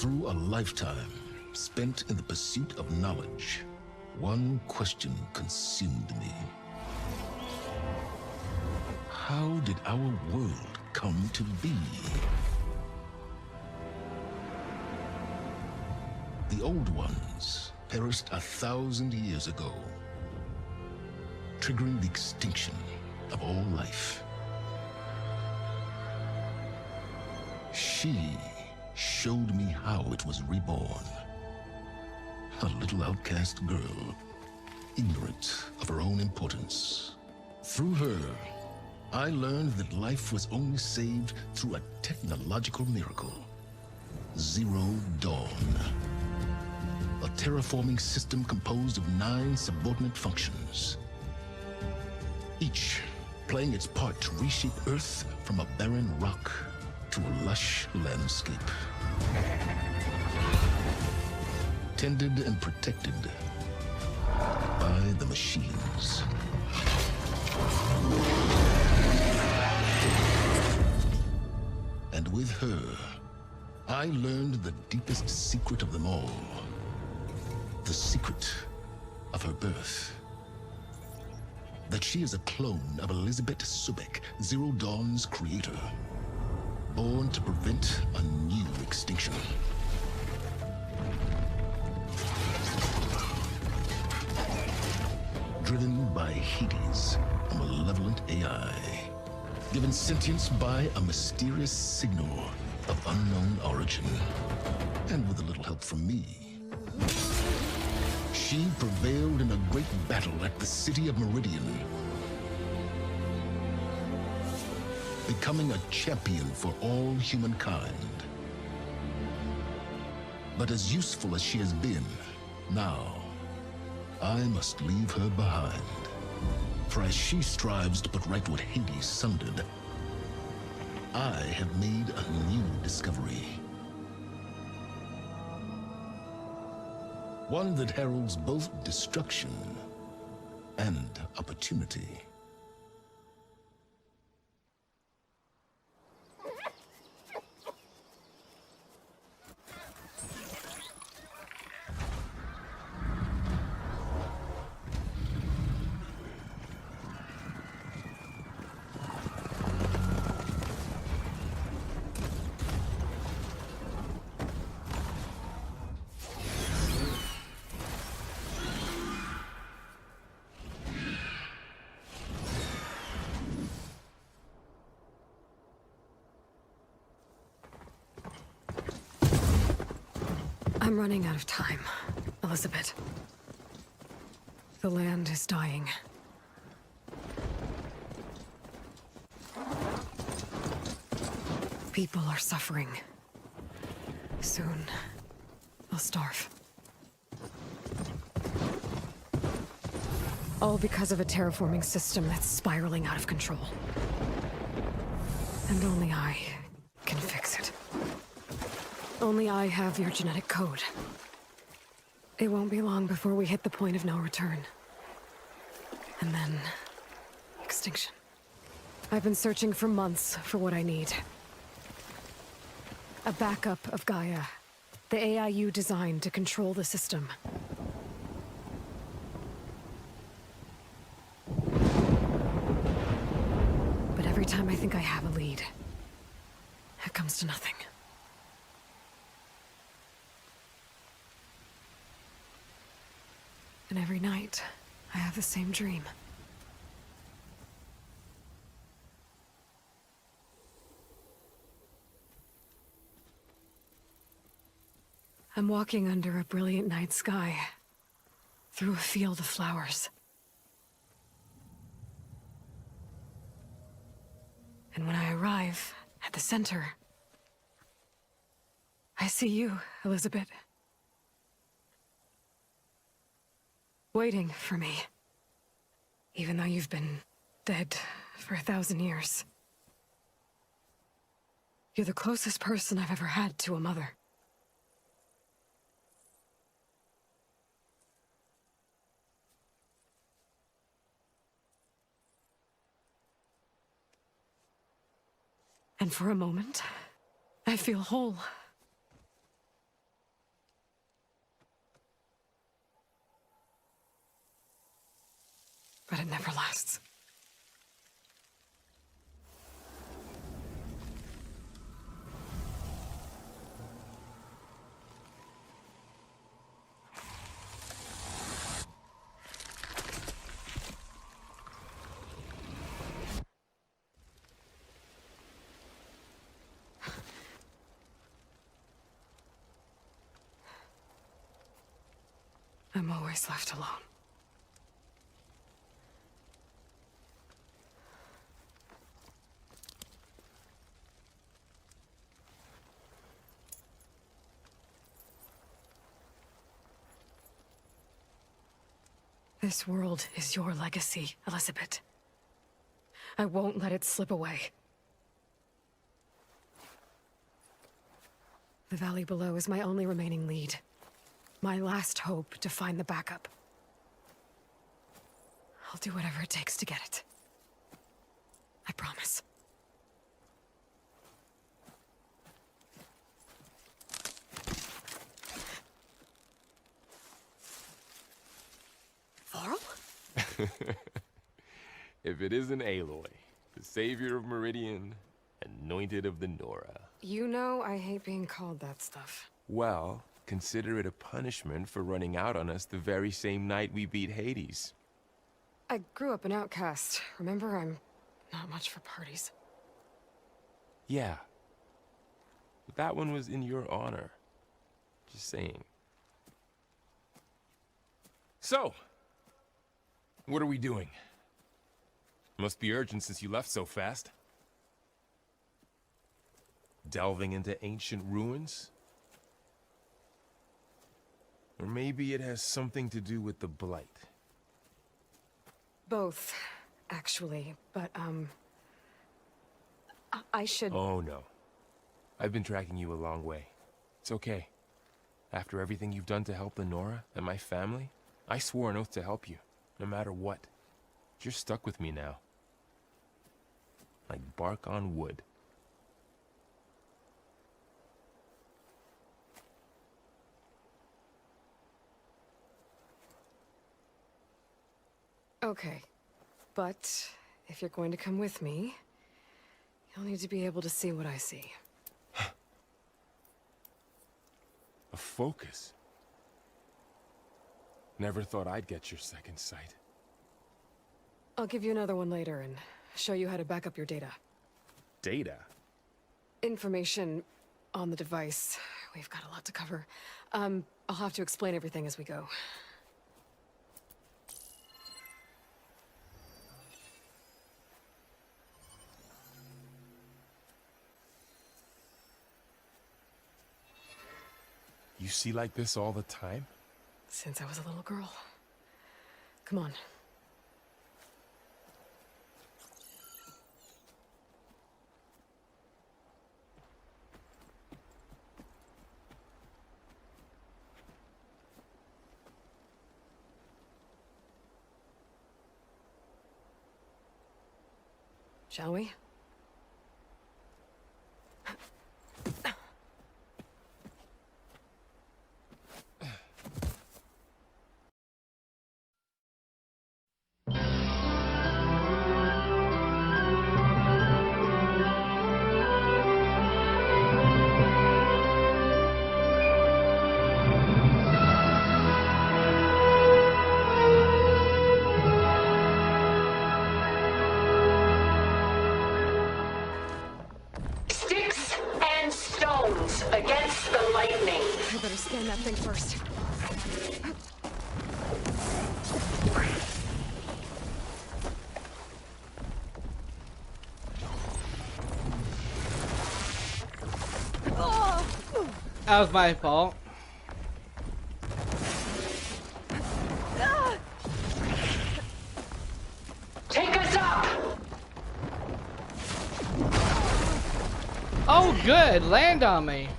Through a lifetime spent in the pursuit of knowledge, one question consumed me. How did our world come to be? The old ones perished 1,000 years ago, triggering the extinction of all life. She showed me how it was reborn. A little outcast girl, ignorant of her own importance. Through her, I learned that life was only saved through a technological miracle. Zero Dawn. A terraforming system composed of 9 subordinate functions, each playing its part to reshape Earth from a barren rock to a lush landscape. Tended and protected by the machines. And with her, I learned the deepest secret of them all. The secret of her birth. That she is a clone of Elizabeth Subek, Zero Dawn's creator. Born to prevent a new extinction. Driven by Hades, a malevolent AI. Given sentience by a mysterious signal of unknown origin. And with a little help from me, she prevailed in a great battle at the city of Meridian, becoming a champion for all humankind. But as useful as she has been, now I must leave her behind. For as she strives to put right what Hades sundered, I have made a new discovery. One that heralds both destruction and opportunity. I'm running out of time, Elizabeth. The land is dying. People are suffering. Soon, they'll starve. All because of a terraforming system that's spiraling out of control. And only I can fix it. Only I have your genetic code. It won't be long before we hit the point of no return. And then... extinction. I've been searching for months for what I need. A backup of Gaia. The AI you designed to control the system. But every time I think I have a lead, it comes to nothing. And every night, I have the same dream. I'm walking under a brilliant night sky, through a field of flowers. And when I arrive at the center, I see you, Elizabeth. Waiting for me, even though you've been dead for 1,000 years. You're the closest person I've ever had to a mother. And for a moment, I feel whole. but it never lasts. I'm always left alone. This world is your legacy, Elizabeth. I won't let it slip away. The valley below is my only remaining lead. My last hope to find the backup. I'll do whatever it takes to get it. I promise. Varl? If it isn't Aloy, the savior of Meridian, anointed of the Nora. You know I hate being called that stuff. Well, consider it a punishment for running out on us the very same night we beat Hades. I grew up an outcast. Remember, I'm not much for parties. Yeah. But that one was in your honor. Just saying. So, what are we doing? Must be urgent since you left so fast. Delving into ancient ruins? Or maybe it has something to do with the Blight. Both, actually, but, I should... Oh, no. I've been tracking you a long way. It's okay. After everything you've done to help the Nora and my family, I swore an oath to help you, no matter what. You're stuck with me now. Like bark on wood. Okay, but if you're going to come with me, you'll need to be able to see what I see. A focus? Never thought I'd get your second sight. I'll give you another one later and show you how to back up your data. Data? Information on the device. We've got a lot to cover. I'll have to explain everything as we go. You see like this all the time? Since I was a little girl. Come on. Shall we? Against the lightning. I better scan that thing first. That was my fault. Take us up! Oh, good. Land on me.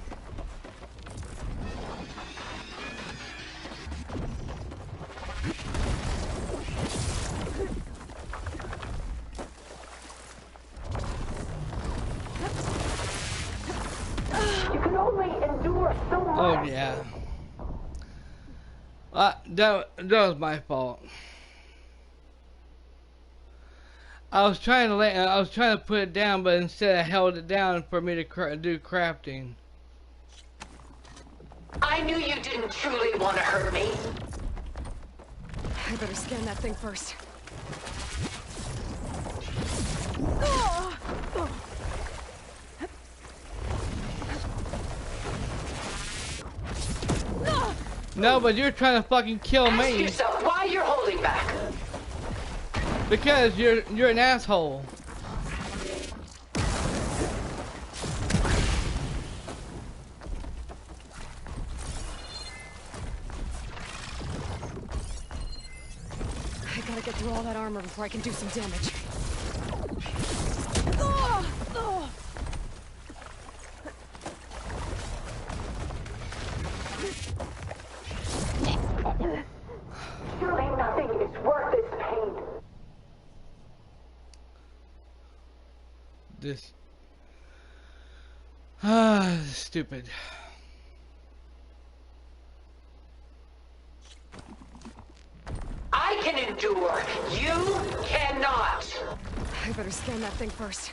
You can only endure so much. Oh, yeah. That was my fault. I was trying to put it down, but instead I held it down for me to do crafting. I knew you didn't truly want to hurt me. I better scan that thing first. No, but you're trying to fucking kill Ask me. yourself why you're holding back. Because you're an asshole. I gotta get through all that armor before I can do some damage. Surely nothing is worth this pain. This. Stupid. I can endure. You cannot. I better scan that thing first.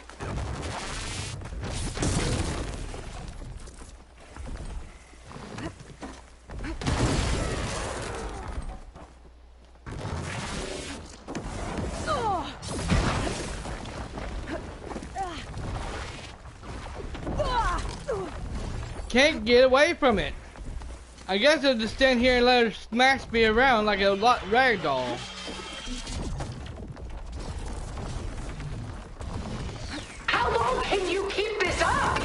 Can't get away from it. I guess I'll just stand here and let her smash me around like a rag doll. How long can you keep this up?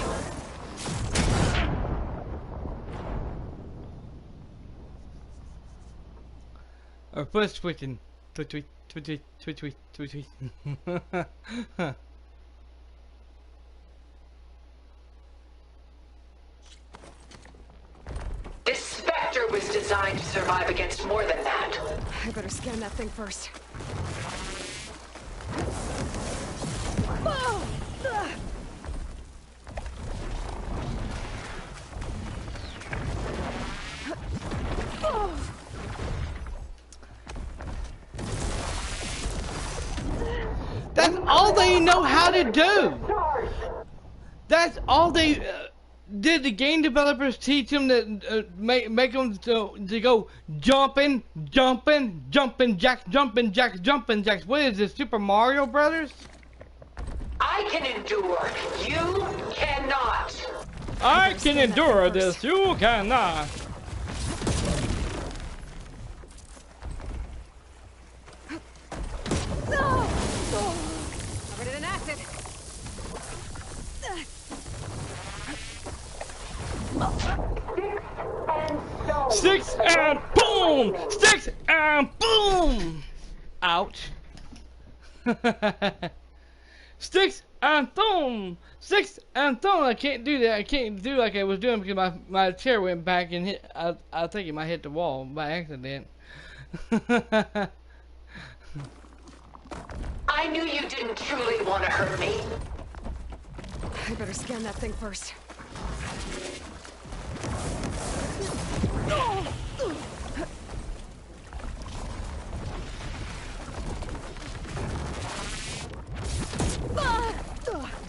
Her foot twitching. Twitch, twitch, twitch, twitch, twitch, twitch, twitch. This specter was designed to survive against more than that. I better scan that thing first. That's all they know how to do. That's all they did. The game developers teach them to make them to go jumping jacks. What is this, Super Mario Brothers? I can endure. You cannot. I can endure this. You cannot. Covered in acid. Six and boom! Six and boom! Ouch. Six and boom! Six and boom! I can't do that. I can't do like I was doing because my chair went back and hit. I think it might hit the wall by accident. I knew you didn't truly want to hurt me. I better scan that thing first.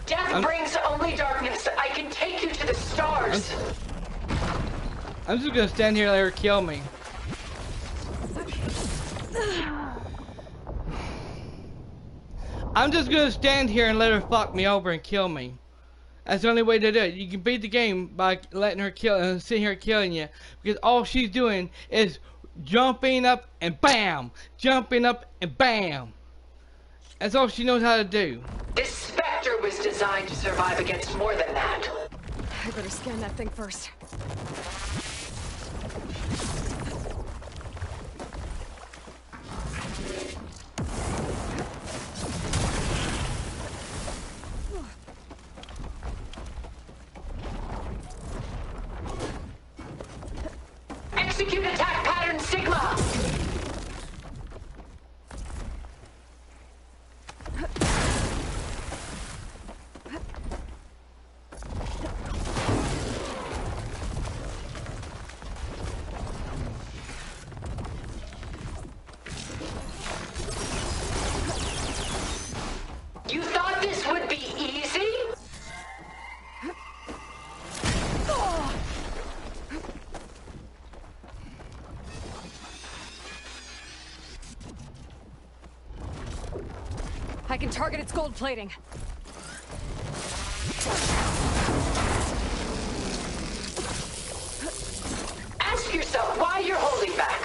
Death brings only darkness. I can take you to the stars. I'm just gonna stand here and let her kill me. I'm just gonna stand here and let her fuck me over and kill me. That's the only way to do it. You can beat the game by letting her kill and sitting here killing you, because all she's doing is jumping up and bam, jumping up and bam. That's all she knows how to do. This specter was designed to survive against more than that. I better scan that thing first. Execute attack pattern Sigma. I can target its gold plating. Ask yourself why you're holding back.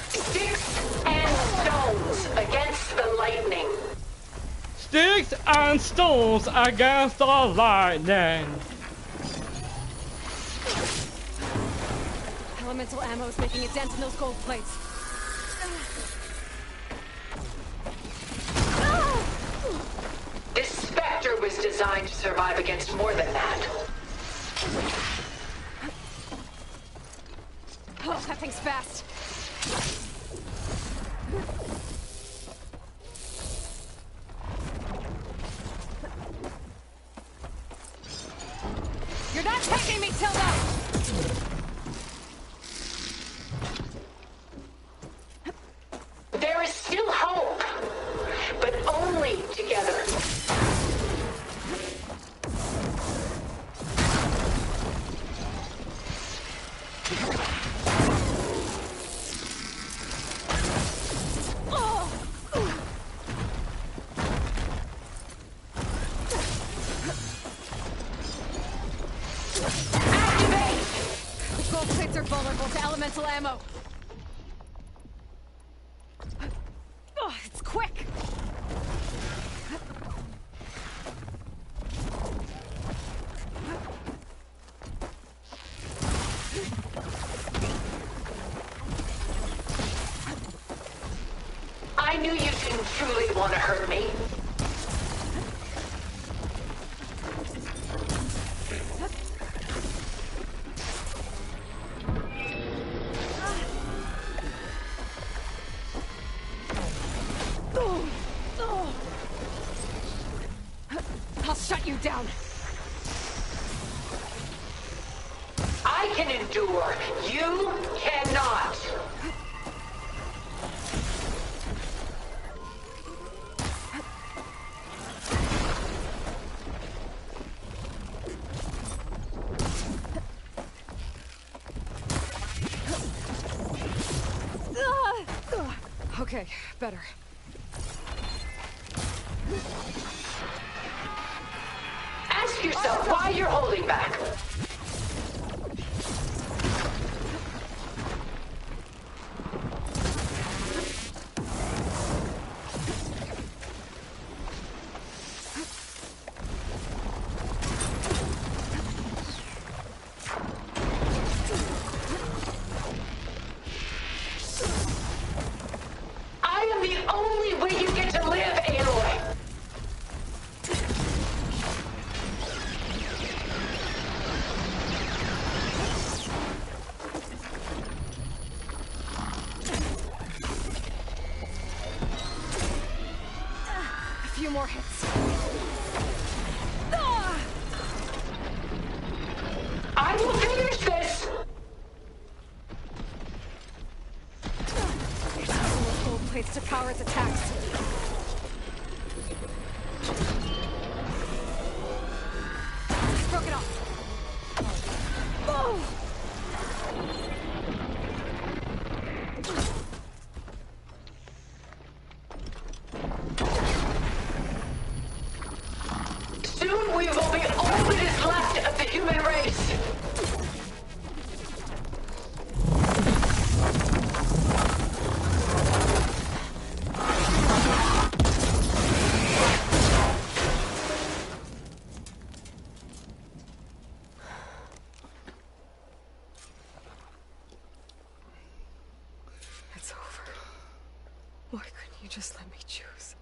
Sticks and stones against the lightning. Sticks and stones against the lightning. Elemental ammo is making a dent in those gold plates. This Spectre was designed to survive against more than that. Oh, that thing's fast. You're not taking me, Tilda! There is still hope, but only together. The gold plates are vulnerable to elemental ammo. Oh, it's quick! I knew you didn't truly want to hurt me. I'll shut you down. I can endure. You cannot. Okay, better. Ask yourself why you're holding back. I am the only way you get to live, Aloy. A few more hits. I will finish this. It's using those gold plates to power its attacks. It's broken off. Soon we will be all that is left of the human race. It's over. Why couldn't you just let me choose?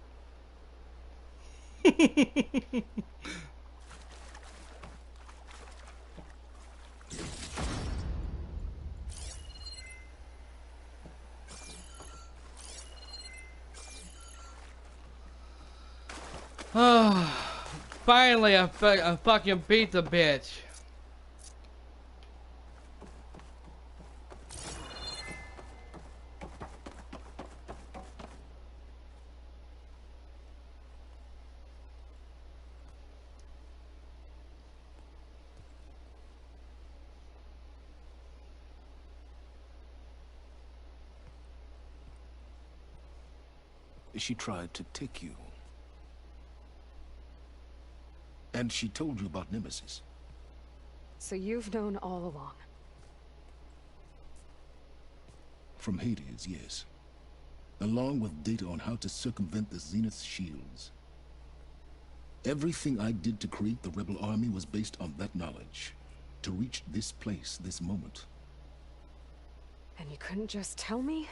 Finally, I fucking beat the bitch. She tried to take you. And she told you about Nemesis. So you've known all along. From Hades, yes. Along with data on how to circumvent the Zenith's shields. Everything I did to create the rebel army was based on that knowledge. To reach this place, this moment. And you couldn't just tell me?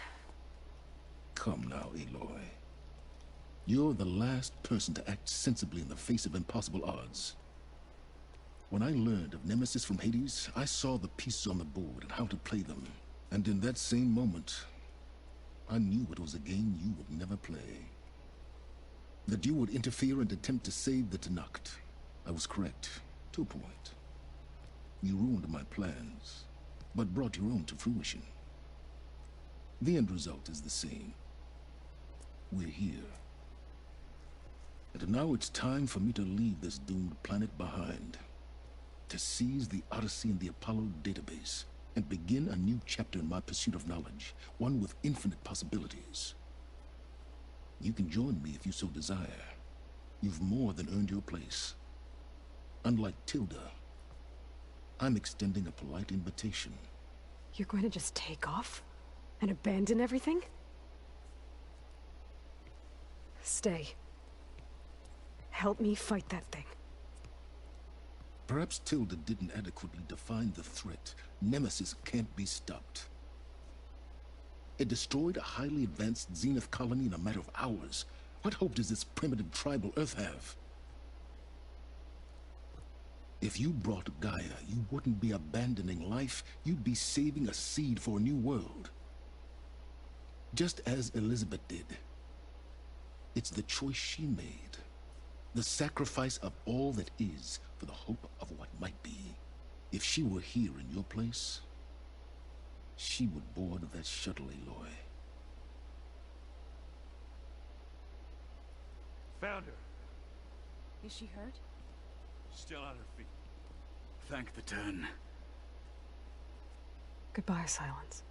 Come now, Aloy. You're the last person to act sensibly in the face of impossible odds. When I learned of Nemesis from Hades, I saw the pieces on the board and how to play them. And in that same moment, I knew it was a game you would never play. That you would interfere and attempt to save the Tenakth. I was correct, to a point. You ruined my plans, but brought your own to fruition. The end result is the same. We're here. And now it's time for me to leave this doomed planet behind. To seize the Odyssey and the Apollo database, and begin a new chapter in my pursuit of knowledge, one with infinite possibilities. You can join me if you so desire. You've more than earned your place. Unlike Tilda, I'm extending a polite invitation. You're going to just take off? And abandon everything? Stay. Help me fight that thing. Perhaps Tilda didn't adequately define the threat. Nemesis can't be stopped. It destroyed a highly advanced Zenith colony in a matter of hours. What hope does this primitive tribal Earth have? If you brought Gaia, you wouldn't be abandoning life. You'd be saving a seed for a new world. Just as Elizabeth did. It's the choice she made. The sacrifice of all that is for the hope of what might be. If she were here in your place, she would board that shuttle, Aloy. Found her. Is she hurt? Still on her feet. Thank the turn. Goodbye, Silence.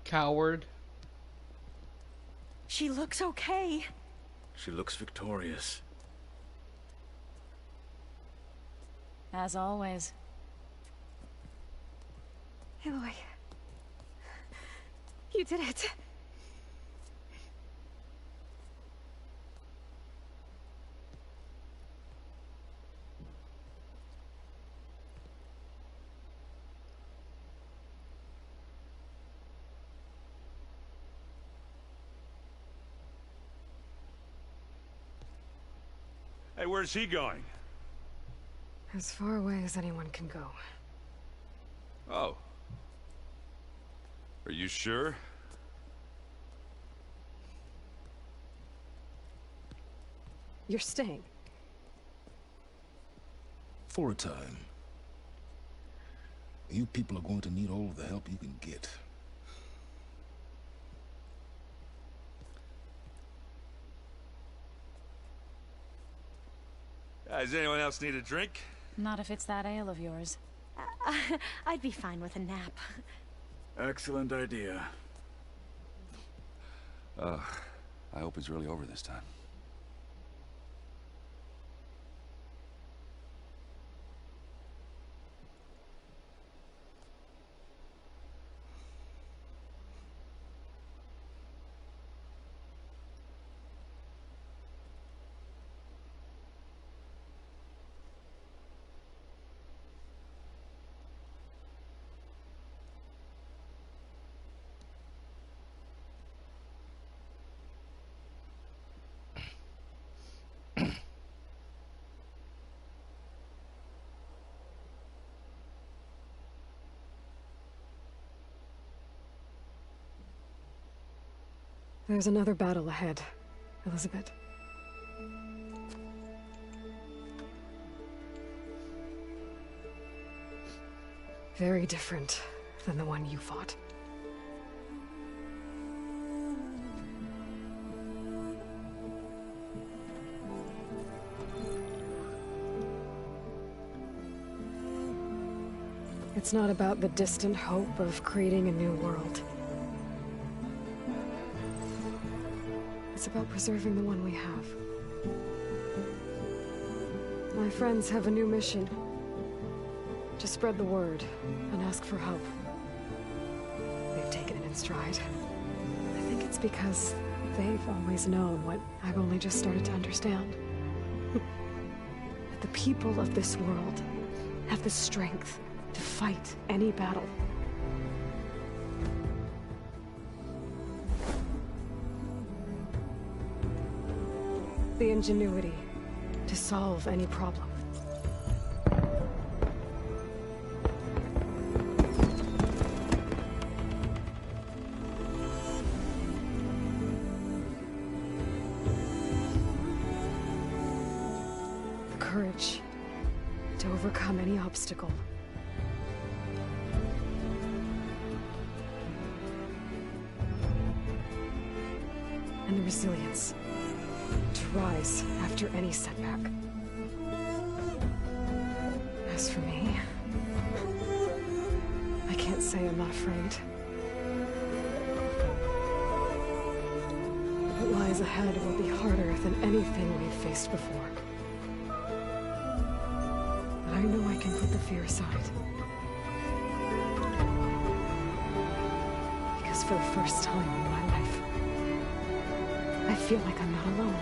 Coward. She looks okay. She looks victorious. As always. Aloy. You did it. Hey, where's he going? As far away as anyone can go. Oh. Are you sure? You're staying. For a time. You people are going to need all of the help you can get. Does anyone else need a drink? Not if it's that ale of yours. I'd be fine with a nap. Excellent idea. I hope it's really over this time. There's another battle ahead, Elizabeth. Very different than the one you fought. It's not about the distant hope of creating a new world. It's about preserving the one we have. My friends have a new mission. To spread the word and ask for help. They've taken it in stride. I think it's because they've always known what I've only just started to understand. That the people of this world have the strength to fight any battle. The ingenuity to solve any problem. The courage to overcome any obstacle. And the resilience to rise after any setback. As for me, I can't say I'm not afraid. What lies ahead will be harder than anything we've faced before. But I know I can put the fear aside. Because for the first time in my life, I feel like I'm not alone.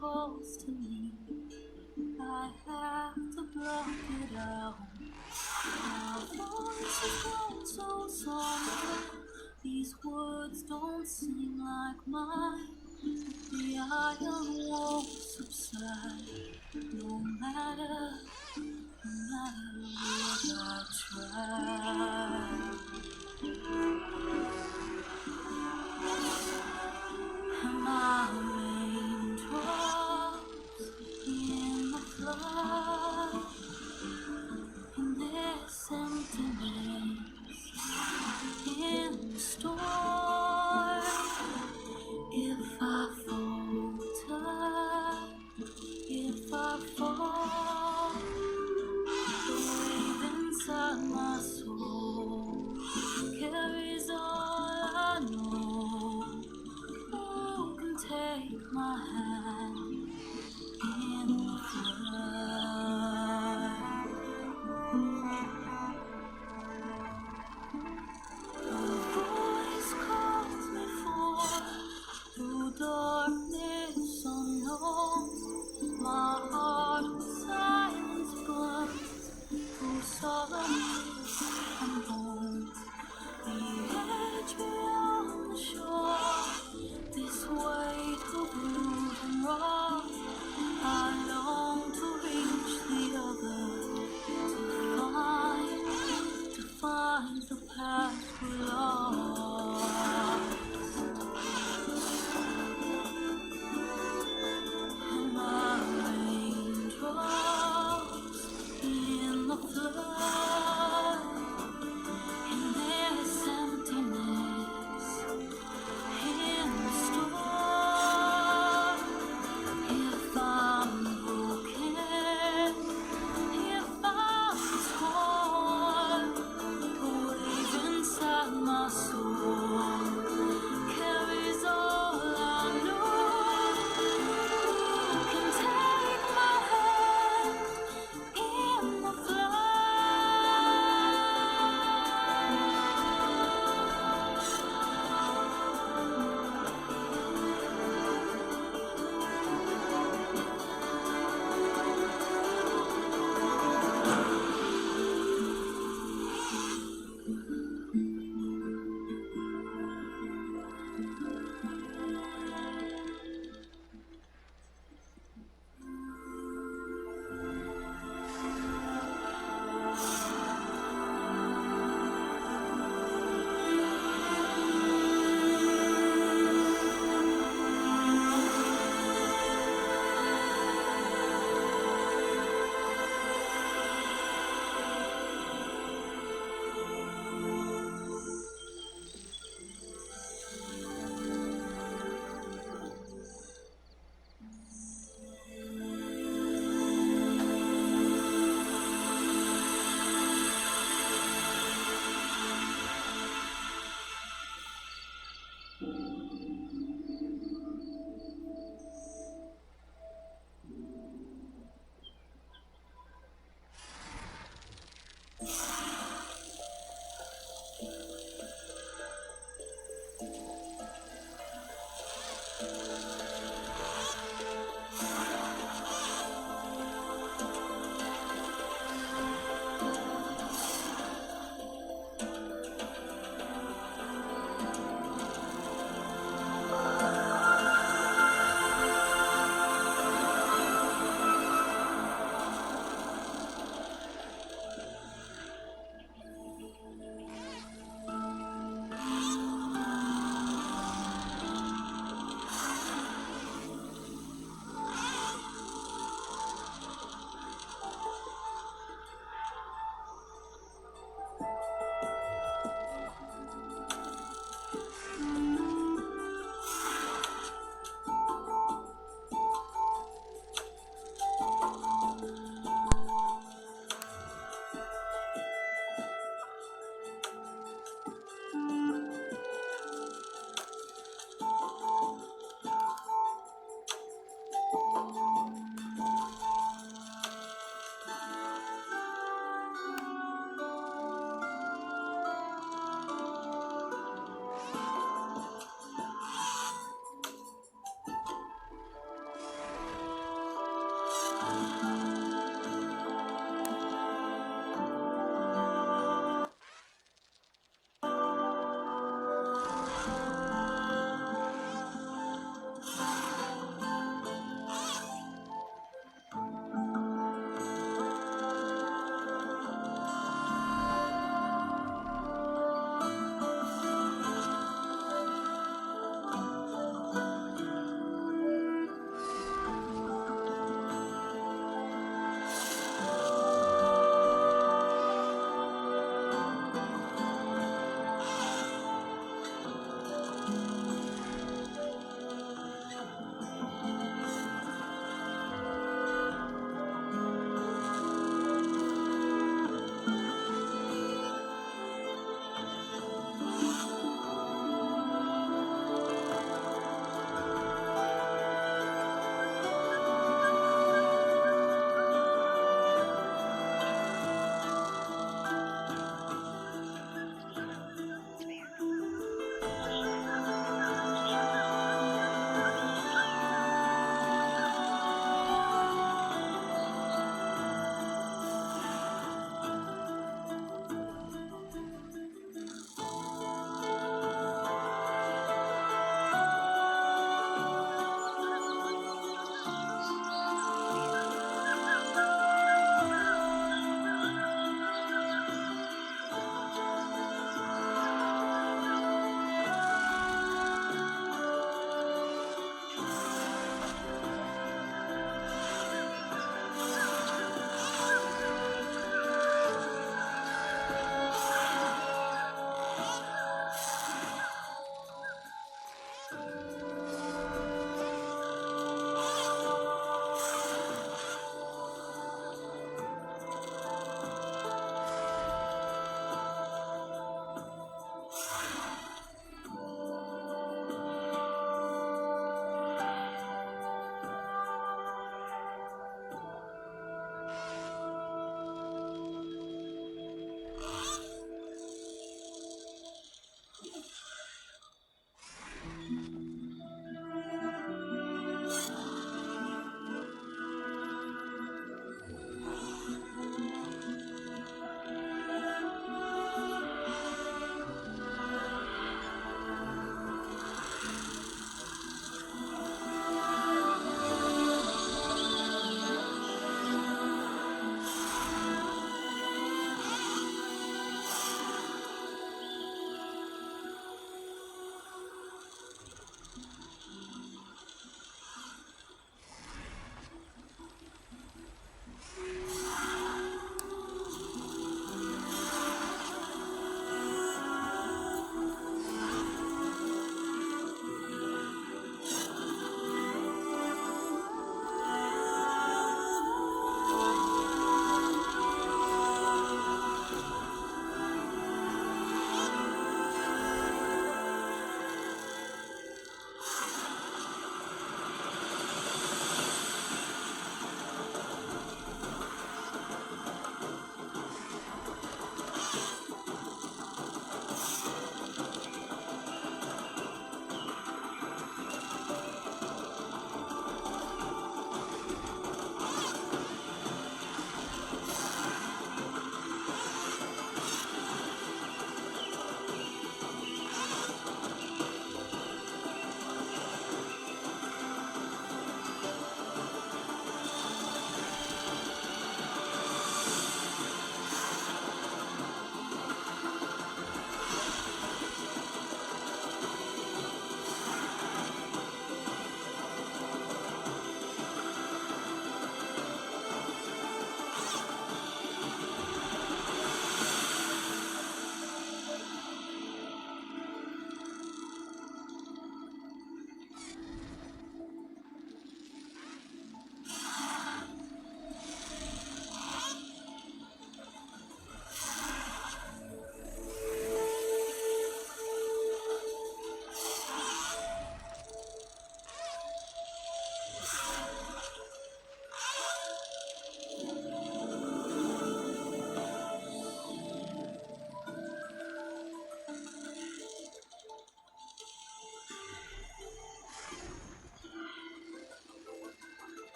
Calls to me, I have to block it out. My voice has grown so soft. These words don't seem like mine. The iron won't subside, no matter matter what I try. My raindrops in the flood, in this emptiness, in the storm. If I falter, if I fall, the wave inside my soul carries all I know. Who can take my hand in the flood? A voice calls me forth through darkness unknown. My heart with silence burns through sullenness and home. The edge beyond the shore, this weight of root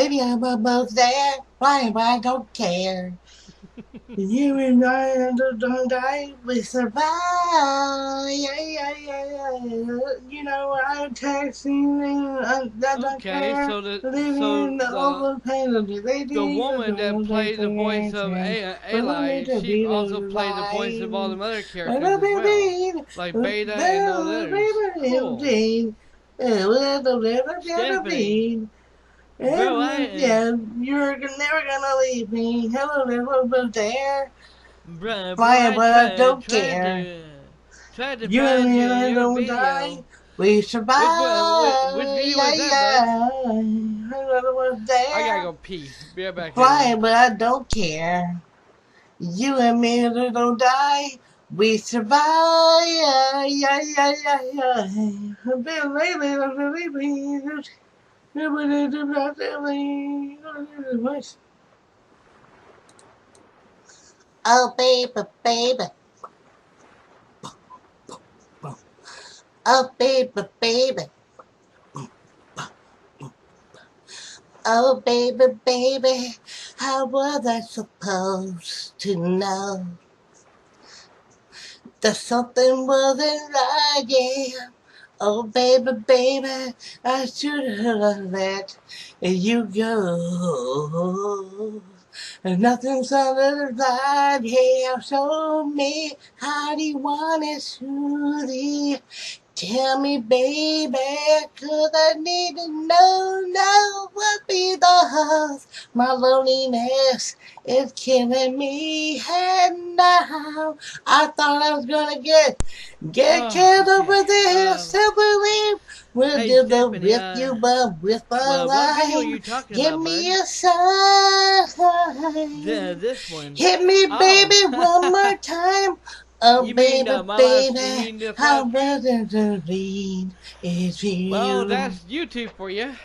baby, I'm almost there. Why, I don't care. You and I don't die, we survive. Yeah, yeah, yeah, yeah. You know, I'm texting and I don't Okay, care. Living the open pain of the woman that played the voice of Eli, she also played the voice of all the other characters as well, like Beta and all the others. Cool. Stephanie, bro, Yeah, you're never gonna leave me. Hello, little there. bro, Flying, I but I don't care. tried to You and find me, you in I your don't video. die. We survive. Which video Yeah, was that, bud? yeah. Hello, was I gotta there. go pee. Be right back, Flying, everyone. but I don't care. You and me, I don't die. We survive. Yeah, yeah, yeah, yeah, yeah. Oh, baby, baby. Oh, baby, baby. Oh, baby, baby. How was I supposed to know that something wasn't right? Yeah. Oh, baby, baby. I should have let you go. And nothing sounded right. Yeah, show me how do you want it to. Tell me, baby, 'cause I need to know what be the cause. My loneliness is killing me, and now I thought I was gonna get killed over this. Still believe we'll Hey, do the Stephanie, with you, but with my what video are life. you talking Give about, me bud? a sign. This one. Hit me, Oh. baby, one more time. Oh, You mean baby, you baby, mean this how live stream? better to read is Well, you. that's YouTube for you.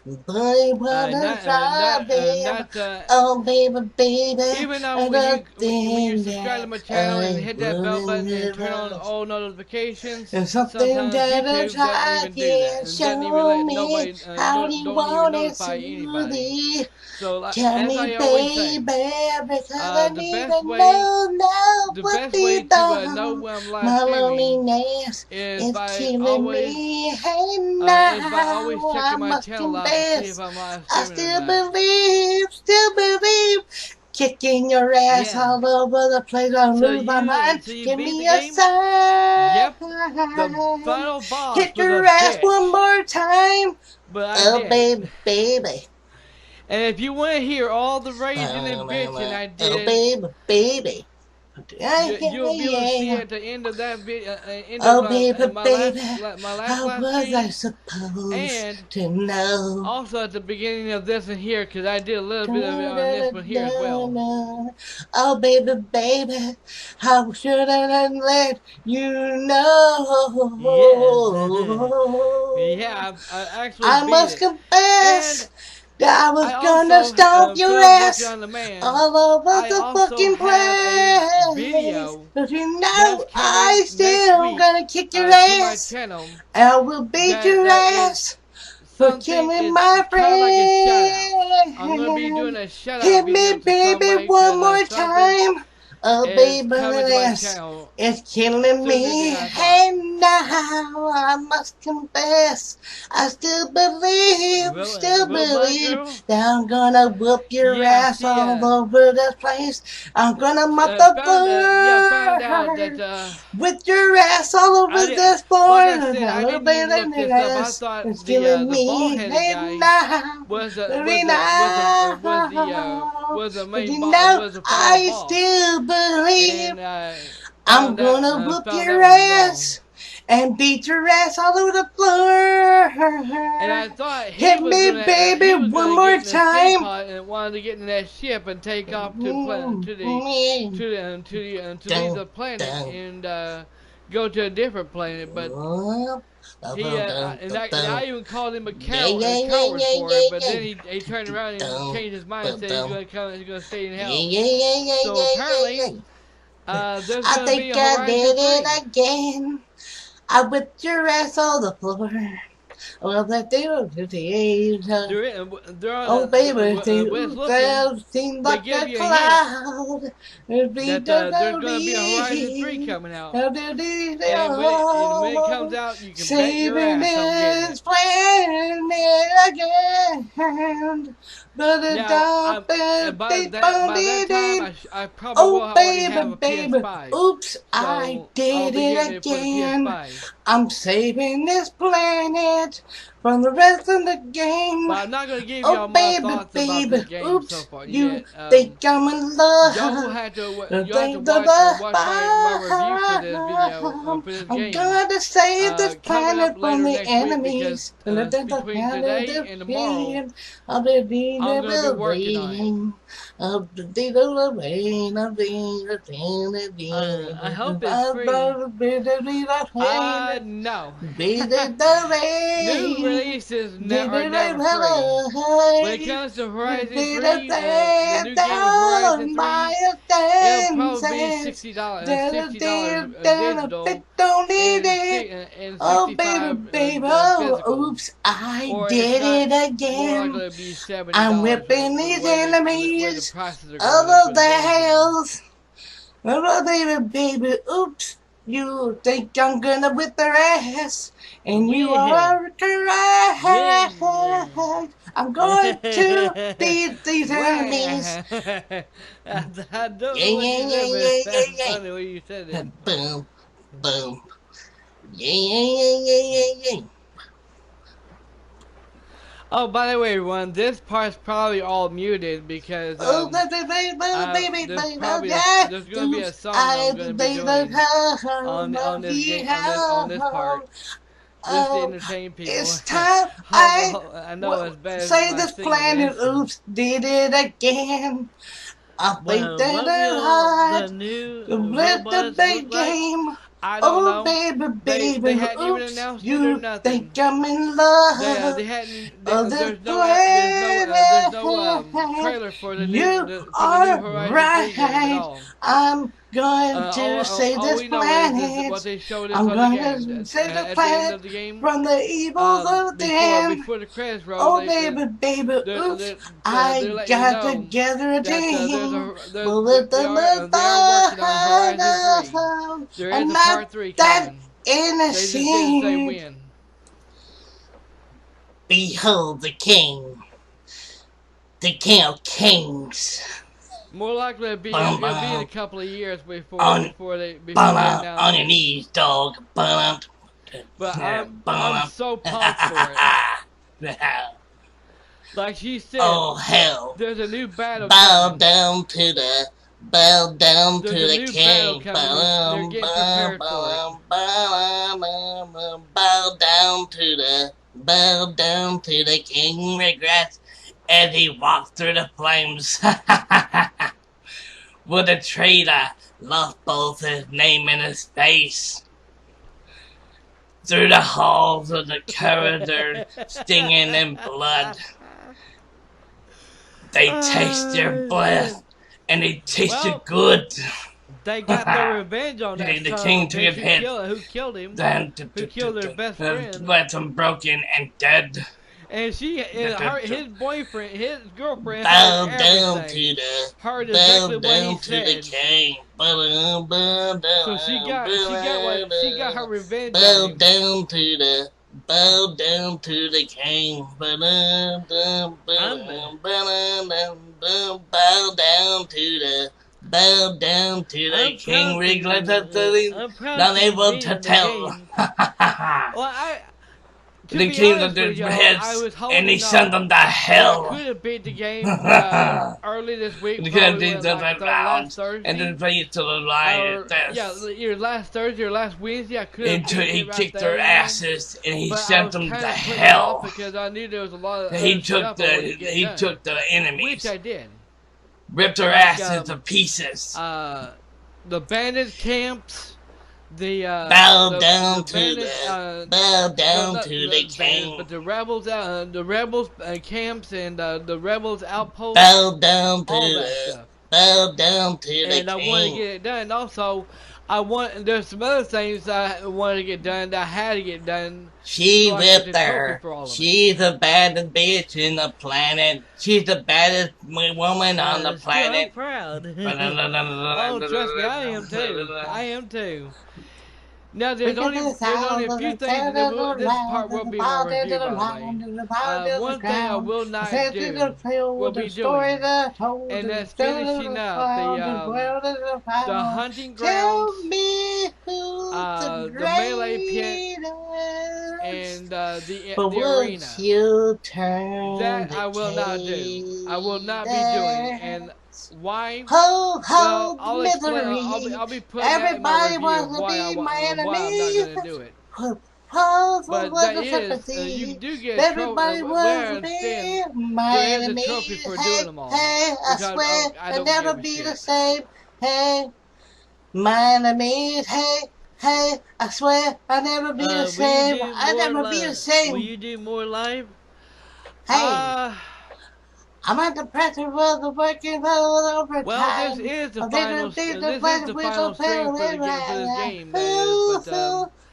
Boy, what a problem. Not. Oh, baby, baby, Even though when you nothing subscribe to that my channel and I hit that bell wouldn't button and give turn on up. all notifications, And something sometimes that I YouTube doesn't even do that can and doesn't even show let me nobody how do you don't even want it notify to anybody. be. So Tell as me, I always say, baby, because I the need best to way know the what best be way to know done. when I'm live My streaming loneliness is is by killing me, and always now I checking my must channel out to see if confess, I'm live I streaming or not. still believe, kicking your ass Yeah. all over the place. I lose my mind. So you Give beat me the a game? sign. Yep. The final boss Hit was a your ass one bitch. more time. But I Oh, did it. baby, baby. And if you want to hear all the raging and bitching I Oh, did, baby, baby. Yeah, you'll be able to see yeah. at the end of that end of Oh, baby, baby. my last How live was I stream, supposed and to know? also at the beginning of this one here, because I did a little bit of it on this one here as well. Oh, baby, baby, how should I let you know? Yeah. Yeah, I actually I beat must it. And confess that I was I gonna also, stomp your because I'm working ass on demand, all over I the also fucking have a place. video But you that's know I coming next still week gonna kick your to my ass. channel I will beat your that is ass for something, killing it's my kind of like a shout out. I'm going to be doing friend. a shout out Hit me, video to baby, somebody one because more something time. Oh, is baby, coming to my this channel is killing sooner than me. I thought. And now I must confess, I still Robot believe Girl? that I'm gonna whoop your Yeah, ass she all over this place. I'm gonna mop the found out that floor with your ass all I over did, this floor. like I A said, I little didn't bit even look of this up. I this is thought killing the bald me. headed And guy now, very now, was the but main you boss, know, was the final I boss, still believe and I'm gonna whoop found your that one wrong. ass and beat your ass all over the floor. And I thought Hit me, baby, he was one gonna more get in the escape time. pod and wanted to get in that ship and take off to leave Dun, the planet dun. and go to a different planet. But and I even called him a coward for it. But then he turned around and changed his mind and said he's gonna stay in hell. So apparently, there's I gonna be think a I Horizon did 3. it again. I whipped your ass on the floor. Well, that they don't do the They're on oh, baby, they West looking. seem They like give a you a hint cloud. Be that there's going to be a Horizon 3 coming out. And when it comes out, you can bet your saving ass I'm getting this it. planet again. But it Now, don't by that time, I probably will oh, already have baby, a baby, PS5. oops, I So I'll did be getting it it for the again. PS5. I'm saving this planet from the rest of the game. But I'm not going to give Oh, y'all my baby, thoughts about baby, this game so oops, far you yet. think I'm in love. Y'all will have to Think watch my review for this video for this I'm game. going to save this Coming planet up from later the next week enemies. because between today and tomorrow, I'm going to be working on it. I hope it's free. No. New releases are never free. When it comes to Horizon 3, the new game of Horizon 3, it'll probably be $60, digital, and oh, baby, 65 baby, oh, physical. oops, I Or if did not, it more again. likely to be $70 I'm whipping these where the enemies prices are going up over for the the games now. hills. Oh, baby, baby, oops. You think I'm gonna whip their ass, and you are correct. I'm going to beat these enemies. I don't know what you said, but that's funny when you said it. Boom, boom. Yeah. Oh, by the way, everyone, this part's probably all muted because Oh, there's going to be a song I'm going to be doing on this game on this part. Just to entertain people. It's time I know as bad as say my this singing planet. is. Oops, did it again. I think Well, what will the new robots big look like? game. I don't know. Baby, baby, They hadn't even oops, announced it or you nothing. think I'm in love? They hadn't. This There's no trailer for the new Horizon 3 game at all. I'm going to All save all this we know is what planet. they showed us I'm on the going game. to save the At the end of planet the game, from the evils of the end. before the credits roll, Oh, baby, baby, oops, I got together a team. They are working on Horizon 3. There is a part 3 coming. They just didn't say when. Behold the king of kings. More likely it'll be in a couple of years before they announce on your it. knees, dog. But I'm so pumped for it. Like she said, oh hell! There's a new battle bow coming. down to the king. They're getting prepared for it. Bow down to the king. Regrets as he walked through the flames. With a traitor lost both his name and his face. Through the halls of the corridor, stinging in blood. They taste your breath, and they taste good. They got their revenge on that the king took his head. Who killed him? Who killed their best friend? Left him broken and dead. And his boyfriend, his girlfriend, bow heard down everything. to the Heard exactly bow down what he to said. the king. So she got her revenge bow on him. down to the king. Bow down to the king. Unable to tell. The king of their heads, and he sent them to hell. I could have beat the game early this week. Last Thursday. And then play it to the line. Either last Thursday or last Wednesday. I could have. He kicked their asses, and he sent them to hell. Because I knew there was a lot of. He took the enemies, which I did. Ripped their asses to pieces. The bandit camps. Bow down to the king. But the rebels camps and the rebels outposts. Bow down to the king. And I want to get it done. Also, There's some other things I wanted to get done that I had to get done. She so I get whipped the trophy her. for all of it. She's the baddest bitch in the planet. She's the baddest woman on the Still, I'm planet. proud. Oh, trust me, I am too. I am too. Now, there's only a few things that this part will be my review, by the way. One thing I will not will be doing, and that's finishing up the hunting grounds, the melee pit, and the arena. That I will not do. I will not be doing, and why? Well, I'll explain. I'll be putting that in my review of why I'm not going to do it. But that is, you do get a trophy. Where I understand, there is a trophy for doing them all. Which I don't give a shit. Hey, my enemies, hey, I swear I'll never be the same. I'll never be the same. Will you do more live? Hey. I'm at the pressure of the working overtime. Well, this is the final stream for this game,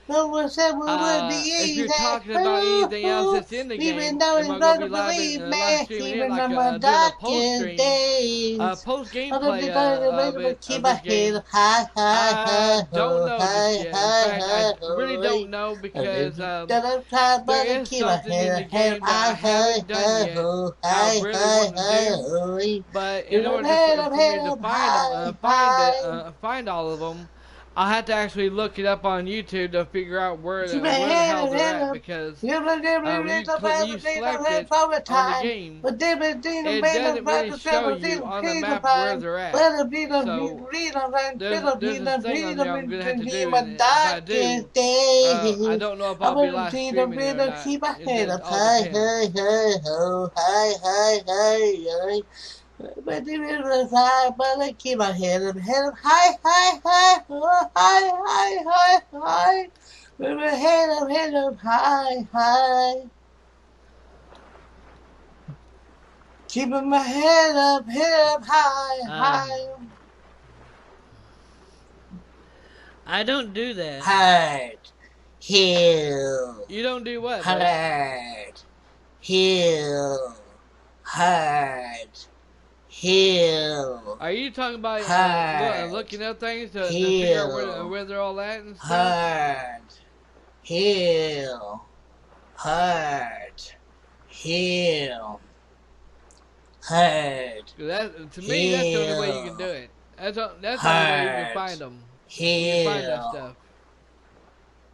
that is, if you're talking about anything else that's in the game, am I going to be live streaming it, like doing a post-stream, post gameplay of this game? I don't know just yet. In fact, I really don't know, because there is something in the game that I haven't done yet. I really want to do, but in order for me to find all of them, I'll have to actually look it up on YouTube to figure out where the hell they're at, because when you select it on the game, it doesn't really show you on the map where they're at. So there's a thing on there I'm going to have to do, and if I do, I don't know if I'll be live streaming it or not. It all depends. But keep my head up high, high. With my head up high. Keeping my head up high. I don't do that. Heart, heal. You don't do what? Heart, heal. Heart. Heal. Are you talking about looking up things to figure out where they're all at and stuff? Heart. Heal. Heart. Heal. Heart. To me, that's the only way you can do it. That's the only way you can find them. Heal. You can find that stuff.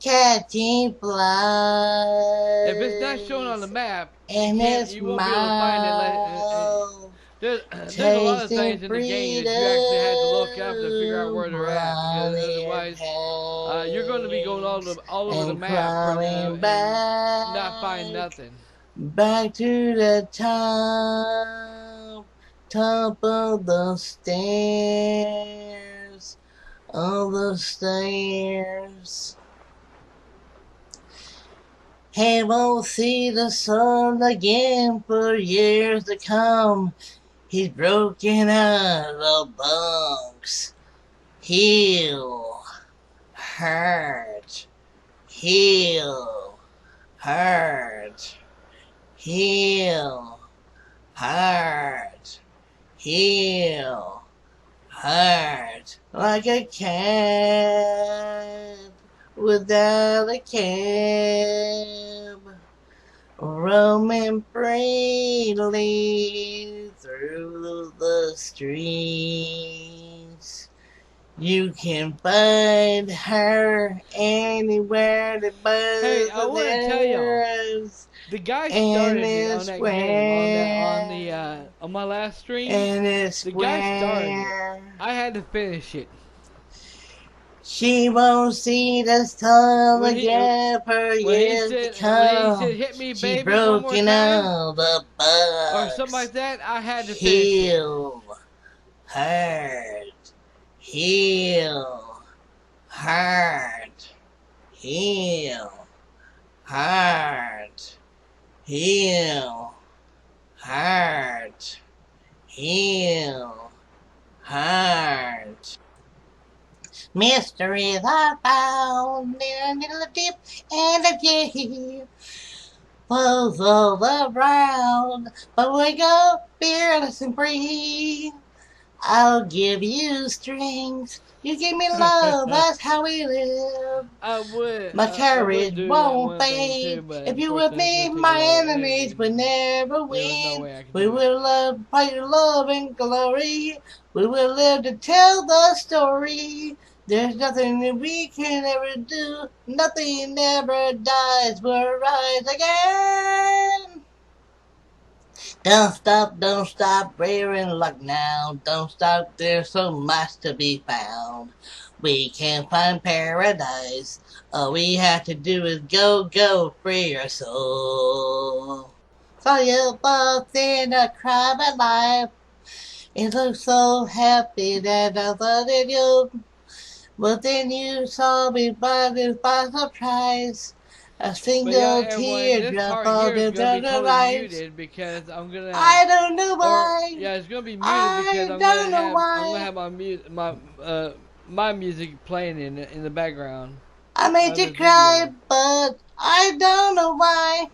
Catching blood. If it's not shown on the map, you won't be able to find it. There's a lot of things in the game that you actually have to look up to figure out where they're at, because otherwise you're going to be going all over the map and not find nothing. Back to the top of the stairs. He won't see the sun again for years to come. He's broken out of bunks. Heal. Hurt. Heal. Hurt. Heal. Hurt. Heal. Hurt. Like a cat without a cab, roaming freely through the streets. You can find her anywhere the buzz. Hey, I want to tell y'all, the guy started on that game on my last stream. The guy started it. I had to finish it. She won't see the sun again for years to come. When he said, "Hit me, baby," She's broken out the bugs. Or something like that, I had to finish it. Heal. Hurt. Heal. Hurt. Heal. Hurt. Heal. Hurt. Heal. Hurt. Mysteries are found in the deep and the deep. Flows all around, but we go fearless and free. I'll give you strength. You give me love, that's how we live. I would. My I would courage do that won't one thing too, fade. but If you with unfortunately, it's me, gonna take a my lot of enemies will editing. never There was no win. way I could We do it. will love, fight love and glory. We will live to tell the story. There's nothing that we can ever do. Nothing ever dies. We'll rise again. Don't stop, we're in luck now. Don't stop, there's so much to be found. We can find paradise. All we have to do is go, free your soul. Saw you both in a private life. It looks so happy that I thought of you. But then you saw me by surprise. A But single yeah, everyone, this teardrop part falls here is into gonna be the totally light. muted because I'm gonna, I don't know or why. yeah, it's gonna be muted because I don't know I'm gonna why. have my music playing in the background I made of you this cry, video. but I don't know why.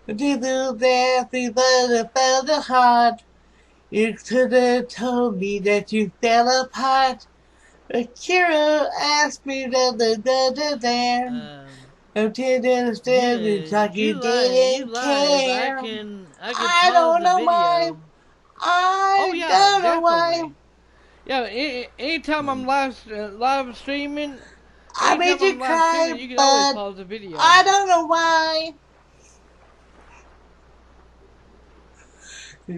Did you do that because it felt the heart? You could have told me that you fell apart. But Kira asked me the there. I didn't understand it's like you You didn't lied, but care. I can I pause don't the know why. video. Oh I yeah, don't know why. definitely. Yeah, anytime I'm live streaming, I made you cry, you can always but pause the video. I don't know why.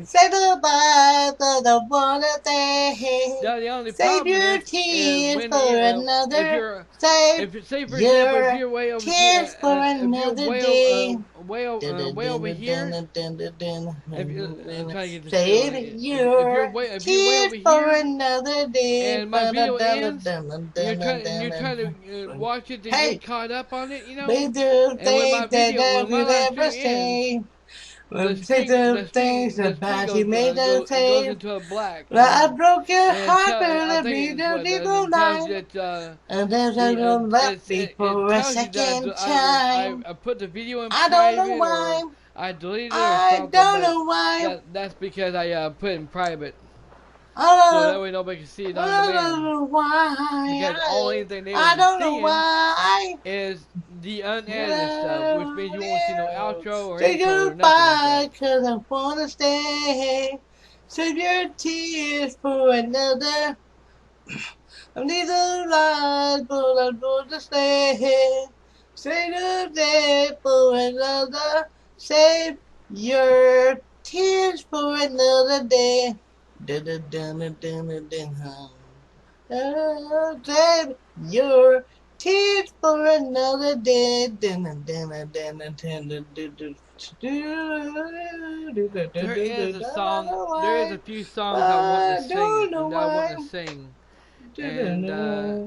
Say goodbye to the one day. Yeah, the only Save problem your is tears when for if another. you're Save if say for example if your you're way over here tears for if you're another day. way over here if I'm trying to get this Save going your if you're way tears over for here another day. and my video ends and you're trying to watch it to Hey, get caught up on it, we do and things that I when my will live ever stream ends, say. We'll say the things the screen about you made us it goes say. into a black, Well, I broke your and heart, but I it'll think be it's the what little it tells line. you that And there's a little left it for a tells you that second time. I put the video in I don't know private why. or I deleted it or I something, don't but know why. that's because I put it in private, so I that way nobody can see it on don't demand. know why. Because only thing they will I be don't know seeing why. is the unedited stuff, which means you won't see no outro or Say intro or nothing like goodbye, that. 'cause I wanna stay. Save your tears for another. I need a light, but I'm going to stay. Say goodbye for another. Save your tears for another day. Dun, dun, dun, dun, dun, dun, dun. Save your tears for another day. Dun, dun, dun, dun, dun, dun, dun, dun, dun, dun. There is a few songs I want to I sing don't know and that I want to why. sing, and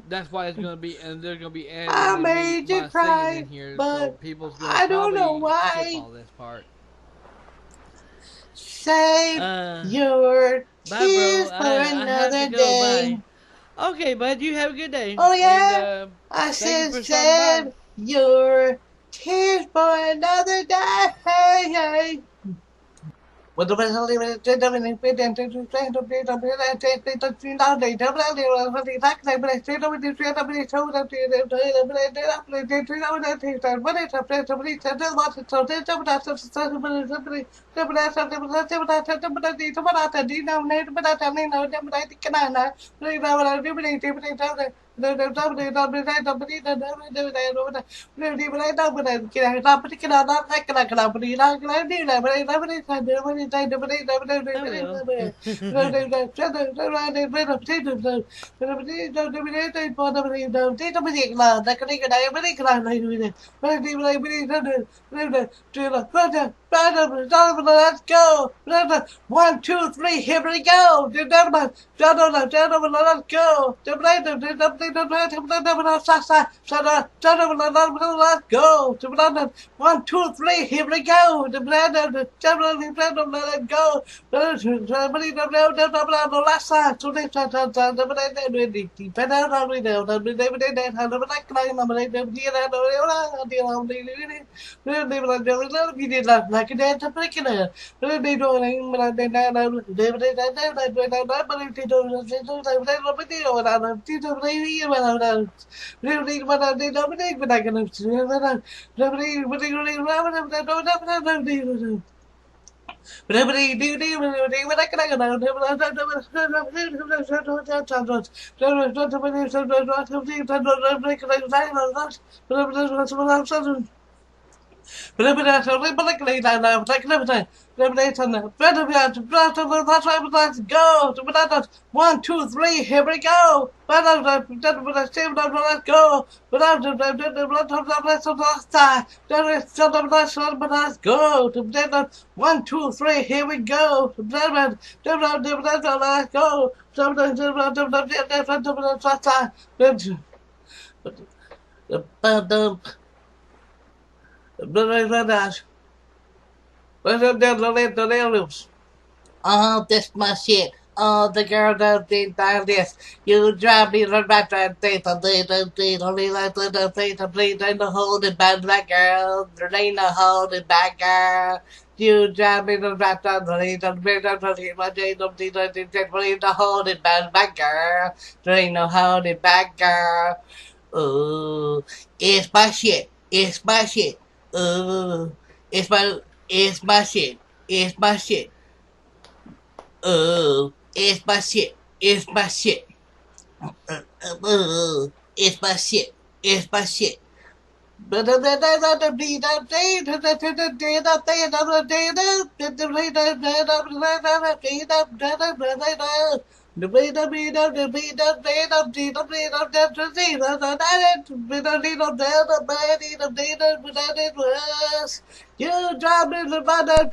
that's why it's gonna be and they're gonna be I editing made you my singing cry, in here, so but people's gonna I don't know probably skip why. all this part. Save your Bye, bro. tears for I have to another go. day. Bye. Okay, bud. You have a good day. Oh And yeah, I thank you said for stopping by. save your tears for another day. What the best Let's go. 1, 2, 3, here we go. Let's go. Let's go. 1, 2, 3, here we go. Let's go. Last side. Let's go. 1, 2, 3, here we go. Let's go. Let's go. 1, 2, 3, here we go. Let's go. Oh, this my shit. Oh, the girl does this. You drive me the back and say please ain't no holding back, that girl. There ain't no holding back, girl. You drive me the back and please no holding back, girl. There ain't no holding back, girl. Oh, it's my shit. It's my shit. Oh, it's my shit. It's my shit. Oh, it's my shit. It's my shit. It's my shit. It's my shit. You drive me the mother,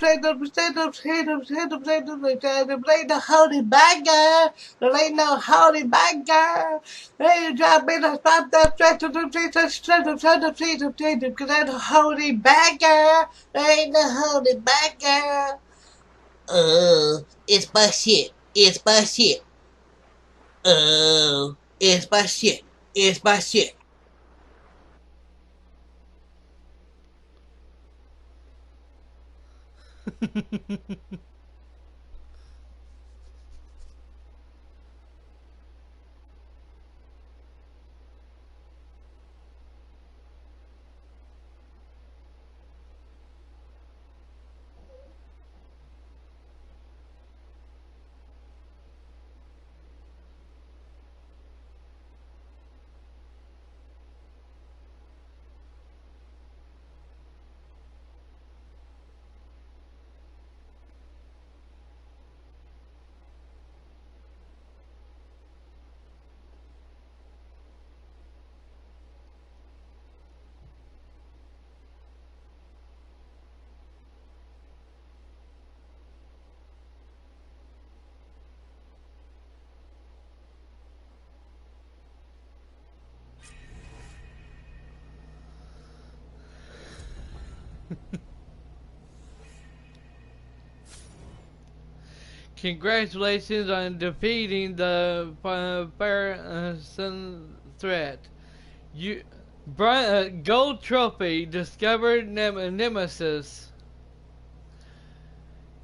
play the holy bagger. There ain't no holy bagger. Hey, drive me the stop that straight to the street, because I'm a holy bagger. There ain't no holy bagger. It's my shit. It's my shit. It's my shit. It's my shit. Congratulations on defeating the Sun threat. You, gold trophy discovered nemesis.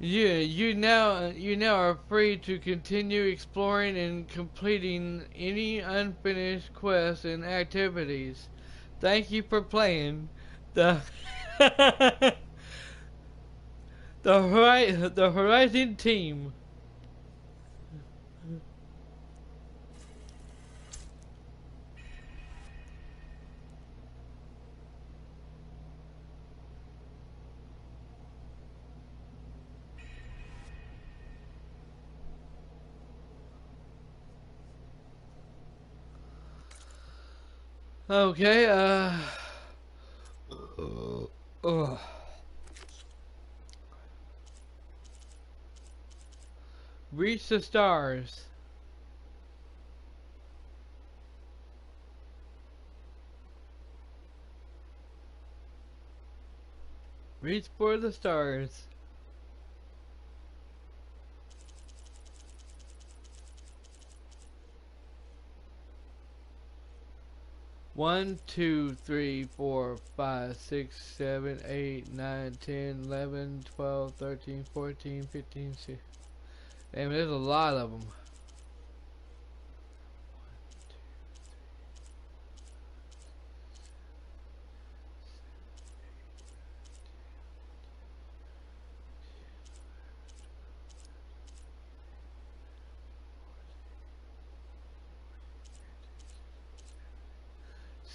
You now are free to continue exploring and completing any unfinished quests and activities. Thank you for playing the the Horizon team. Okay, Reach the stars. Reach for the stars. One, 2, 3, 4, 5, 6, 7, 8, 9, 10, 11, 12, 13, 14, 15, 16. Damn, there's a lot of them.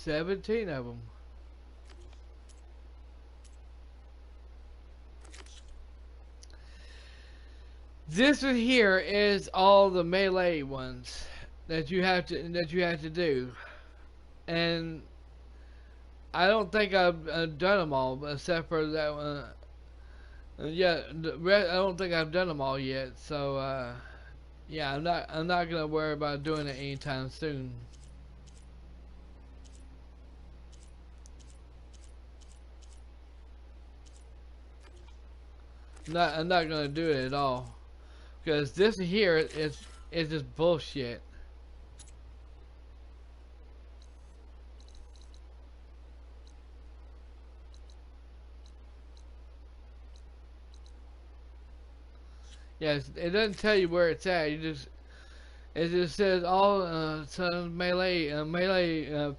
17 of them. This one here is all the melee ones that you have to do, and I don't think I've done them all except for that one. Yeah, I don't think I've done them all yet. So yeah, I'm not gonna worry about doing it anytime soon. I'm not gonna do it at all, because this here is just bullshit. Yes, it doesn't tell you where it's at. It just says all some melee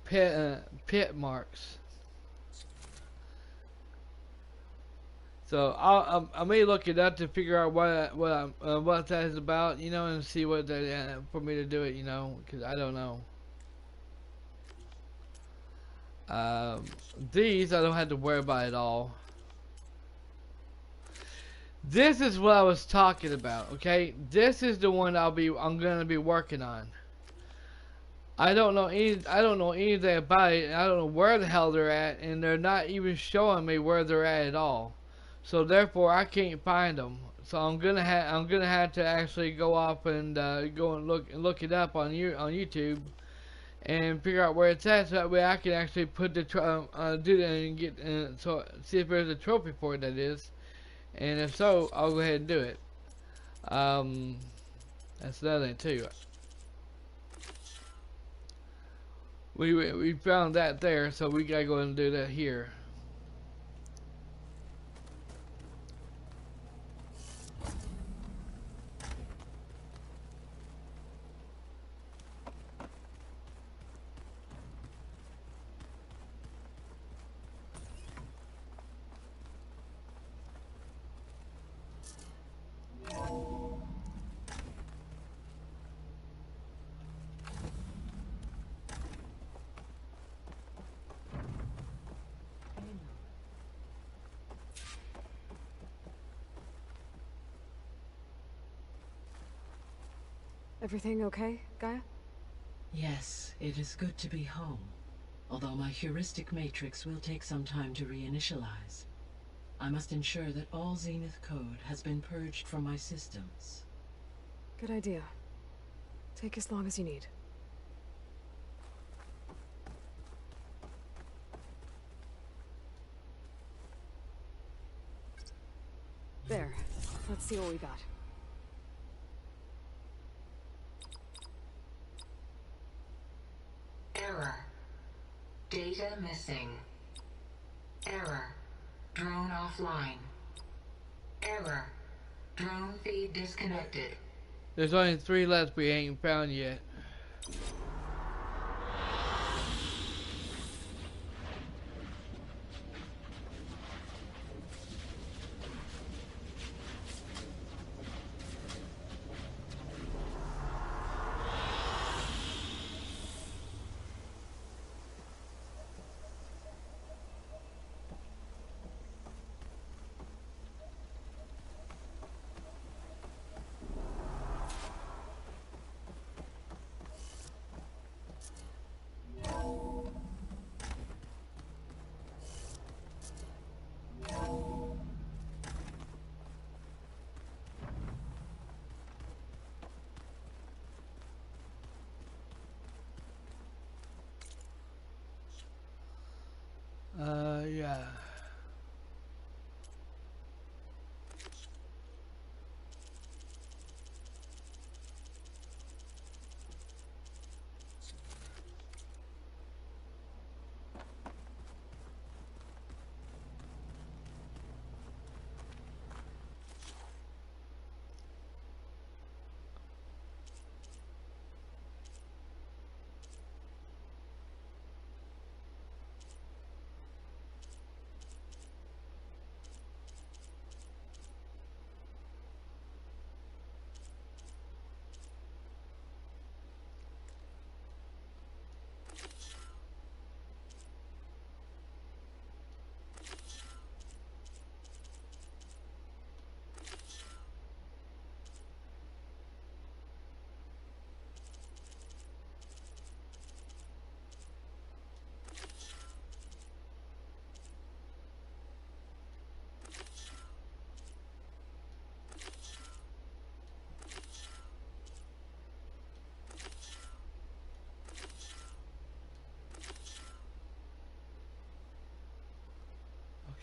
pit marks. So I may look it up to figure out what that is about, you know, and see what that for me to do it, you know, because I don't know. These I don't have to worry about at all. This is what I was talking about, okay? This is the one I'm gonna be working on. I don't know anything about it. I don't know where the hell they're at, and they're not even showing me where they're at all. So therefore, I can't find them. So I'm gonna have to actually go off and go and look it up on YouTube and figure out where it's at, so that way I can actually put the do that and get so see if there's a trophy for it, that is, and if so, I'll go ahead and do it. That's another thing too. We found that there, so we gotta go and do that here. Everything okay, Gaia? Yes, it is good to be home. Although my heuristic matrix will take some time to reinitialize. I must ensure that all Zenith code has been purged from my systems. Good idea. Take as long as you need. There. Let's see what we got. Error. Data missing. Error. Drone offline. Error. Drone feed disconnected. There's only 3 left we ain't found yet.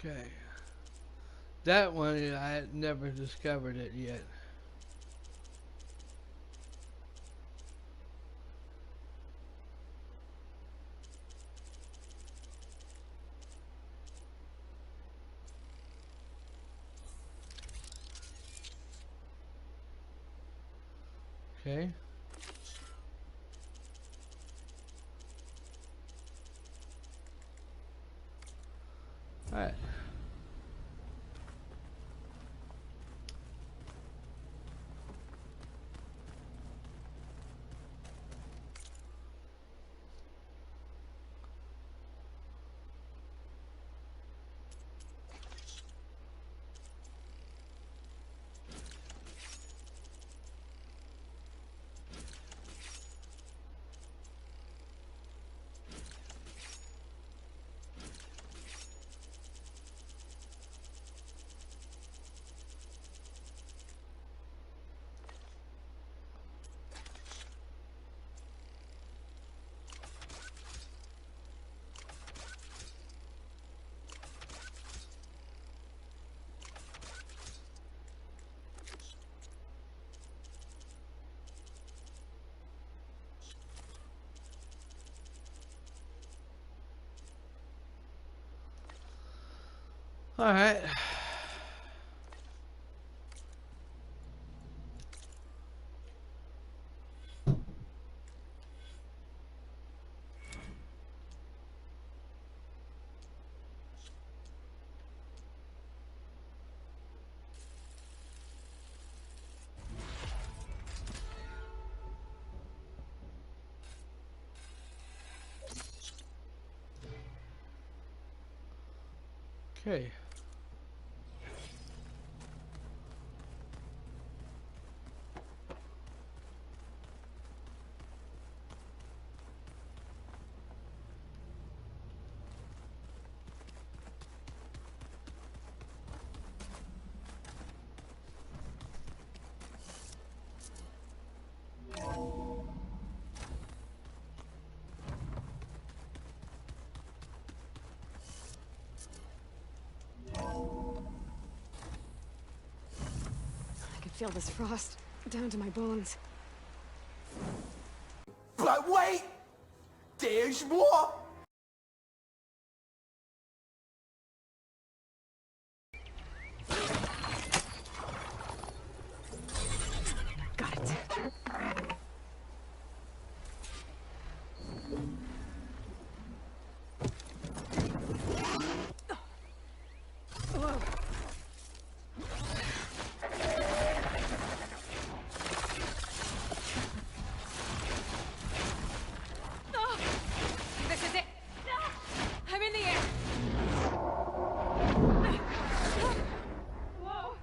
Okay. That one, I had never discovered it yet. Okay. Alright. Alright. Okay. I can feel this frost down to my bones. But wait! There's more! Got it. Whoa. This is it. I'm in the air. Whoa.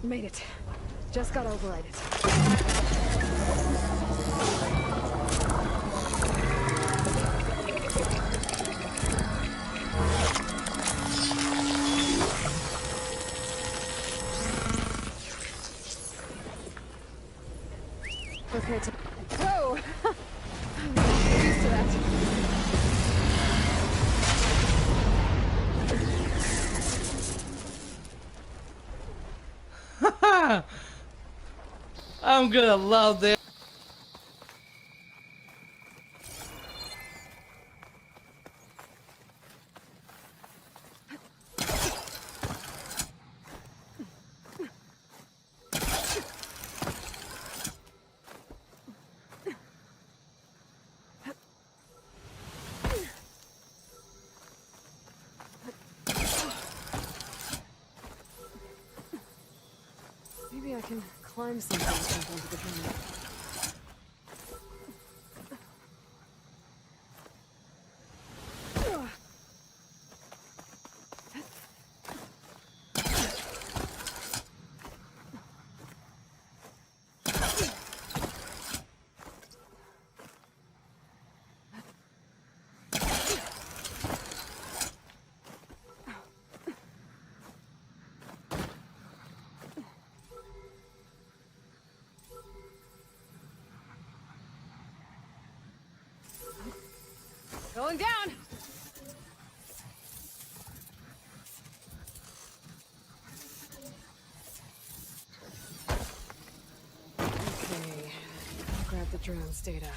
Made it. Just got overridden. Okay, whoa! I'm not used to that. I'm gonna love this. Maybe I can climb something onto the canyon. Going down! Okay, I'll grab the drone's data.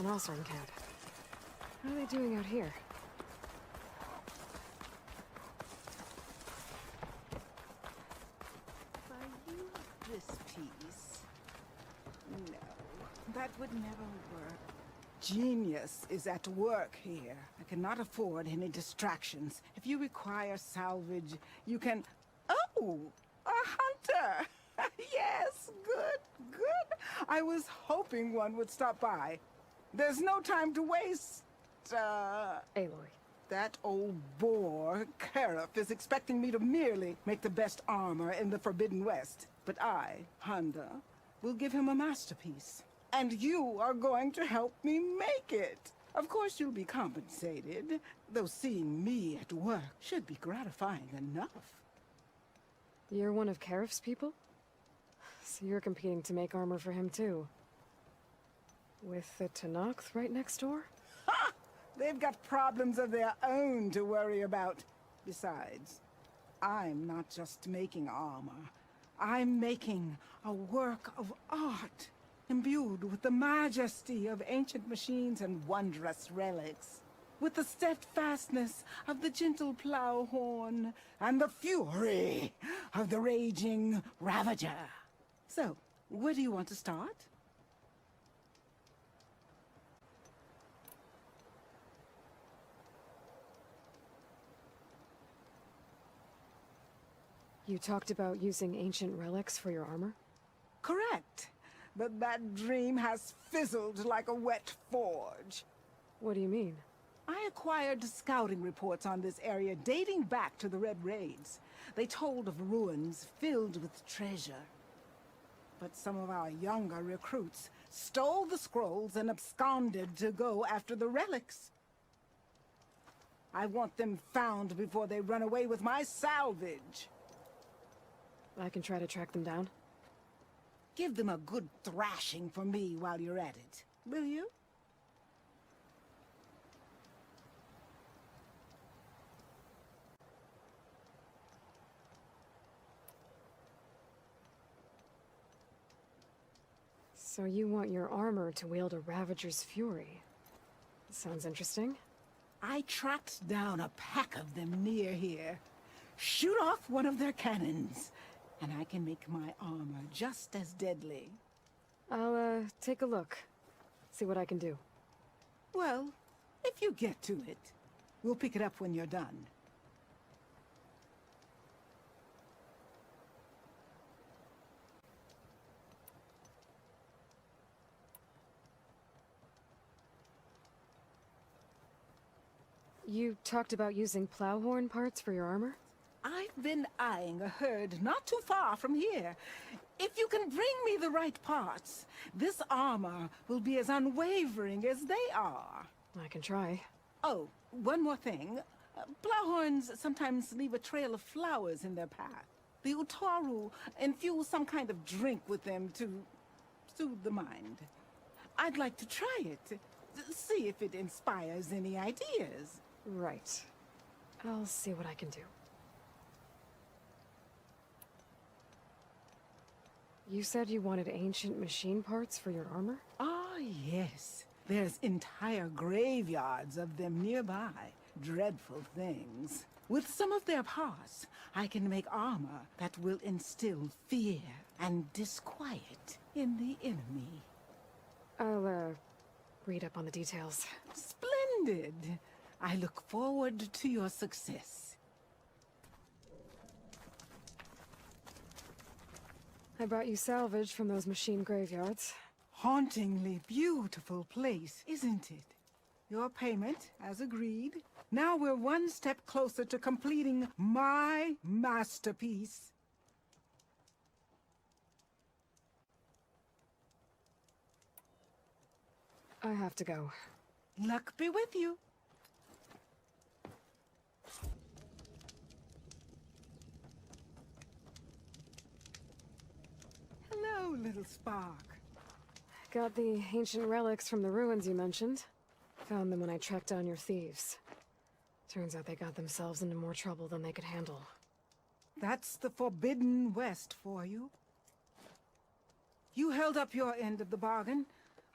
An Osram camp. How are they doing out here? By you, this piece. No, that would never work. Genius is at work here. I cannot afford any distractions. If you require salvage, you can... Oh! A hunter! Yes, good. I was hoping one would stop by. There's no time to waste, Aloy. That old boar, Karif, is expecting me to merely make the best armor in the Forbidden West. But I, Honda, will give him a masterpiece. And you are going to help me make it. Of course you'll be compensated, though seeing me at work should be gratifying enough. You're one of Karif's people? So you're competing to make armor for him too. With the Tenakth right next door? Ha! They've got problems of their own to worry about. Besides, I'm not just making armor. I'm making a work of art, imbued with the majesty of ancient machines and wondrous relics, with the steadfastness of the gentle plow horn and the fury of the raging Ravager. So, where do you want to start? You talked about using ancient relics for your armor? Correct. But that dream has fizzled like a wet forge. What do you mean? I acquired scouting reports on this area dating back to the Red Raids. They told of ruins filled with treasure. But some of our younger recruits stole the scrolls and absconded to go after the relics. I want them found before they run away with my salvage. I can try to track them down. Give them a good thrashing for me while you're at it, will you? So you want your armor to wield a Ravager's fury? Sounds interesting. I tracked down a pack of them near here. Shoot off one of their cannons, and I can make my armor just as deadly. I'll, take a look. See what I can do. Well, if you get to it, we'll pick it up when you're done. You talked about using plowhorn parts for your armor? I've been eyeing a herd not too far from here. If you can bring me the right parts, this armor will be as unwavering as they are. I can try. Oh, one more thing. Plowhorns sometimes leave a trail of flowers in their path. The Utaru infuse some kind of drink with them to soothe the mind. I'd like to try it, see if it inspires any ideas. Right. I'll see what I can do. You said you wanted ancient machine parts for your armor? Ah, yes. There's entire graveyards of them nearby. Dreadful things. With some of their parts, I can make armor that will instill fear and disquiet in the enemy. I'll, read up on the details. Splendid! I look forward to your success. I brought you salvage from those machine graveyards. Hauntingly beautiful place, isn't it? Your payment, as agreed. Now we're one step closer to completing my masterpiece. I have to go. Luck be with you. Hello, little spark. Got the ancient relics from the ruins you mentioned. Found them when I tracked down your thieves. Turns out they got themselves into more trouble than they could handle. That's the Forbidden West for you. You held up your end of the bargain.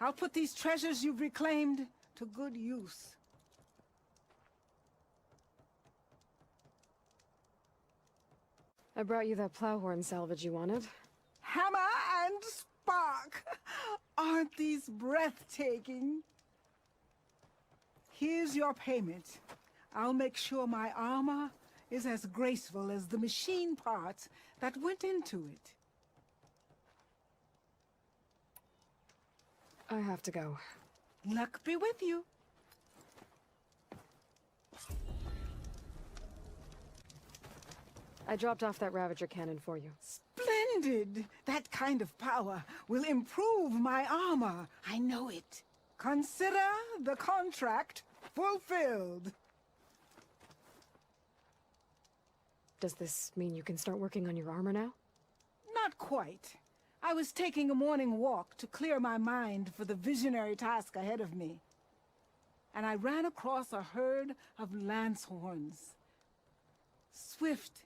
I'll put these treasures you've reclaimed to good use. I brought you that plowhorn salvage you wanted. Hammer and spark! Aren't these breathtaking? Here's your payment. I'll make sure my armor is as graceful as the machine parts that went into it. I have to go. Luck be with you. I dropped off that Ravager cannon for you. Splendid! That kind of power will improve my armor. I know it. Consider the contract fulfilled. Does this mean you can start working on your armor now? Not quite. I was taking a morning walk to clear my mind for the visionary task ahead of me. And I ran across a herd of lancehorns. Swift,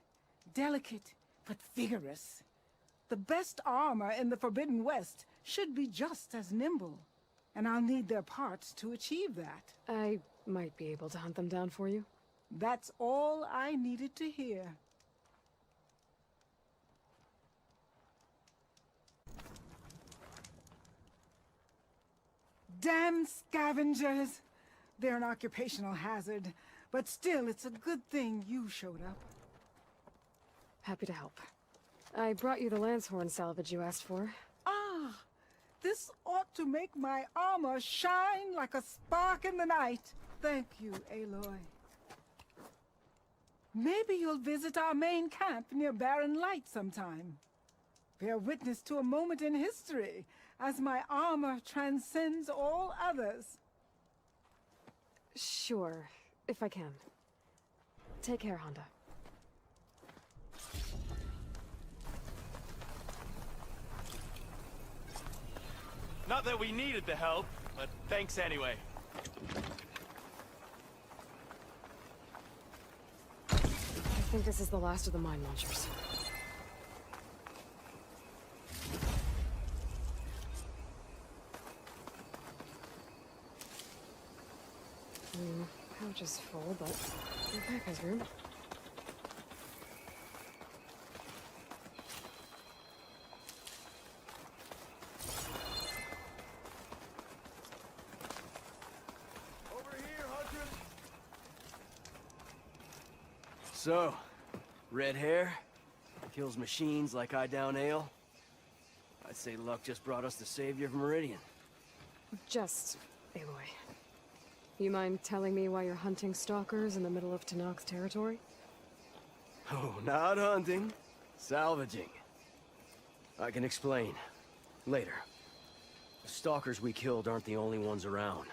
delicate, but vigorous. The best armor in the Forbidden West should be just as nimble. And I'll need their parts to achieve that. I might be able to hunt them down for you. That's all I needed to hear. Damn scavengers! They're an occupational hazard, but still, it's a good thing you showed up. Happy to help. I brought you the Lancehorn salvage you asked for. Ah! This ought to make my armor shine like a spark in the night. Thank you, Aloy. Maybe you'll visit our main camp near Barren Light sometime. Bear witness to a moment in history, as my armor transcends all others. Sure, if I can. Take care, Honda. Not that we needed the help, but thanks anyway. I think this is the last of the mine launchers. Pouch is full, but the pack has room. Over here, Hunter. So, red hair, kills machines like I down ale. I'd say luck just brought us the savior of Meridian. Just, Aloy. You mind telling me why you're hunting stalkers in the middle of Tenak's territory? Oh, not hunting. Salvaging. I can explain. Later. The stalkers we killed aren't the only ones around.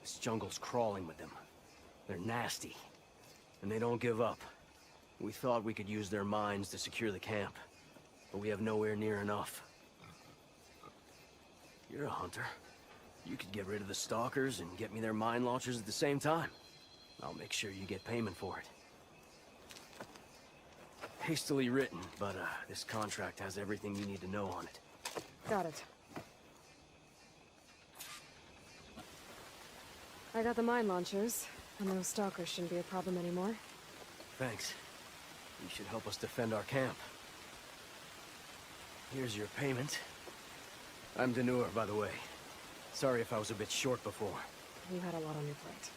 This jungle's crawling with them. They're nasty. And they don't give up. We thought we could use their mines to secure the camp. But we have nowhere near enough. You're a hunter. You could get rid of the stalkers and get me their mine launchers at the same time. I'll make sure you get payment for it. Hastily written, but this contract has everything you need to know on it. Got it. I got the mine launchers, and those stalkers shouldn't be a problem anymore. Thanks. You should help us defend our camp. Here's your payment. I'm Denur, by the way. Sorry if I was a bit short before. You had a lot on your plate.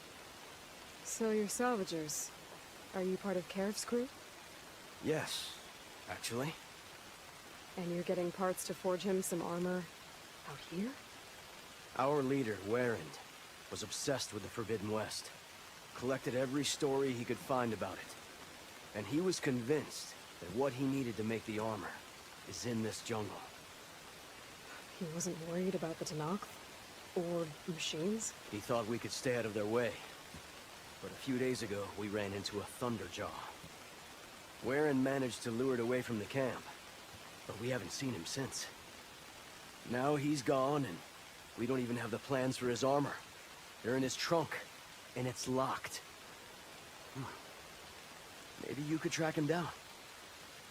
So you're salvagers. Are you part of Karif's crew? Yes, actually. And you're getting parts to forge him some armor out here? Our leader, Warrand, was obsessed with the Forbidden West. Collected every story he could find about it. And he was convinced that what he needed to make the armor is in this jungle. He wasn't worried about the Tanakh? Or machines? He thought we could stay out of their way. But a few days ago, we ran into a Thunderjaw. Warren managed to lure it away from the camp, but we haven't seen him since. Now he's gone, and we don't even have the plans for his armor. They're in his trunk, and it's locked. Maybe you could track him down.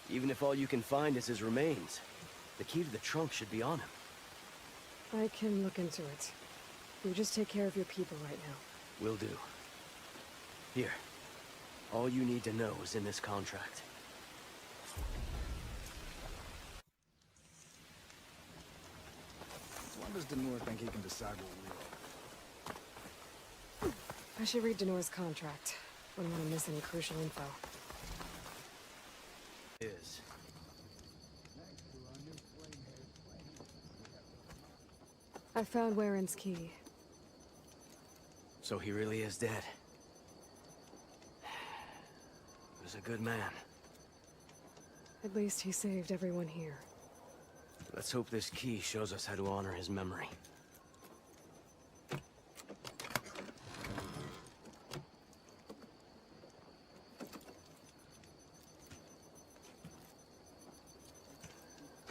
Even if all you can find is his remains, the key to the trunk should be on him. I can look into it. You just take care of your people right now. Will do. Here. All you need to know is in this contract. When does Denor think he can decide what we are? I should read Denor's contract. Wouldn't want to miss any crucial info. Is. I found Warren's key. So he really is dead. He was a good man. At least he saved everyone here. Let's hope this key shows us how to honor his memory.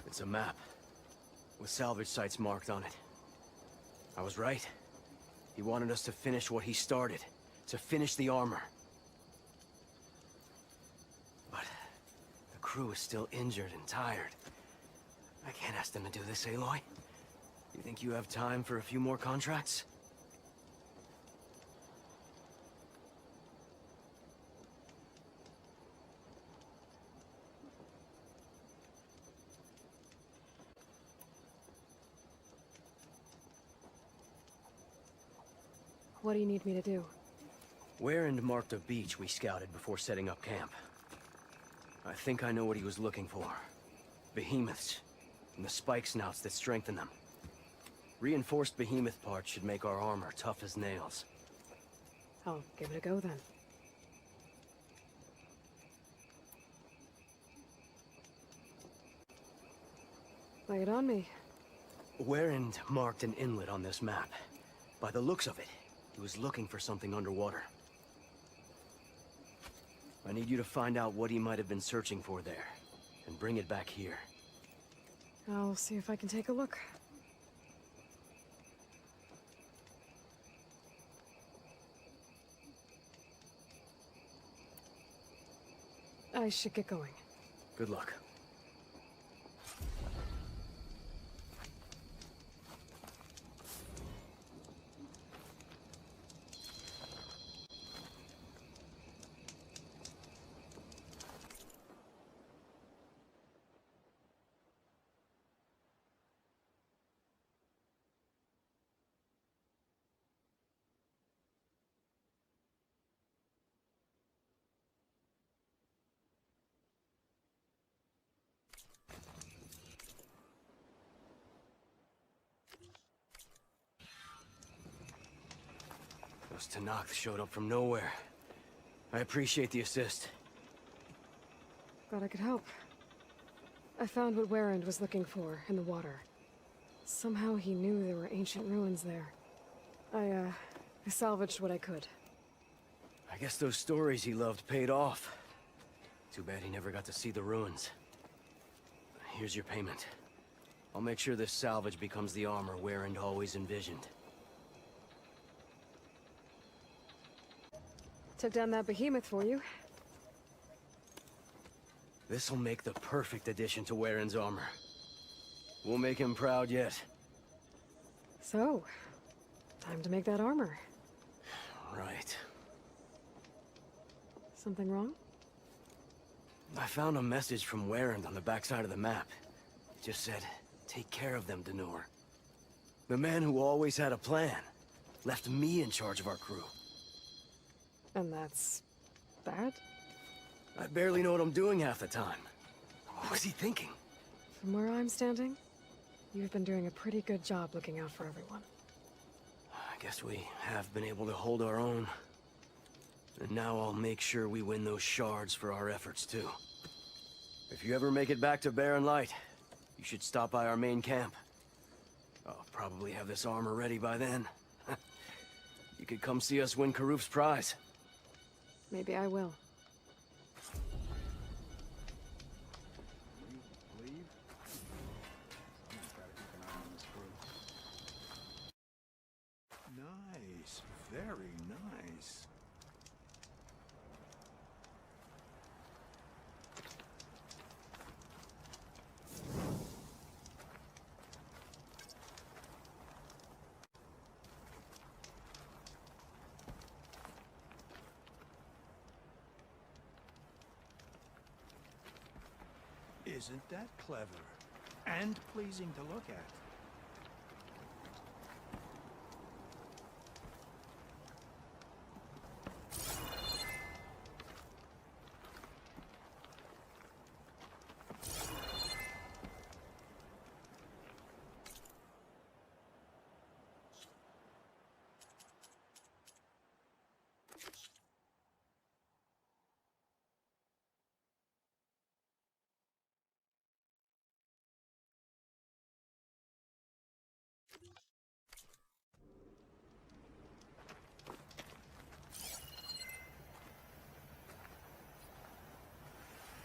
It's a map, with salvage sites marked on it. I was right. He wanted us to finish what he started, to finish the armor. But the crew is still injured and tired. I can't ask them to do this, Aloy. You think you have time for a few more contracts? What do you need me to do? Warrand marked a beach we scouted before setting up camp. I think I know what he was looking for. Behemoths, and the spike snouts that strengthen them. Reinforced behemoth parts should make our armor tough as nails. I'll give it a go then. Lay it on me. Warrand marked an inlet on this map. By the looks of it, he was looking for something underwater. I need you to find out what he might have been searching for there, and bring it back here. I'll see if I can take a look. I should get going. Good luck. Those Tanakh showed up from nowhere. I appreciate the assist. Glad I could help. I found what Warrand was looking for in the water. Somehow he knew there were ancient ruins there. I salvaged what I could. I guess those stories he loved paid off. Too bad he never got to see the ruins. Here's your payment. I'll make sure this salvage becomes the armor Warrand always envisioned. Took down that behemoth for you. This'll make the perfect addition to Warren's armor. We'll make him proud yet. So, time to make that armor. Right. Something wrong? I found a message from Warrand on the backside of the map. It just said, take care of them, Denor. The man who always had a plan left me in charge of our crew. And that's bad? I barely know what I'm doing half the time. What was he thinking? From where I'm standing, you've been doing a pretty good job looking out for everyone. I guess we have been able to hold our own. And now I'll make sure we win those shards for our efforts, too. If you ever make it back to Barren Light, you should stop by our main camp. I'll probably have this armor ready by then. You could come see us win Karuf's prize. Maybe I will. Leave? Someone's gotta keep an eye on this crew. Nice. Very nice. Isn't that clever? And pleasing to look at.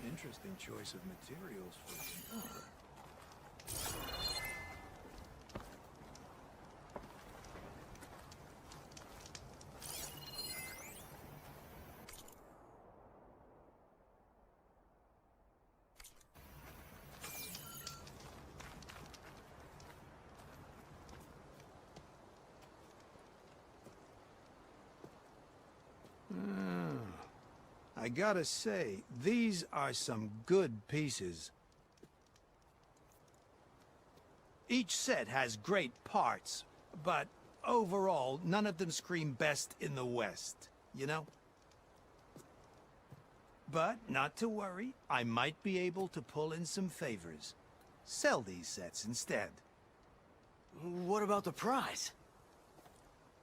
Interesting choice of materials for the armor. I gotta say, these are some good pieces. Each set has great parts, but overall, none of them scream best in the West, you know? But not to worry, I might be able to pull in some favors. Sell these sets instead. What about the prize?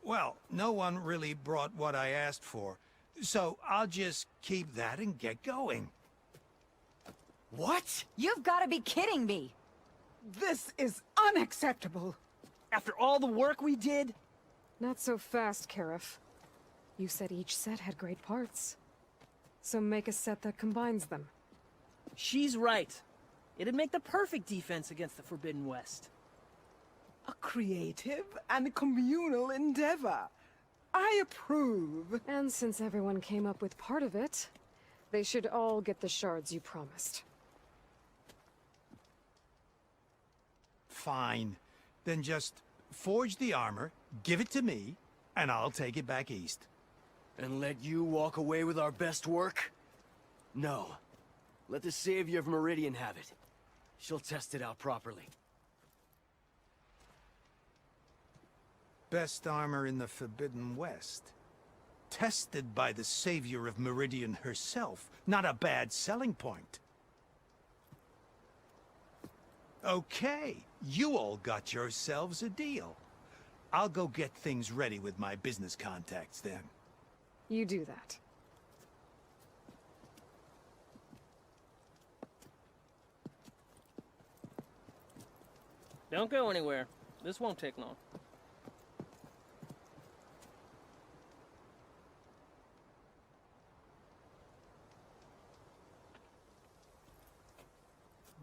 Well, no one really brought what I asked for, so I'll just keep that and get going. What? You've got to be kidding me! This is unacceptable! After all the work we did? Not so fast, Karif. You said each set had great parts. So make a set that combines them. She's right. It'd make the perfect defense against the Forbidden West. A creative and communal endeavor. I approve. And since everyone came up with part of it, they should all get the shards you promised. Fine. Then just forge the armor, give it to me, and I'll take it back east. And let you walk away with our best work? No. Let the Savior of Meridian have it. She'll test it out properly. Best armor in the Forbidden West. Tested by the Savior of Meridian herself. Not a bad selling point. Okay, you all got yourselves a deal. I'll go get things ready with my business contacts then. You do that. Don't go anywhere. This won't take long.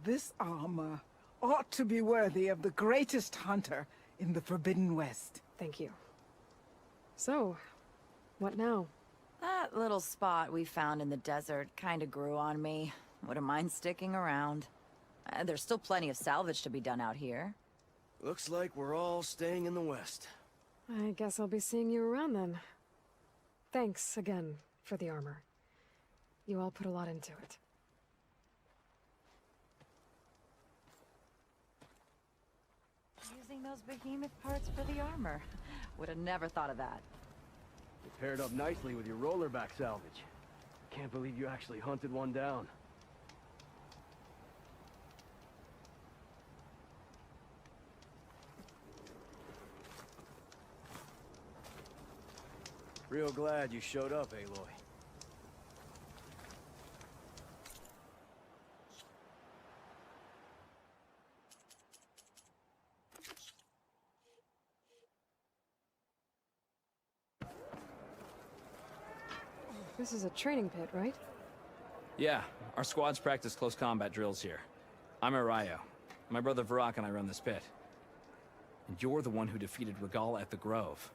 This armor ought to be worthy of the greatest hunter in the Forbidden West. Thank you. So, what now? That little spot we found in the desert kinda grew on me. Wouldn't mind sticking around. There's still plenty of salvage to be done out here. Looks like we're all staying in the West. I guess I'll be seeing you around then. Thanks again for the armor. You all put a lot into it. Using those behemoth parts for the armor. Would have never thought of that. It paired up nicely with your rollerback salvage. Can't believe you actually hunted one down. Real glad you showed up, Aloy. This is a training pit, right? Yeah, our squads practice close combat drills here. I'm Arayo. My brother Varrock and I run this pit. And you're the one who defeated Regal at the Grove.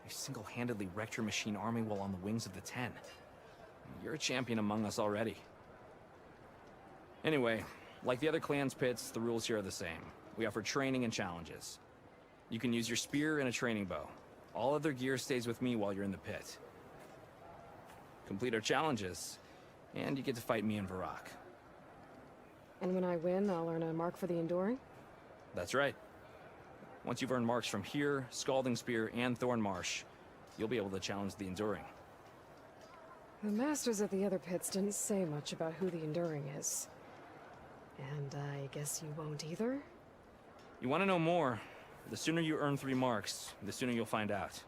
You single-handedly wrecked your machine army while on the wings of the Ten. You're a champion among us already. Anyway, like the other clans' pits, the rules here are the same. We offer training and challenges. You can use your spear and a training bow. All other gear stays with me while you're in the pit. Complete our challenges, and you get to fight me and Varrock. And when I win, I'll earn a mark for the Enduring? That's right. Once you've earned marks from here, Scalding Spear, and Thorn Marsh, you'll be able to challenge the Enduring. The masters at the other pits didn't say much about who the Enduring is. And I guess you won't either? You want to know more? The sooner you earn 3 marks, the sooner you'll find out.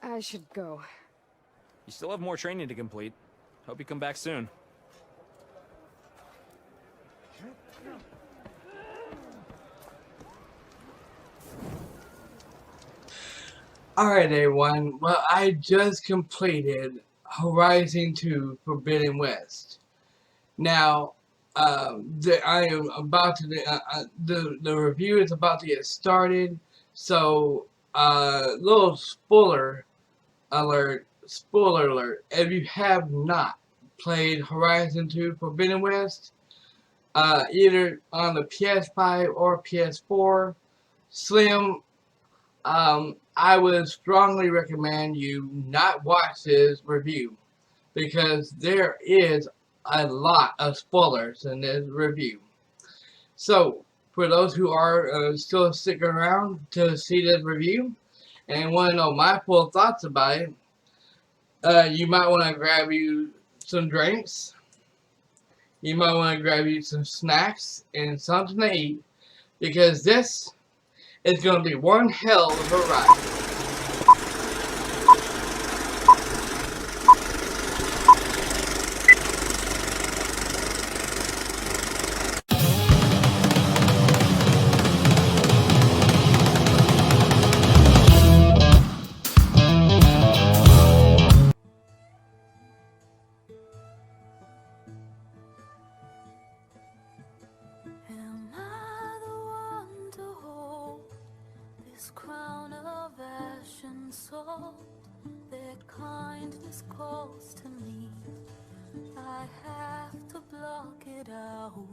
I should go. You still have more training to complete. Hope you come back soon. Alright everyone, well I just completed Horizon 2 Forbidden West. Now, I am about to, the review is about to get started, so, little spoiler alert, if you have not played Horizon 2 Forbidden West, either on the PS5 or PS4, Slim, I would strongly recommend you not watch this review because there is a lot of spoilers in this review. So, for those who are still sticking around to see this review and want to know my full thoughts about it, you might want to grab you some drinks. You might want to grab you some snacks and something to eat because this is going to be one hell of a ride. Am I the one to hold this crown of ash and salt? Their kindness calls to me. I have to block it out.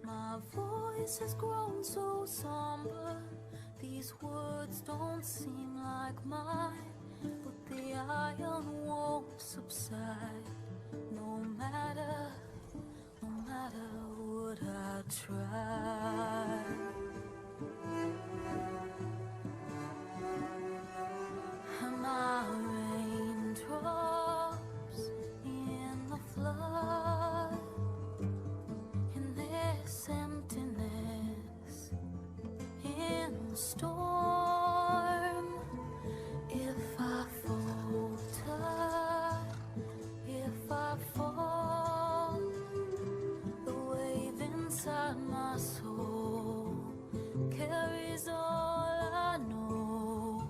My voice has grown so somber. These words don't seem like mine, but the iron won't subside. No matter what I try. Am I raindrops in the flood? In this emptiness, in the storm. If I falter, if I fall, the wave inside my soul carries all I know.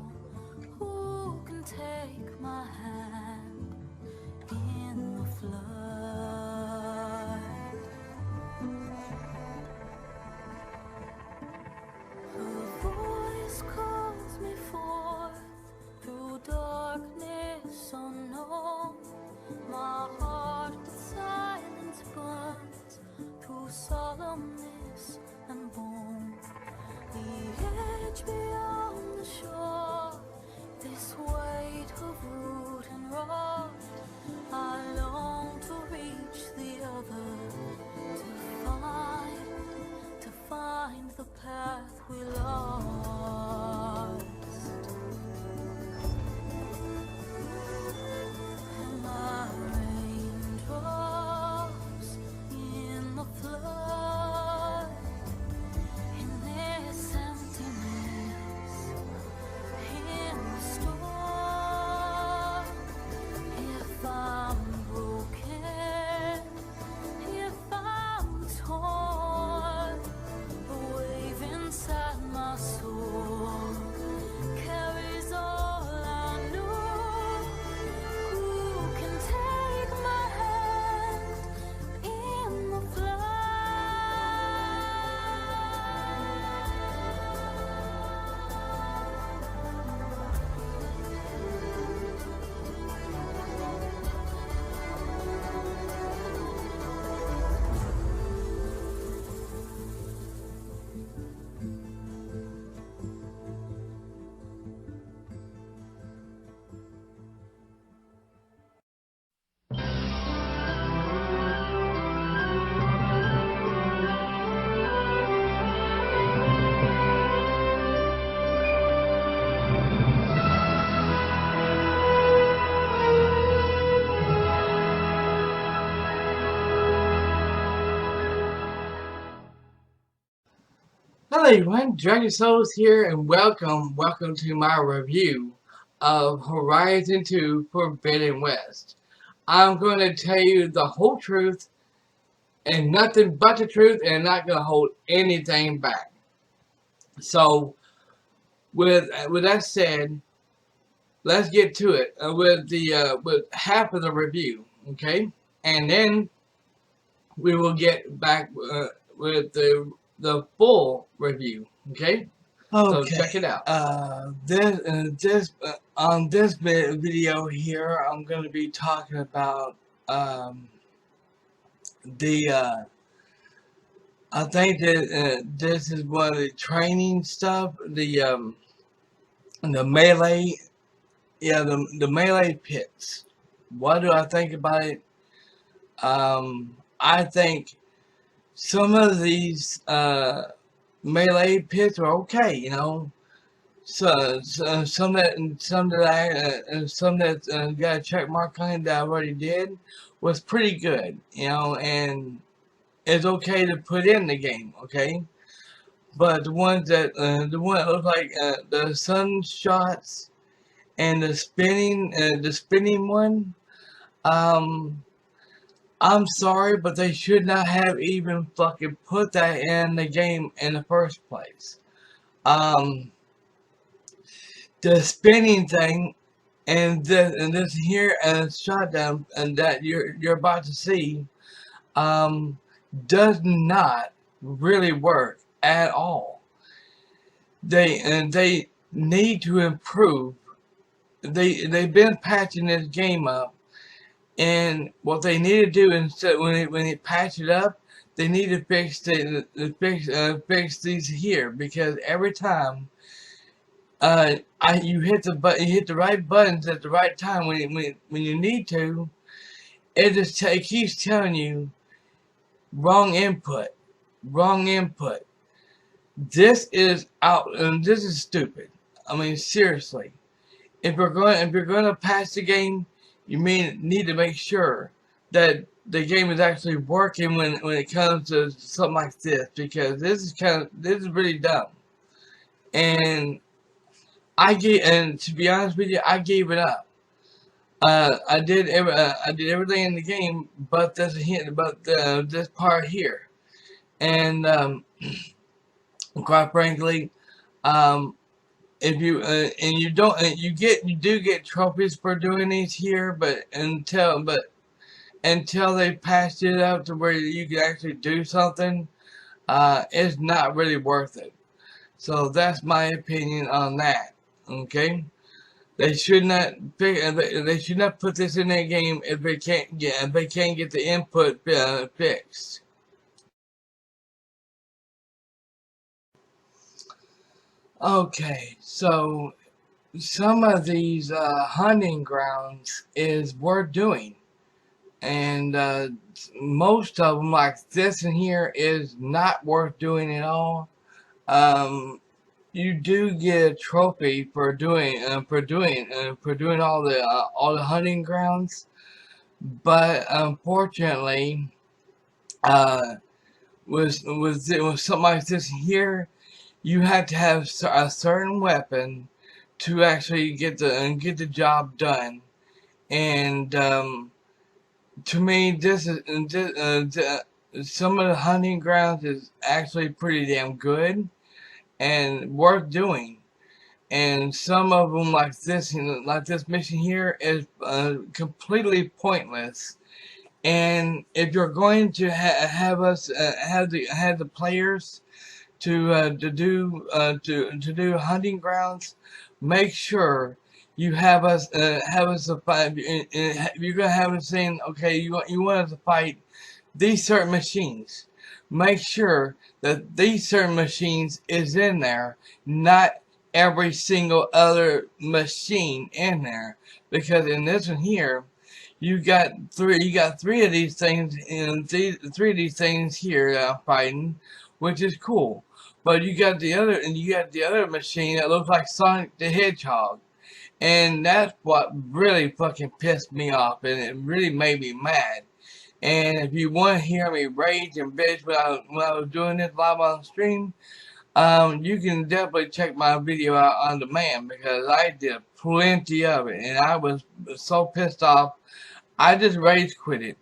Who can take my hand in the flood? the path we lost. And my raindrops in the flood, in this emptiness, in the storm. If I'm broken, if I'm torn, the wave inside my soul carries all I know. Who can take my hand in the flood? Hello everyone, Dragon Souls here, and welcome to my review of Horizon 2 Forbidden West. I'm going to tell you the whole truth and nothing but the truth, and not going to hold anything back. So, with that said, let's get to it with half of the review, okay? And then we will get back with the full review, okay? So check it out. On this video here, I'm going to be talking about I think that this is one of the training stuff, the melee, yeah, the melee pits. What do I think about it? I think some of these melee pits are okay, you know. So some that got a check mark on it that I already did was pretty good, you know, and it's okay to put in the game, okay. But the ones that the one that look like the sun shots and the spinning one, I'm sorry, but they should not have even fucking put that in the game in the first place. The spinning thing and this here shotgun and that you're about to see does not really work at all. They need to improve. They've been patching this game up, and what they need to do instead when they patch it up, they need to fix fix these here, because every time you hit the right buttons at the right time when you need to, it keeps telling you wrong input. This is out, and this is stupid. I mean, seriously, if you're going to patch the game, you need to make sure that the game is actually working when it comes to something like this, because this is really dumb. And to be honest with you, I gave it up. I did everything in the game but this part here, and quite frankly, if you and you don't you do get trophies for doing these here, but until they patched it up to where you can actually do something, it's not really worth it. So that's my opinion on that. Okay. They should not put this in their game if they can't get the input fixed. Okay, so some of these hunting grounds is worth doing, and most of them, like this in here, is not worth doing at all. you do get a trophy for doing all the hunting grounds, but unfortunately, with something like this here, you have to have a certain weapon to actually get the job done, and to me, some of the hunting grounds is actually pretty damn good and worth doing. And some of them, like this mission here, is completely pointless. And if you're going to have us have the players to do hunting grounds, make sure you have us to fight. You're gonna have us saying, okay, you want us to fight these certain machines. Make sure that these certain machines is in there, not every single other machine in there. Because in this one here, you got three of these things, and three of these things here fighting, which is cool. But you got the other machine that looks like Sonic the Hedgehog. And that's what really fucking pissed me off, and it really made me mad. And if you want to hear me rage and bitch when I was doing this live on stream, you can definitely check my video out on demand, because I did plenty of it, and I was so pissed off, I just rage quit it,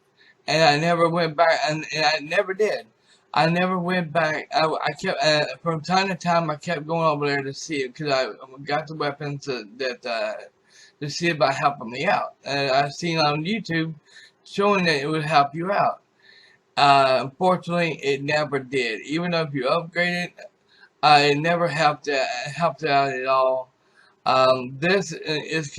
and I never went back, and I never did. I never went back. I kept from time to time I kept going over there to see it, because I got the weapons to see about helping me out. And I've seen on YouTube showing that it would help you out. Unfortunately, it never did. Even though if you upgraded, it never helped out at all. This is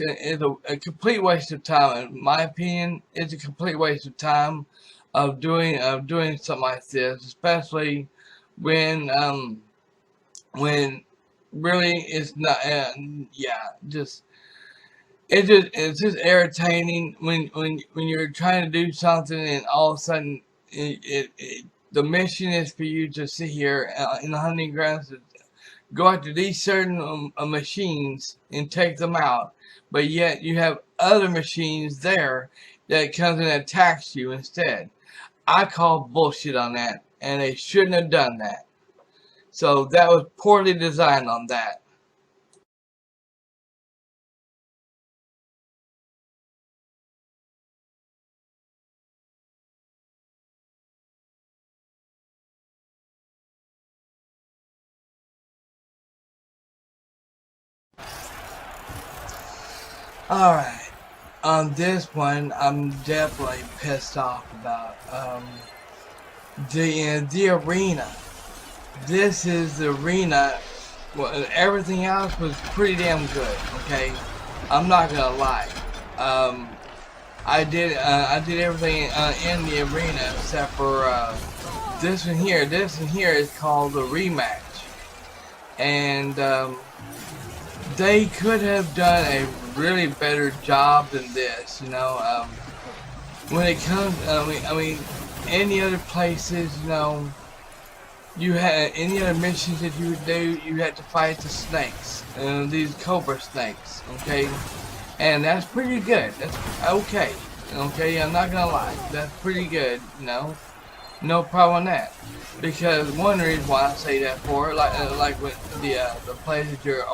a complete waste of time, in my opinion. It's a complete waste of time of doing something like this, especially when really it's not. It's just irritating when you're trying to do something, and all of a sudden the mission is for you to sit here in the hunting grounds, go after these certain machines and take them out, but yet you have other machines there that comes and attacks you instead. I call bullshit on that, and they shouldn't have done that. So that was poorly designed on that. Alright, on this one, I'm definitely pissed off about the arena. This is the arena. Well, everything else was pretty damn good. Okay, I'm not gonna lie. I did everything in the arena except for this one here. This one here is called the rematch, and they could have done a really better job than this. You know, when it comes, I mean, any other places, you know, you had any other missions that you would do, you had to fight the snakes, these cobra snakes, okay, and that's pretty good. That's okay. Okay, I'm not gonna lie, that's pretty good. You know, no problem with that. Because one reason why I say that for, like with the places you're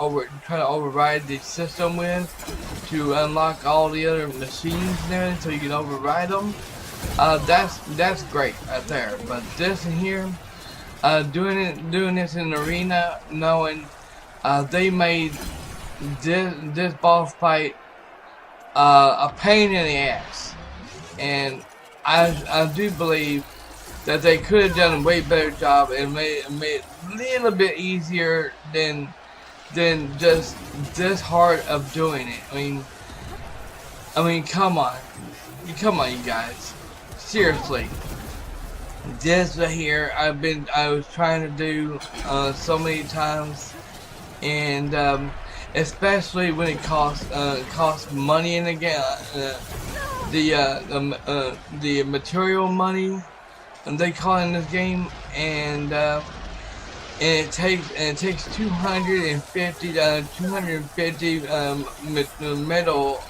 trying to override the system with to unlock all the other machines and everything, so you can override them. That's great right there. But this in here, doing this in the arena, knowing they made this boss fight a pain in the ass, and I do believe that they could have done a way better job and made it a little bit easier than just this hard of doing it. I mean, come on, you guys, seriously. This right here, I was trying to do so many times, and especially when it costs money in the game, the material money, and they call it in this game, and and it takes 250 metal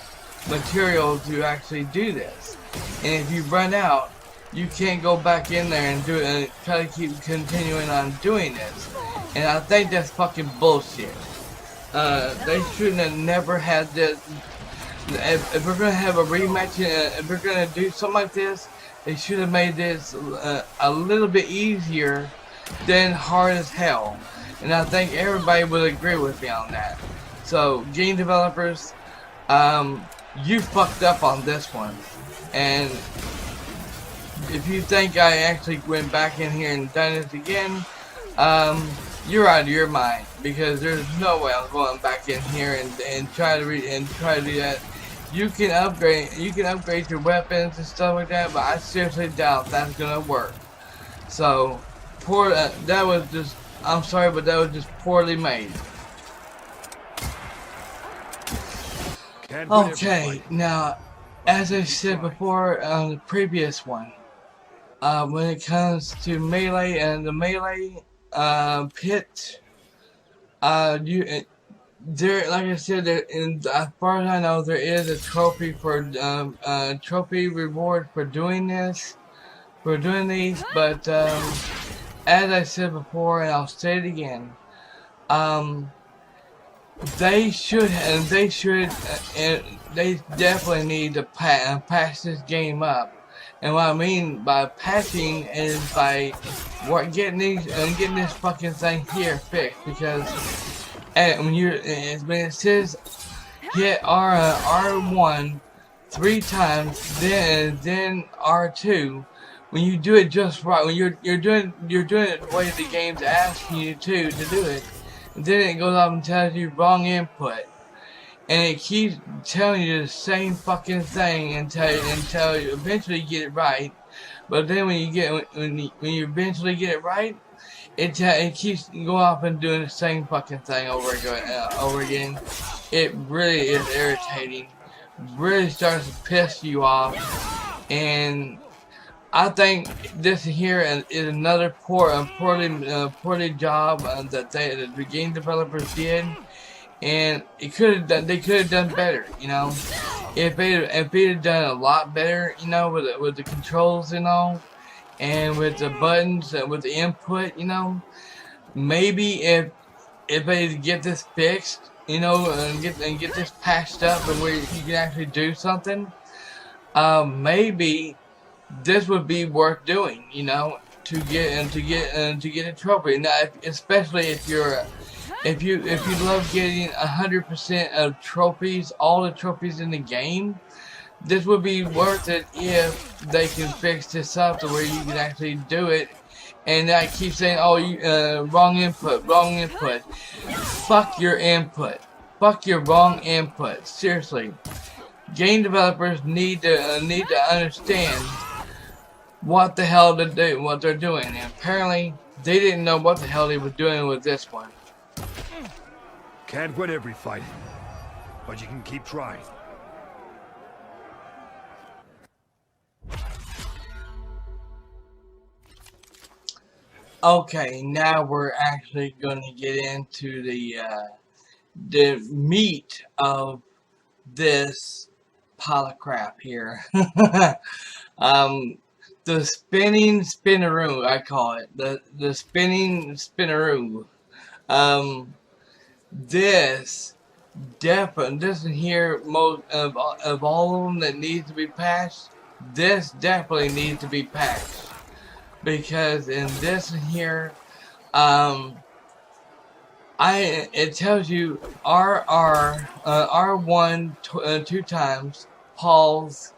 material to actually do this. And if you run out, you can't go back in there and do it and try to keep continuing on doing this. And I think that's fucking bullshit. They shouldn't have never had this. If we're gonna have a rematch, if we're gonna do something like this, they should have made this a little bit easier than hard as hell. And I think everybody would agree with me on that. So, game developers, you fucked up on this one. And if you think I actually went back in here and done it again, you're out of your mind, because there's no way I'm going back in here and try to do that. You can upgrade your weapons and stuff like that, but I seriously doubt that's gonna work. So, that was just, I'm sorry, but that was just poorly made. Okay, now, as I said before on the previous one, when it comes to melee and the melee pit, there, like I said, as far as I know, there is a trophy for trophy reward for doing this, these. But as I said before, and I'll say it again, they definitely need to patch this game up. And what I mean by patching is by getting this fucking thing here fixed, because when it says hit R1 3 times, then R2, when you do it just right, when you're doing it the way the game's asking you to do it, and then it goes off and tells you wrong input, and it keeps telling you the same fucking thing until you eventually get it right. But then when you eventually get it right, it keeps going off and doing the same fucking thing over again. It really is irritating. Really starts to piss you off. And I think this here is another poorly job that the game developers did. And they could have done better, you know. If they had done a lot better, you know, with the controls and all, and with the buttons and with the input, you know, maybe if they get this fixed, you know, and get this patched up, and where you can actually do something, maybe this would be worth doing, you know, to get a trophy. Now, especially if you love getting 100% of trophies, all the trophies in the game, this would be worth it if they can fix this up to where you can actually do it. And I keep saying, oh, wrong input. Fuck your input. Fuck your wrong input. Seriously, game developers need to understand what the hell what they're doing. And apparently, they didn't know what the hell they were doing with this one. Can't win every fight, but you can keep trying. Okay, now we're actually going to get into the meat of this pile of crap here. The spinning spinneroo, I call it. The spinning spinneroo. This here, most of all of them that needs to be patched, this definitely needs to be patched, because in this here, it tells you R1 2 times, pause,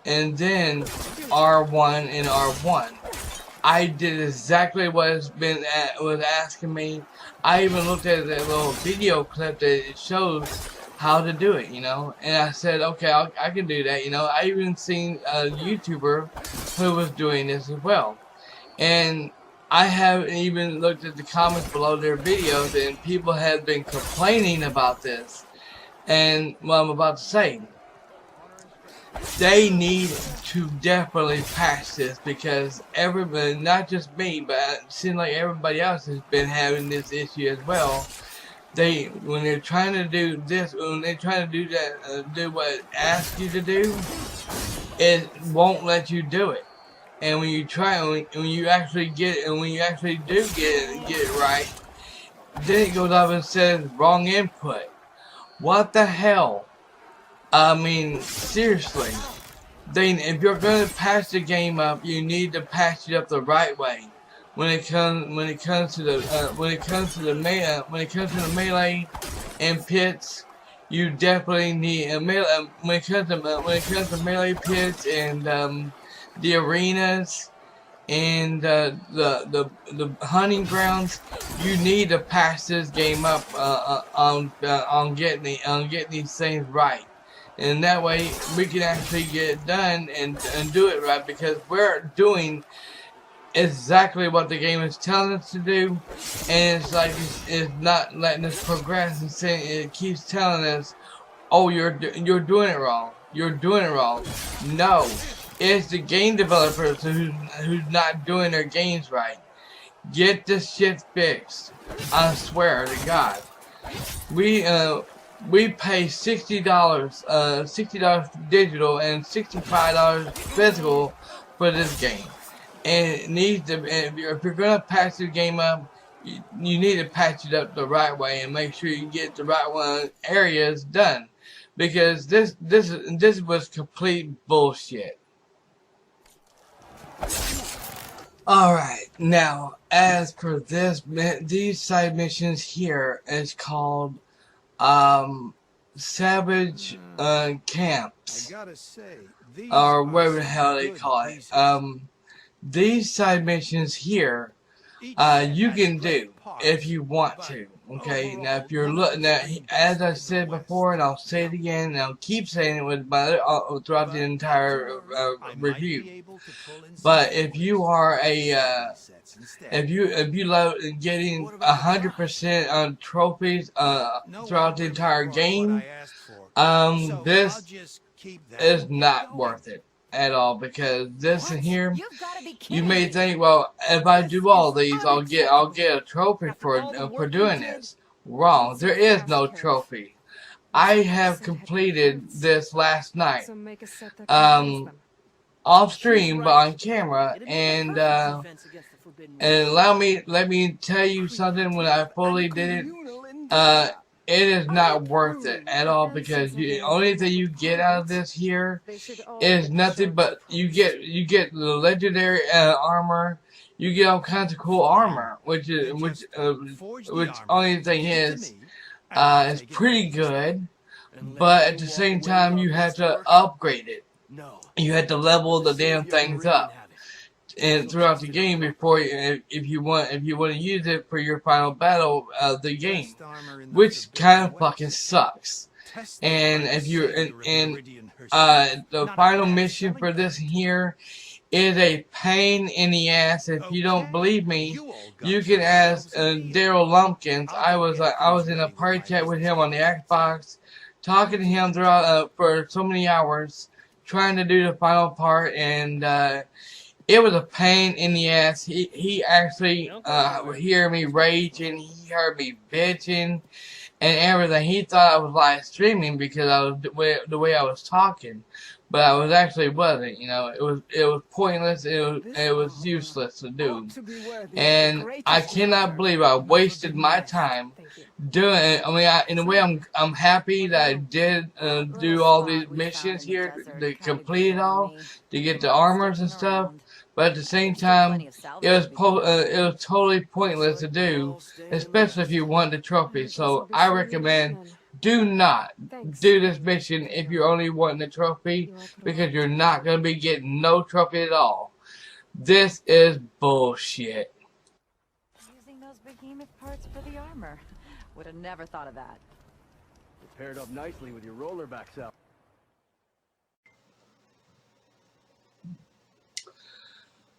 and then R1 and R1. I did exactly what was asking me. I even looked at that little video clip that it shows how to do it, you know. And I said, okay, I can do that, you know. I even seen a YouTuber who was doing this as well. And I have even looked at the comments below their videos, and people have been complaining about this and what I'm about to say. they need to definitely patch this because everybody, not just me, but it seems like everybody else has been having this issue as well. When they're trying to do this, when they're trying to do that, do what it asks you to do, it won't let you do it. And when you try, when you actually get it, and when you actually do get it right, then it goes up and says wrong input. What the hell? I mean, seriously. Then, if you're going to patch the game up, you need to patch it up the right way. When it comes to the melee and pits, you definitely need a melee. When it comes to melee pits and the arenas and the hunting grounds, you need to patch this game up on getting these things right. And that way we can actually get it done and do it right, because we're doing exactly what the game is telling us to do, and it's like it's not letting us progress, and saying it keeps telling us, oh, you're doing it wrong, you're doing it wrong. No, it's the game developers who's not doing their games right. Get this shit fixed. I swear to God. We pay $60 digital and $65 physical for this game, and it needs to. And if you're gonna patch the game up, you need to patch it up the right way and make sure you get the right areas done, because this was complete bullshit. Alright, now as for these side missions here is called Savage Camps, or whatever the hell they call it. These side missions here, you can do if you want to. Okay, now if you're as I said before, and I'll say it again, and I'll keep saying it with throughout the entire review. But if you are if you love getting 100% on trophies throughout the entire game, this is not worth it at all, because this in here, you may think, well, if I do all these, I'll get a trophy for doing this. Wrong. There is no trophy. I have completed this last night, off stream but on camera, and let me tell you something. When I fully did it, it is not worth it at all, because the only thing you get out of this here is nothing but you get the legendary armor. You get all kinds of cool armor, which only thing is it's pretty good, but at the same time you have to upgrade it. You have to level the damn things up and throughout the game before if you want to use it for your final battle of the game, which kind of fucking sucks. And if you the final mission for this here is a pain in the ass. If you don't believe me, you can ask Daryl Lumpkins. I was in a party chat with him on the Xbox, talking to him throughout for so many hours, trying to do the final part, and it was a pain in the ass. He actually would hear me raging. He heard me bitching and everything. He thought I was live streaming because I was the way I was talking, but I wasn't. You know, it was pointless. It was useless to do, and I cannot believe I wasted my time doing it. I mean, in a way, I'm happy that I did do all these missions here to complete it all, to get the armors and stuff. But at the same time, it was totally pointless to do, especially if you want the trophy. So I recommend do not do this mission if you're only wanting the trophy, because you're not going to be getting no trophy at all. This is bullshit. Using those behemoth parts for the armor. Would have never thought of that. It paired up nicely with your rollerbacks out.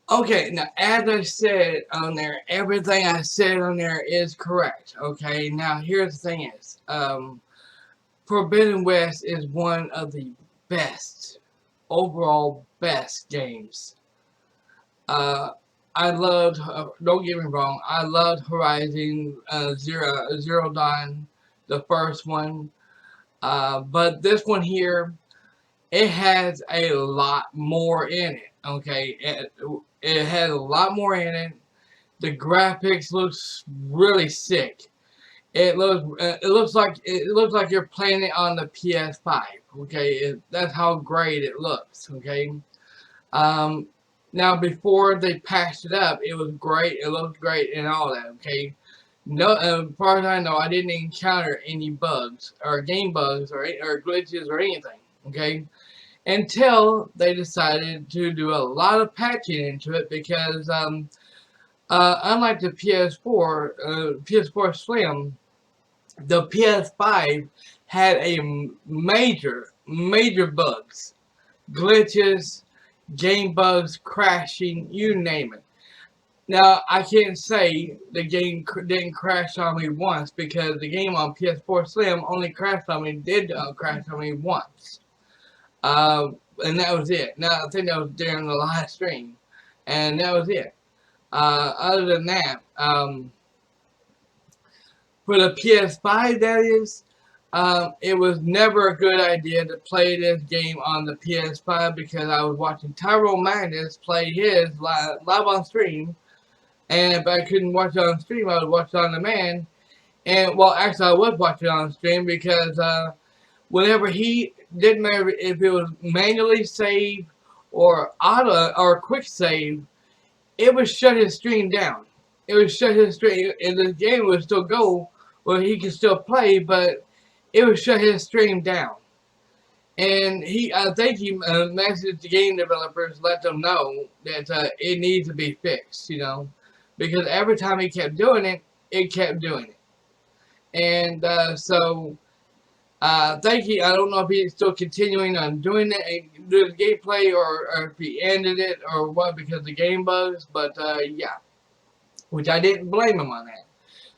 Okay, now as I said on there, everything I said on there is correct. Okay, now here's the thing is, Forbidden West is one of the best overall best games. I loved, don't get me wrong, I loved Horizon Zero Dawn, the first one. But this one here, it has a lot more in it. Okay, it has a lot more in it. The graphics looks really sick. It looks like you're playing it on the PS5. Okay, that's how great it looks. Okay. Um, Now before they patched it up, it was great. It looked great and all that. Okay. No, as far as I know, I didn't encounter any bugs or game bugs or glitches or anything. Okay, until they decided to do a lot of patching into it because unlike the PS4 Slim, the PS5 had a major bugs, glitches, game bugs, crashing, you name it. Now, I can't say the game didn't crash on me once because the game on PS4 Slim only crashed on me, did crash on me once. And that was it. Now, I think that was during the live stream. And that was it. Other than that, for the PS5 that is, it was never a good idea to play this game on the PS5 because I was watching Tyrone Magnus play his live on stream. And if I couldn't watch it on stream, I would watch it on demand. And, well, actually, I was watching it on stream because whenever he didn't matter if it was manually save or auto or quick save, it would shut his stream down. It would shut his stream, and the game would still go where he could still play, but it would shut his stream down. And I think he messaged the game developers, let them know that it needs to be fixed, you know, because every time he kept doing it, it kept doing it. And so, thank you. I don't know if he's still continuing on doing it, doing the gameplay, or if he ended it or what because the game bugs. But yeah, which I didn't blame him on that.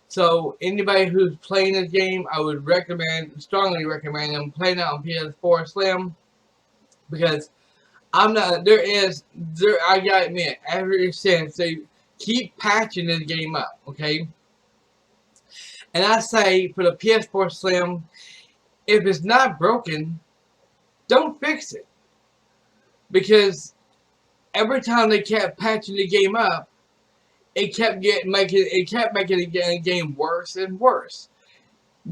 So anybody who's playing this game, I would strongly recommend them playing it on PS4 Slim because I'm not. I gotta admit, ever since they keep patching this game up, okay. And I say for the PS4 Slim, if it's not broken, don't fix it. Because every time they kept patching the game up, it kept making the game worse and worse.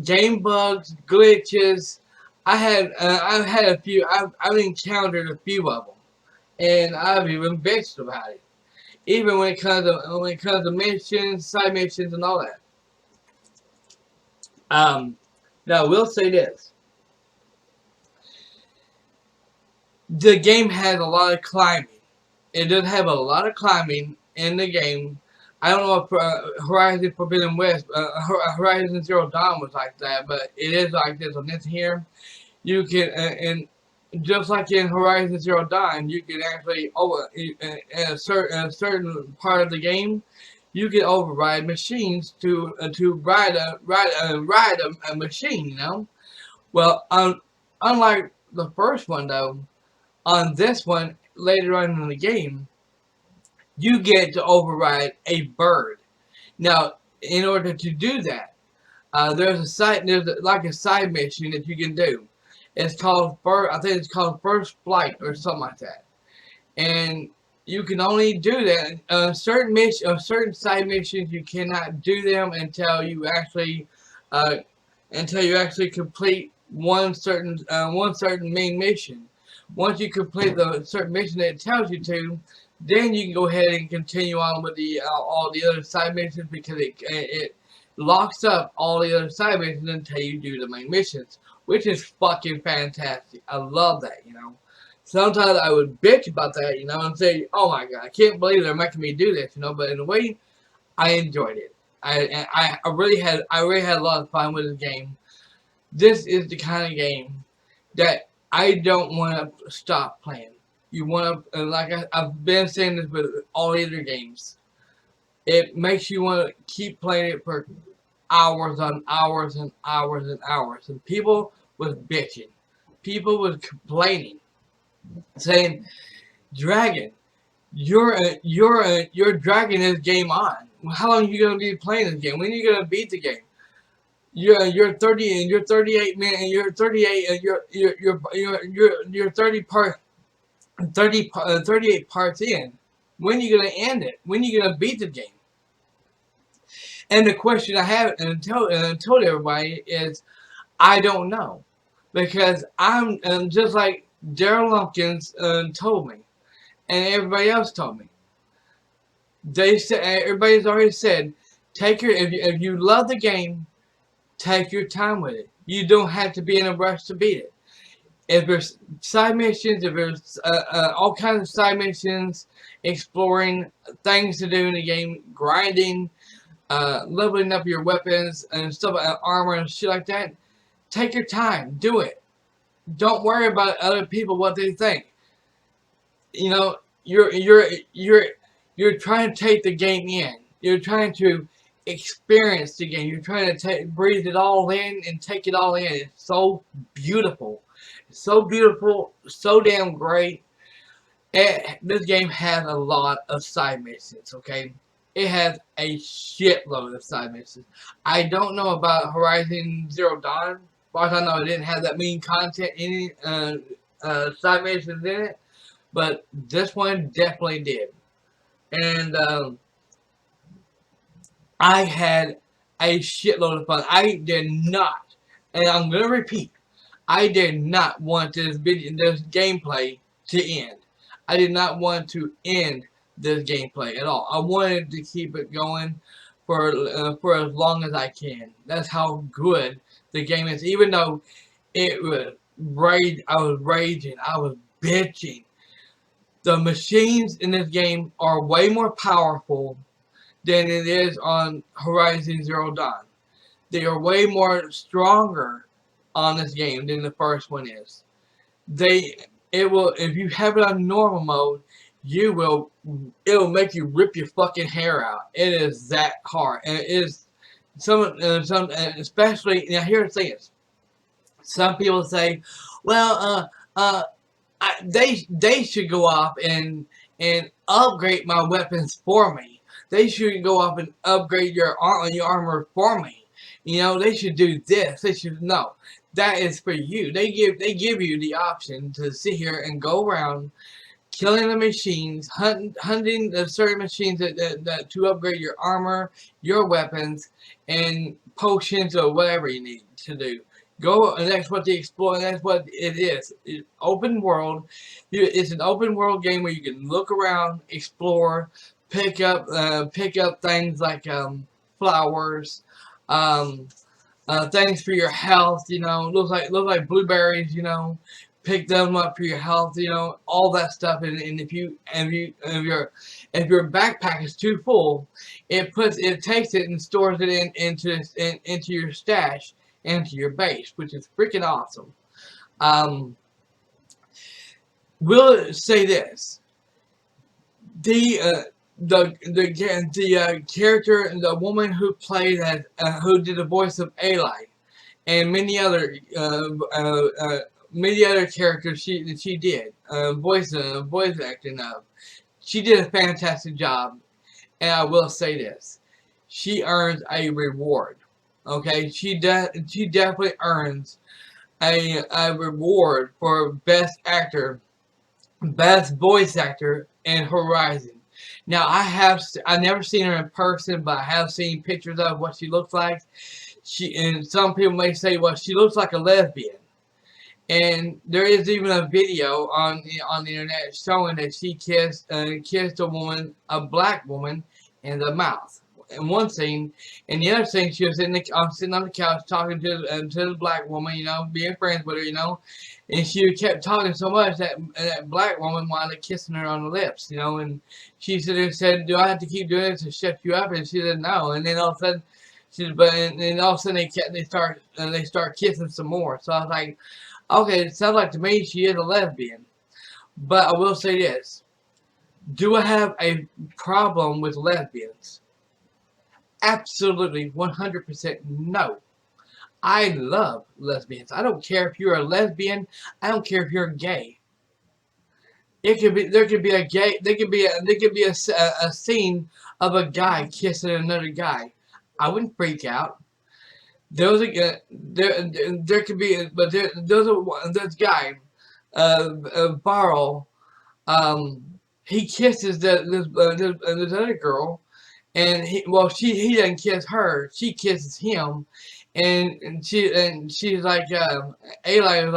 Game bugs, glitches. I've had a few. I've encountered a few of them, and I've even bitched about it. Even when it comes to missions, side missions, and all that. Now, I will say this. The game has a lot of climbing. It does have a lot of climbing in the game. I don't know if Horizon Forbidden West, Horizon Zero Dawn was like that, but it is like this on this here. You can, and just like in Horizon Zero Dawn, you can actually, in a certain part of the game, you can override machines to ride a machine, you know? Well, unlike the first one, though, on this one, later on in the game, you get to override a bird. Now, in order to do that, there's like a side mission that you can do. It's called I think it's called First Flight or something like that. And you can only do that certain side missions. You cannot do them until you actually complete one certain main mission. Once you complete the certain mission that it tells you to, then you can go ahead and continue on with all the other side missions because it locks up all the other side missions until you do the main missions, which is fucking fantastic. I love that, you know. Sometimes I would bitch about that, you know, and say, "Oh my god, I can't believe they're making me do this," you know. But in a way, I enjoyed it. I really had a lot of fun with the game. This is the kind of game that I don't want to stop playing. You want to, like I've been saying this with all the other games. It makes you want to keep playing it for hours on hours and hours and hours. And people was bitching. People was complaining saying, "Dragon, you're dragging this game on. How long are you gonna be playing this game? When are you gonna beat the game? You're 30 and you're 38 man and you're 38 and you're 38 parts in. When are you gonna end it? When are you gonna beat the game?" And the question I have and told everybody is, I don't know, because I'm just like Daryl Lumpkins told me, and everybody else told me. They said everybody's already said, take your if you love the game, take your time with it. You don't have to be in a rush to beat it. If there's side missions, if there's all kinds of side missions, exploring things to do in the game, grinding, leveling up your weapons and stuff, armor and shit like that, take your time, do it. Don't worry about other people, what they think. You know, you're trying to take the game in. You're trying to experience the game. You're trying to breathe it all in and take it all in. It's so beautiful. It's so beautiful, so damn great. This game has a lot of side missions, okay? It has a shitload of side missions. I don't know about Horizon Zero Dawn. As far as I know, it didn't have that mean content in it, side missions in it. But this one definitely did. And I had a shitload of fun. I did not, and I'm going to repeat, I did not want this gameplay to end. I did not want to end this gameplay at all. I wanted to keep it going for as long as I can. That's how good the game is. Even though it was I was raging, I was bitching. The machines in this game are way more powerful than it is on Horizon Zero Dawn. They are way more stronger on this game than the first one is. If you have it on normal mode, it'll make you rip your fucking hair out. It is that hard, and it is especially now. Here's the thing: is some people say, well, they should go off and upgrade my weapons for me. They should go off and upgrade your armor for me. You know, they should do this. They should no. That is for you. They give you the option to sit here and go around killing the machines, hunting the certain machines that to upgrade your armor, your weapons, and potions or whatever you need to do. Go, and that's what they explore. That's what it is. It's open world. It's an open world game where you can look around, explore, pick up things like flowers, things for your health. You know, look like blueberries. You know, pick them up for your health. You know, all that stuff. And if your backpack is too full, it takes it and stores it into your stash, into your base, which is freaking awesome. We'll say this: the character, the woman who played who did the voice of Eli, and many other characters she did voice acting of. She did a fantastic job, and I will say this: she earns a reward. Okay, she definitely earns a reward for best actor, best voice actor in Horizon. Now I never seen her in person, but I have seen pictures of what she looks like. And some people may say, well, she looks like a lesbian. And there is even a video on the internet showing that she kissed a black woman, in the mouth. In one scene, and the other scene, she was sitting on the couch talking to the black woman, you know, being friends with her, you know, and she kept talking so much that that black woman wanted kissing her on the lips, you know, and she said, "Do I have to keep doing this to shut you up?" And she said, "No." And then all of a sudden, and all of a sudden they start kissing some more. So I was like, okay, it sounds like to me she is a lesbian. But I will say this: do I have a problem with lesbians? Absolutely, 100% no. I love lesbians. I don't care if you're a lesbian. I don't care if you're gay. It could be there could be a gay there could be a scene of a guy kissing another guy. I wouldn't freak out. There was a there could be but this guy Barrel he kisses this other girl, and he doesn't kiss her, she kisses him, and she's like Ayla was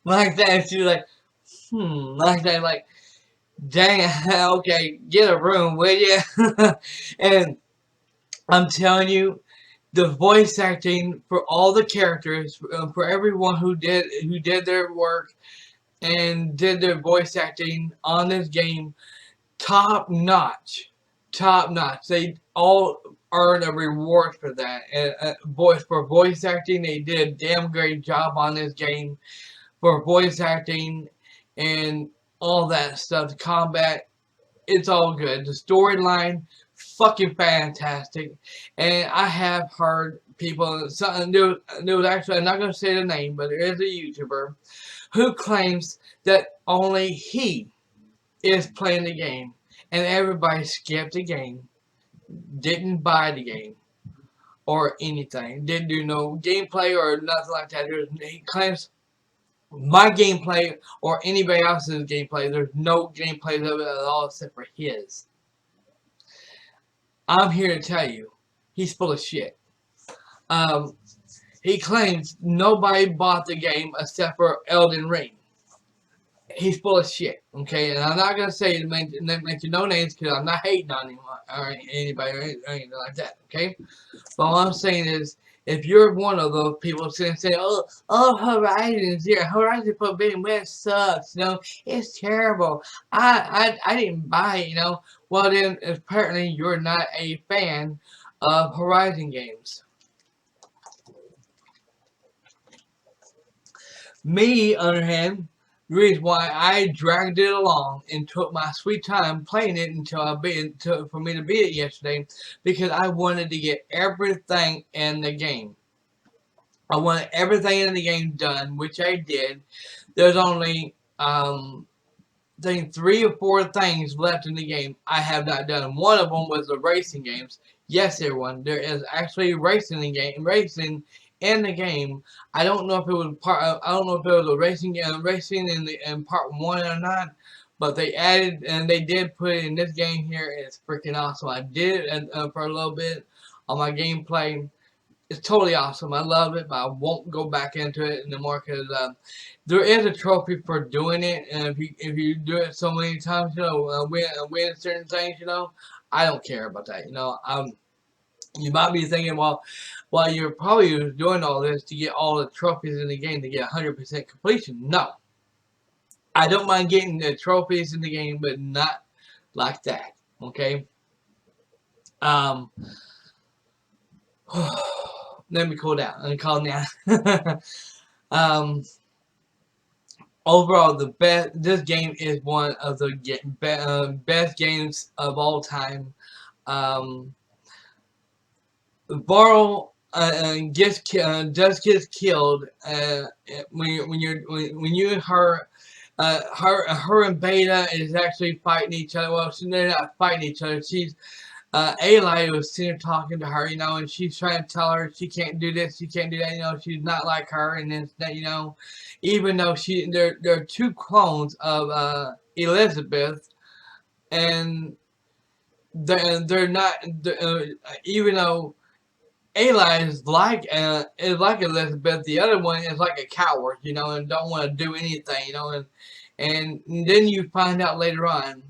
like that, and she's like like that, like dang, okay, get a room, will you? And I'm telling you, the voice acting for all the characters, for everyone who did their work and did their voice acting on this game, top notch, top notch. They all earned a reward for that. And for voice acting, they did a damn great job on this game for voice acting and all that stuff. The combat, it's all good. The storyline, fucking fantastic. And I have heard people, there was actually, I'm not going to say the name, but there is a YouTuber who claims that only he is playing the game and everybody skipped the game, didn't buy the game or anything, didn't do no gameplay or nothing like that. He claims my gameplay or anybody else's gameplay, there's no gameplay of it at all except for his. I'm here to tell you, he's full of shit. He claims nobody bought the game except for Elden Ring. He's full of shit, okay? And I'm not going to say mention no names because I'm not hating on him or anybody or anything like that, okay? But all I'm saying is, if you're one of those people saying, oh, Horizon's here, Horizon Forbidden West sucks, you know, it's terrible, I didn't buy it, you know, well then, apparently you're not a fan of Horizon games. Me, on the other hand, the reason why I dragged it along and took my sweet time playing it for me to beat it yesterday, because I wanted to get everything in the game. I wanted everything in the game done, which I did. There's only I think 3 or 4 things left in the game I have not done. One of them was the racing games. Yes, everyone, there is actually racing in the game. I don't know if it was I don't know if it was a racing in part 1 or not, but they added and they did put it in this game here. It's freaking awesome. I did it for a little bit on my gameplay. It's totally awesome. I love it, but I won't go back into it anymore because there is a trophy for doing it, and if you do it so many times, you know, win certain things, you know, I don't care about that. You know, you might be thinking, well, you're probably doing all this to get all the trophies in the game to get 100% completion. No, I don't mind getting the trophies in the game, but not like that. Okay. Let me cool down and calm down. Overall, this game is one of the best games of all time. Varl does get killed when her and Beta is actually fighting each other. Well, they're not fighting each other. She's Aloy was sitting talking to her, you know, and she's trying to tell her she can't do this, she can't do that, you know, she's not like her, and then that, you know, even though there are 2 clones of Elizabeth, and they're not, even though Aloy is like Elizabeth, the other one is like a coward, you know, and don't want to do anything, you know, and then you find out later on,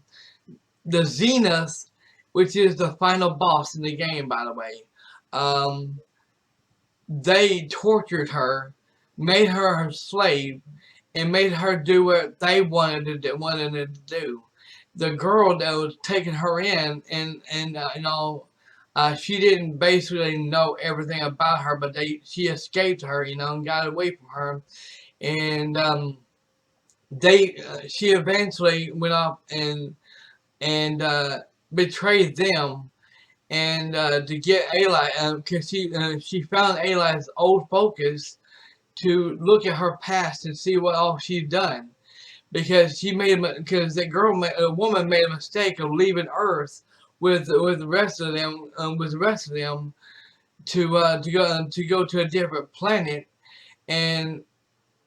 the Zenith, which is the final boss in the game, by the way, they tortured her, made her her slave, and made her do what they wanted to do. The girl that was taking her in, and you know, she didn't basically know everything about her, but she escaped her, you know, and got away from her, and she eventually went off and betrayed them, and to get Aloy, because she found Aloy's old focus to look at her past and see what all she's done. because a woman made a mistake of leaving Earth with the rest of them to go to a different planet, and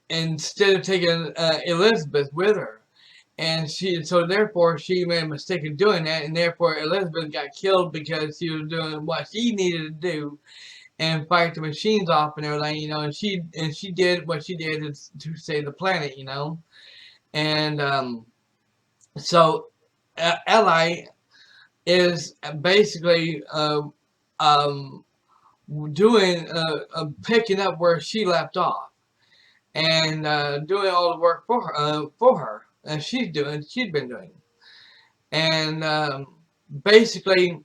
instead of taking Elizabeth with her. And so therefore she made a mistake of doing that, and therefore Elizabeth got killed because she was doing what she needed to do and fight the machines off and everything, you know. And she did what she did to save the planet, you know. And so Ellie is basically doing picking up where she left off, and doing all the work for her, and she'd been doing. And basically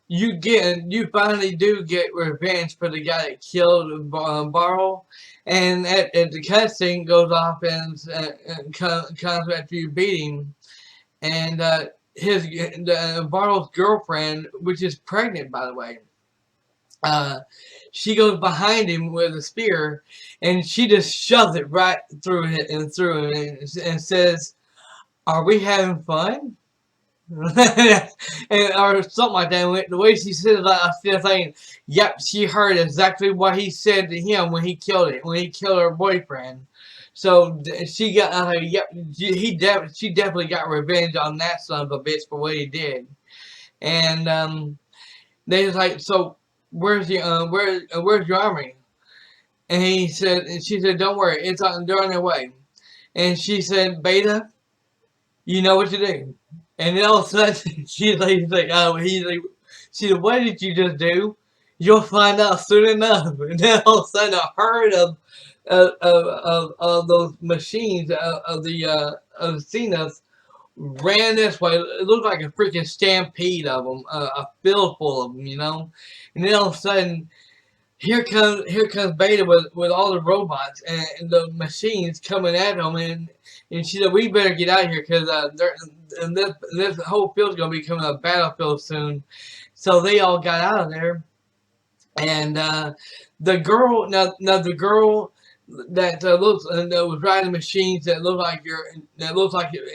you finally do get revenge for the guy that killed Barrow, and at the cutscene goes off and comes after you beat him, and Barrow's girlfriend, which is pregnant by the way, she goes behind him with a spear, and she just shoves it right through him and says, "Are we having fun?" and or something like that. The way she said it, I still thinking, "Yep, she heard exactly what he said to him when he killed her boyfriend." So she got, I was like, "Yep, she definitely got revenge on that son of a bitch for what he did." And they was like, "So where's your army?" And she said, "Don't worry, they're on their way." And she said, "Beta, you know what to do." And then all of a sudden, she's like, she said, "What did you just do? You'll find out soon enough." And then all of a sudden, a herd of those machines of the Zeniths ran this way. It looked like a freaking stampede of them, a field full of them, you know. And then all of a sudden, here comes Beta with all the robots and the machines coming at them, and she said, "We better get out of here because this whole field's gonna be becoming a battlefield soon." So they all got out of there, and the girl the girl that that was riding machines that looks like it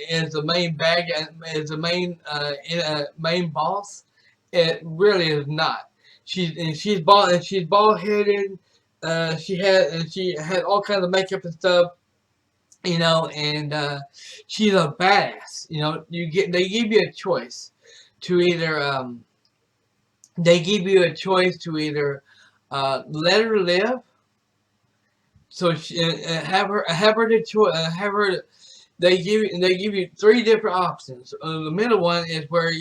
is the main is the main boss. It really is not. She's bald headed. She had all kinds of makeup and stuff, you know, and she's a badass. You know, they give you a choice to either let her live, so have her to have her. They give you three different options. The middle one is where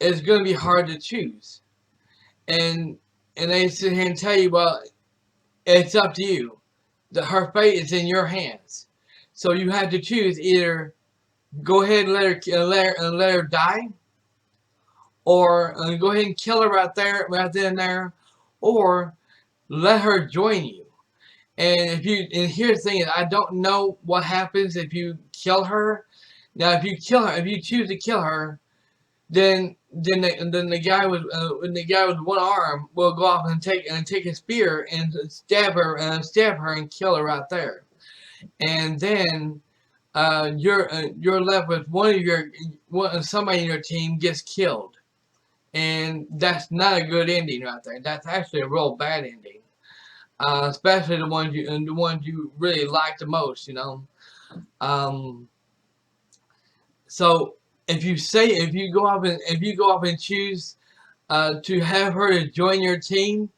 it's going to be hard to choose, and they sit here and tell you, well, it's up to you. Her fate is in your hands, so you have to choose either go ahead and let her die, or go ahead and kill her right then and there, or let her join you. And here's the thing: I don't know what happens if you kill her. Now, if you choose to kill her, then the guy with one arm will go off and take a spear and stab her and kill her right there. And then you're left with somebody in your team gets killed, and that's not a good ending right there. That's actually a real bad ending, especially the ones you really like the most, you know. So if you go up and choose to have her to join your team,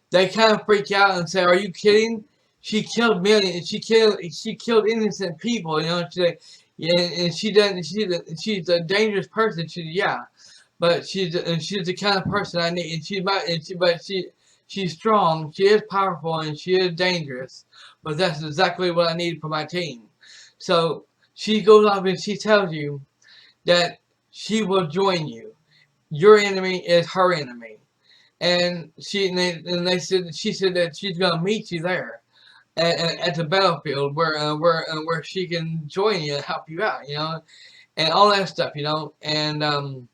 they kind of freak out and say, "Are you kidding? She killed millions. She killed innocent people." You know, yeah, and she's a dangerous person. Yeah, but she's the kind of person I need. She's strong. She is powerful, and she is dangerous. But that's exactly what I need for my team. So she goes off and she tells you that she will join you. Your enemy is her enemy, and she said that she's gonna meet you there at the battlefield where she can join you and help you out, you know, and all that stuff, you know, and then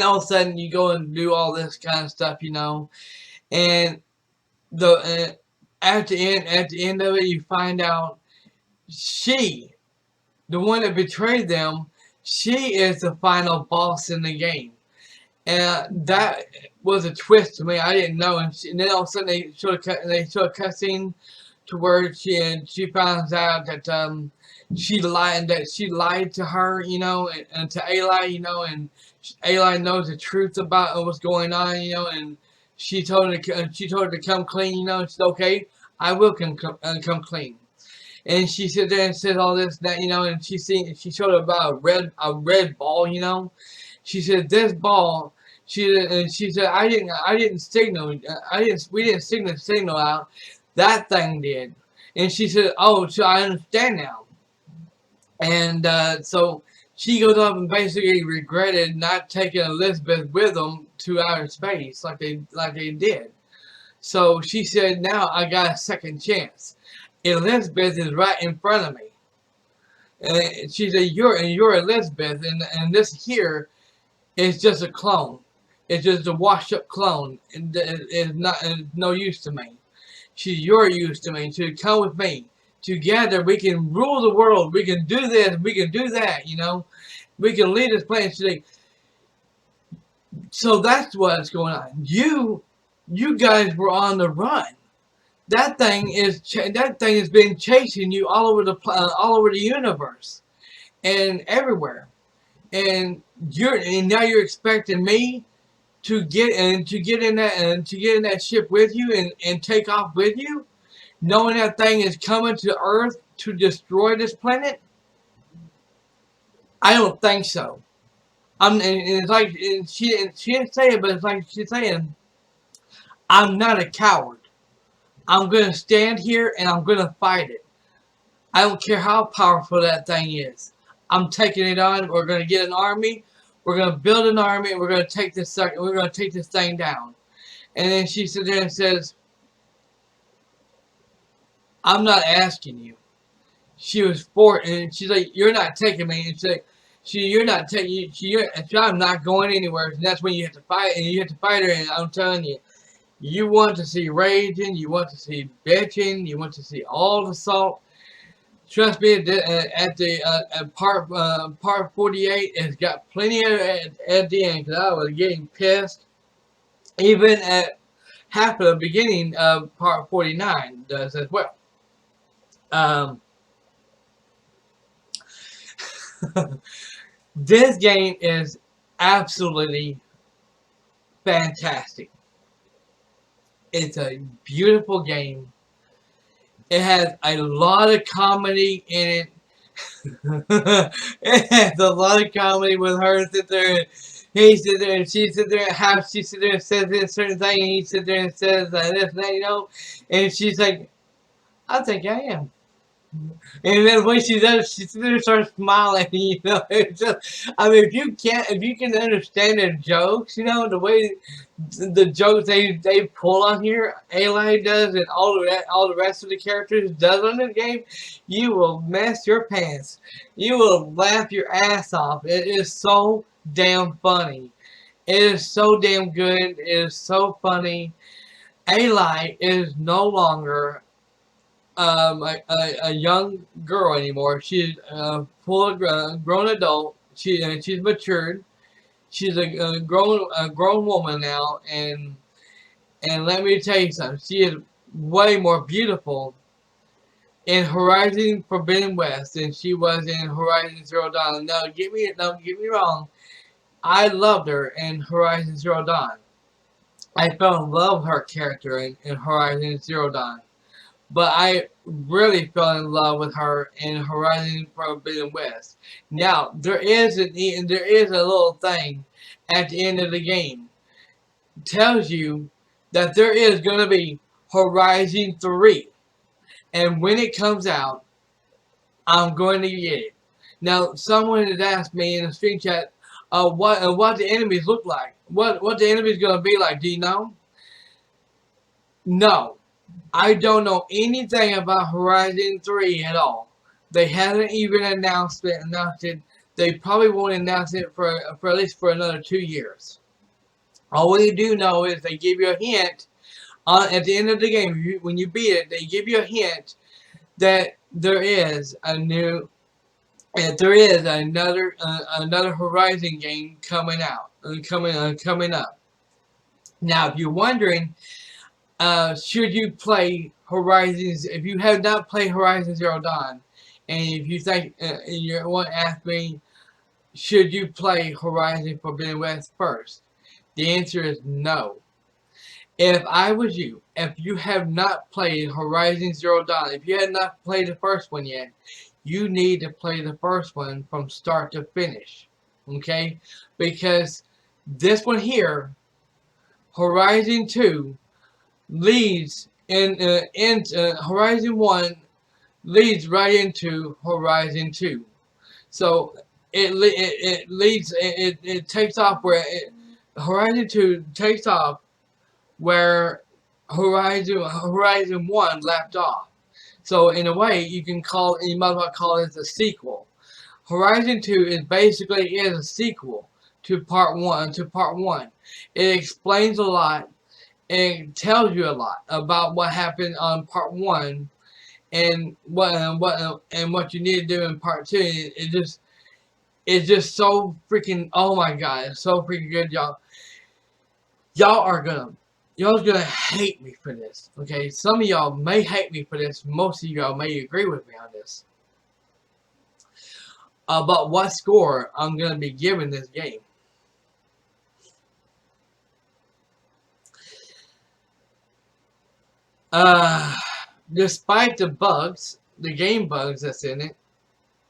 all of a sudden you go and do all this kind of stuff, you know, and at the end of it you find out she, the one that betrayed them, she is the final boss in the game. And that was a twist to me. I didn't know. And then all of a sudden they showed a cutscene to where she finds out that she lied to her, you know, and to Eli, you know, and Eli knows the truth about what's going on, you know, and she told her to come clean, you know. And she said, okay, I will come clean. And she sit there and said all this, that, you know, and she showed her about a red ball, you know. She said this ball. She said I didn't signal. We didn't signal out. That thing did. And she said, oh, so I understand now. And so she goes up and basically regretted not taking Elizabeth with them to outer space like they did. So she said, now I got a second chance. Elizabeth is right in front of me. And she said, you're Elizabeth, and this here is just a clone. It's just a washed up clone. It's no use to me. You're use to me. So come with me. Together we can rule the world. We can do this. We can do that. You know, we can lead this planet today. So that's what's going on. You guys were on the run. That thing has been chasing you all over the universe and everywhere. And now you're expecting me to get in that ship with you and take off with you, knowing that thing is coming to Earth to destroy this planet. I don't think so. And it's like she didn't say it, but it's like she's saying, I'm not a coward. I'm gonna stand here and I'm gonna fight it. I don't care how powerful that thing is. I'm taking it on. We're gonna get an army. We're gonna build an army. And we're gonna take this thing down. And then she sits there and says, I'm not asking you. She was and she's like, you're not taking me. And she's like, you're not taking. I'm not going anywhere. And that's when you have to fight. And you have to fight her. And I'm telling you, you want to see raging. You want to see bitching. You want to see all the salt. Trust me, at part 48, it's got plenty of at the end, because I was getting pissed. Even at half of the beginning of part 49 does as well. This game is absolutely fantastic. It's a beautiful game. It has a lot of comedy in it. It has a lot of comedy with her sit there and he sit there and she sit there and how she sit there and says this certain thing and he sit there and says this and that, you know, and she's like, I think I am. And then when she does, she sit there and starts smiling, you know. It's just, I mean, if you can understand their jokes, you know, the way the jokes they pull on here, Eli does, and all the rest of the characters does on this game, you will mess your pants. You will laugh your ass off. It is so damn funny. It is so damn good. It is so funny. Eli is no longer a young girl anymore. She's a full grown adult. She's matured. She's a grown woman now, and let me tell you something. She is way more beautiful in Horizon Forbidden West than she was in Horizon Zero Dawn. Don't get me wrong. I loved her in Horizon Zero Dawn. I fell in love with her character in Horizon Zero Dawn. But I really fell in love with her in Horizon Forbidden West. Now, there is a little thing at the end of the game. It tells you that there is going to be Horizon 3. And when it comes out, I'm going to get it. Now, someone has asked me in the stream chat what the enemies look like. What the enemies going to be like. Do you know? No. I don't know anything about Horizon 3 at all. They haven't even announced it. They probably won't announce it for at least for another 2 years. All we do know is they give you a hint at the end of the game. When you beat it, they give you a hint that there is a new, there is another Horizon game coming out, coming up. Now, if you're wondering, should you play Horizons, if you have not played Horizon Zero Dawn, and if you think, you want to ask me, should you play Horizon Forbidden West first? The answer is no. If I was you, if you have not played Horizon Zero Dawn, if you have not played the first one yet, you need to play the first one from start to finish. Okay? Because this one here, Horizon 2, leads Horizon 1 leads right into Horizon 2. So it leads, it takes off where Horizon 2 takes off where Horizon 1 left off. So in a way, you might as well call it a sequel. Horizon 2 is basically a sequel to part 1. It explains a lot. It tells you a lot about what happened on part 1 and what you need to do in part 2. It's just so freaking, oh my god, it's so freaking good, y'all. Y'all gonna hate me for this, okay? Some of y'all may hate me for this. Most of y'all may agree with me on this. About what score I'm gonna be giving this game. Despite the bugs, the game bugs that's in it,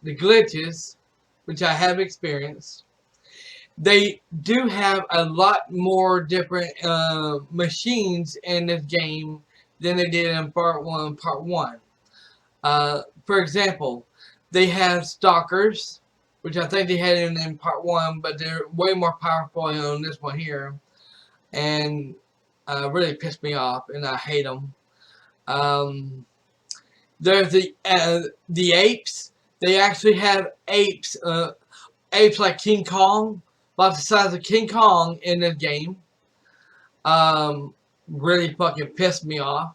the glitches, which I have experienced, they do have a lot more different machines in this game than they did in part 1. For example, they have stalkers, which I think they had in part 1, but they're way more powerful on this one here, and really pissed me off, and I hate them. There's the apes. They actually have apes, apes like King Kong, about the size of King Kong in this game. Really fucking pissed me off.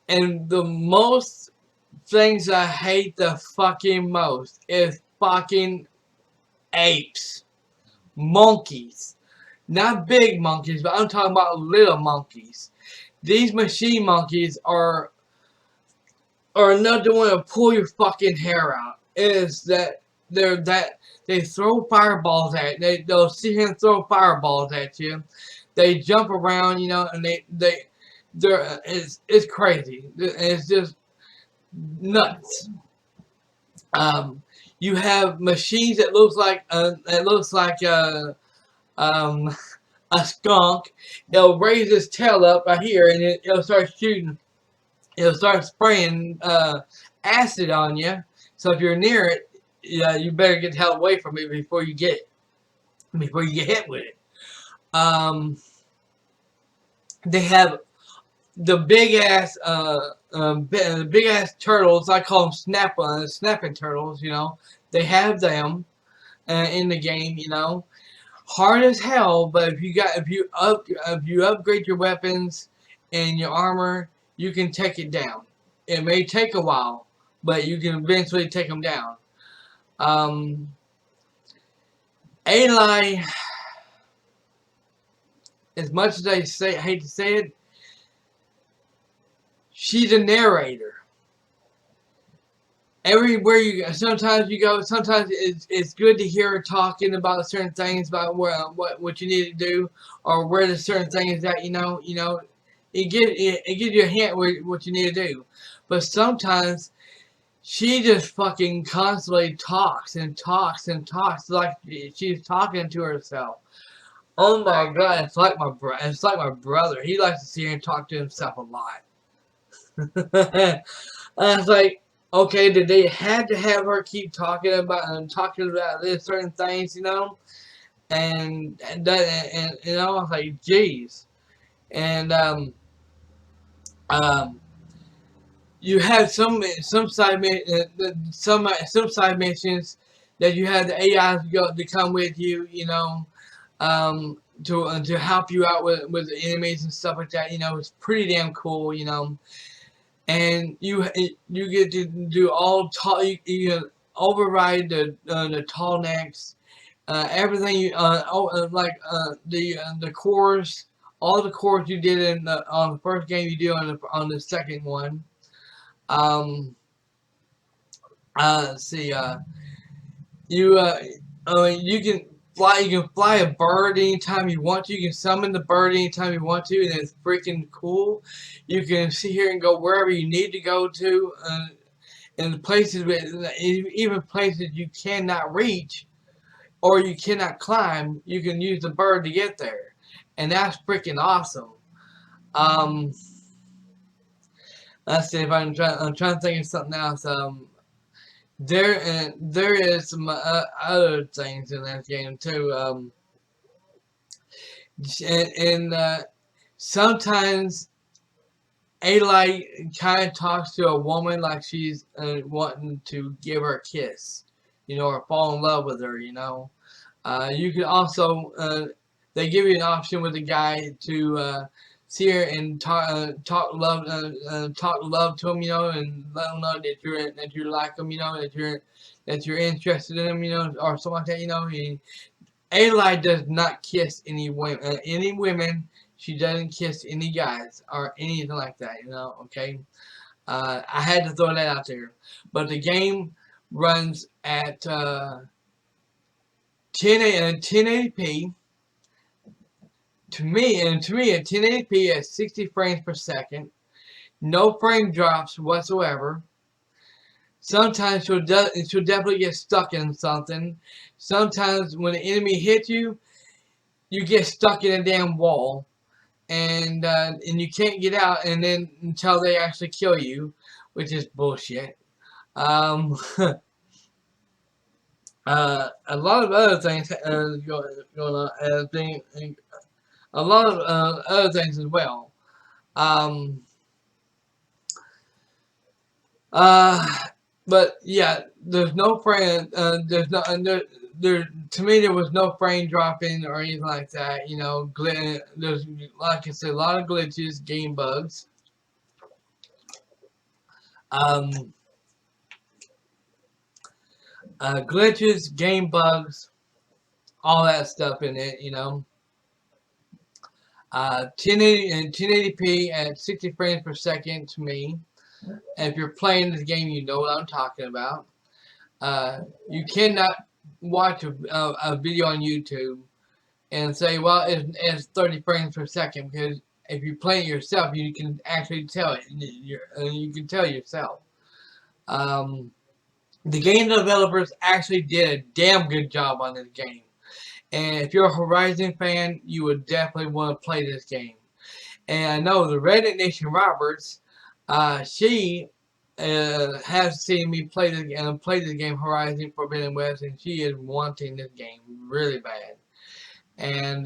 And the most things I hate the fucking most is fucking apes. Monkeys. Not big monkeys, but I'm talking about little monkeys. These machine monkeys are enough to want to pull your fucking hair out. Is that they throw fireballs at you. They'll sit here and throw fireballs at you. They jump around, you know, and it's crazy. It's just nuts. You have machines that looks like a skunk. It'll raise its tail up right here, and it'll start shooting. It'll start spraying acid on you. So if you're near it, yeah, you better get the hell away from it before you get hit with it. They have the big ass turtles. I call them snapping turtles. You know, they have them in the game. You know, hard as hell. But if you upgrade your weapons and your armor, you can take it down. It may take a while, but you can eventually take them down. Aloy, as much as I hate to say it, she's a narrator. Everywhere you go, sometimes it's good to hear her talking about certain things, about what you need to do, or where the certain things that you know. It gives you a hint what you need to do. But sometimes she just fucking constantly talks and talks and talks like she's talking to herself. Oh my god, it's like my brother. He likes to sit here and talk to himself a lot. I was like, okay, did they had to have her keep talking about this certain things, you know? And you know, I was like, geez. And you have some side missions that you have the AIs to come with you, you know. to help you out with the enemies and stuff like that. You know, it's pretty damn cool. You know, and you get to do all tall. You override the tall necks, everything. The cores, all the cores you did in on the first game, you do on the second one. Let's see. You can fly. You can fly a bird anytime you want to. You can summon the bird anytime you want to, and it's freaking cool. You can sit here and go wherever you need to go to, in places, even places you cannot reach or you cannot climb. You can use the bird to get there, and that's freaking awesome. Let's see if I'm trying to think of something else. There is some other things in that game too. And sometimes Aloy kind of talks to a woman like she's wanting to give her a kiss, you know, or fall in love with her, you know. You can also they give you an option with a guy to see her and talk love to him, you know, and let him know that you like him, you know, that you're interested in him, you know, or something like that, you know. Aloy does not kiss any women. She doesn't kiss any guys or anything like that, you know. Okay, I had to throw that out there. But the game runs at 1080p. To me, at 1080p at 60 frames per second, no frame drops whatsoever. Sometimes she'll definitely get stuck in something. Sometimes when the enemy hits you, you get stuck in a damn wall, and you can't get out, and then until they actually kill you, which is bullshit. A lot of other things going on, a lot of other things as well. But yeah, there's no frame. There's no there. To me, there was no frame dropping or anything like that. You know, there's, like I said, a lot of glitches, game bugs. Glitches, game bugs, all that stuff in it. You know, 1080 and 1080p at 60 frames per second to me. And if you're playing this game, you know what I'm talking about. You cannot watch a video on YouTube and say, well, it's 30 frames per second, because if you play it yourself, you can actually tell it. You can tell yourself. The game developers actually did a damn good job on this game. And if you're a Horizon fan, you would definitely want to play this game. And I know the Reddit Nation Roberts, she has seen me play the game Horizon Forbidden West, and she is wanting this game really bad. And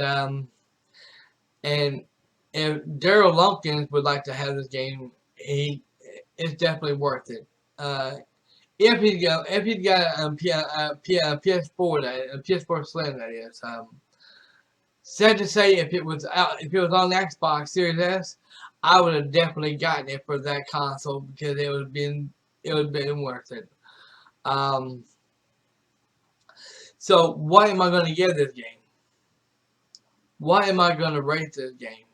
if Daryl Lumpkins would like to have this game, it's definitely worth it. If he's got a PS4, a PS4 Slim, that is. Sad to say, if it was on the Xbox Series S, I would have definitely gotten it for that console, because it would have been worth it. So what am I going to give this game? What am I going to rate this game?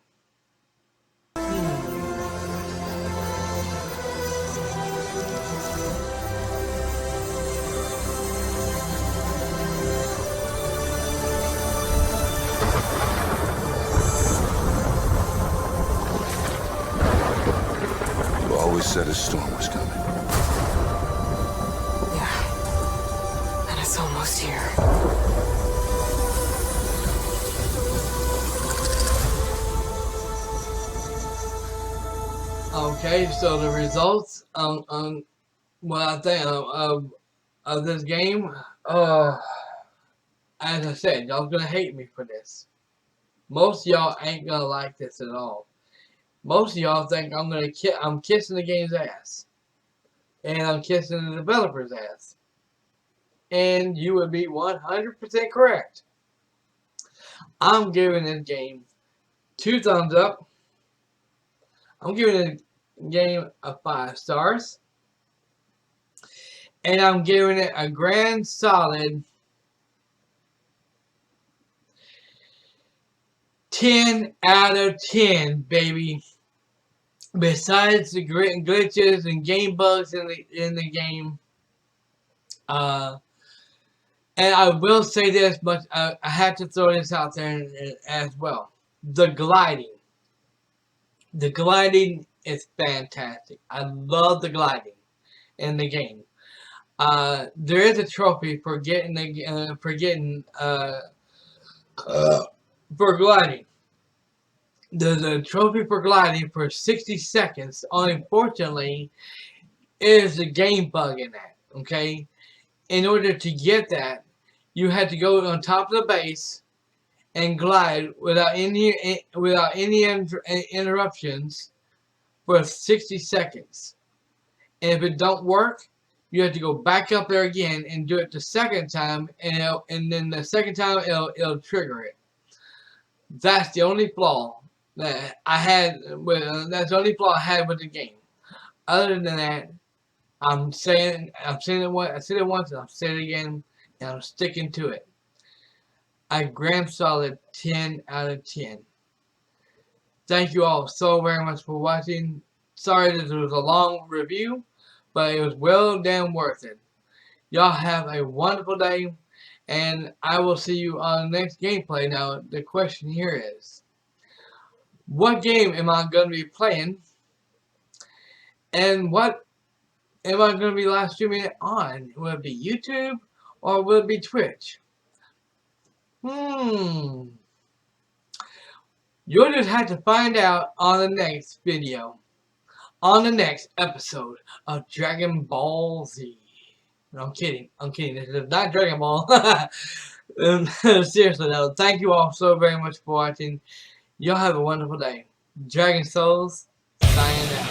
You always said a storm was coming. Yeah. And it's almost here. Okay, so the results what I think of this game, as I said, y'all gonna hate me for this. Most of y'all ain't gonna like this at all. Most of y'all think I'm kissing the game's ass, and I'm kissing the developer's ass, and you would be 100% correct. I'm giving this game 2 thumbs up. I'm giving this game a 5 stars. And I'm giving it a grand solid 10 out of 10, baby. Besides the glitches and game bugs in the game, and I will say this, but I have to throw this out there as well. The gliding is fantastic. I love the gliding in the game. There is a trophy for getting for gliding. There's a trophy for gliding for 60 seconds. Unfortunately, is a game bug in that. Okay, in order to get that, you had to go on top of the base and glide without any interruptions for 60 seconds. And if it don't work, you have to go back up there again and do it the second time, and then the second time it'll trigger it. That's the only flaw that I had with that's the only flaw I had with the game. Other than that, I said it once and I'll say it again, and I'm sticking to it. I grand solid 10 out of 10. Thank you all so very much for watching. Sorry this was a long review, but it was well damn worth it. Y'all have a wonderful day, and I will see you on the next gameplay. Now, the question here is, what game am I going to be playing, and what am I going to be live streaming it on? Will it be YouTube, or will it be Twitch? You'll just have to find out on the next video. On the next episode of Dragon Ball Z. No, I'm kidding. This is not Dragon Ball. Seriously though, thank you all so very much for watching. Y'all have a wonderful day. Dragon Souls, signing out.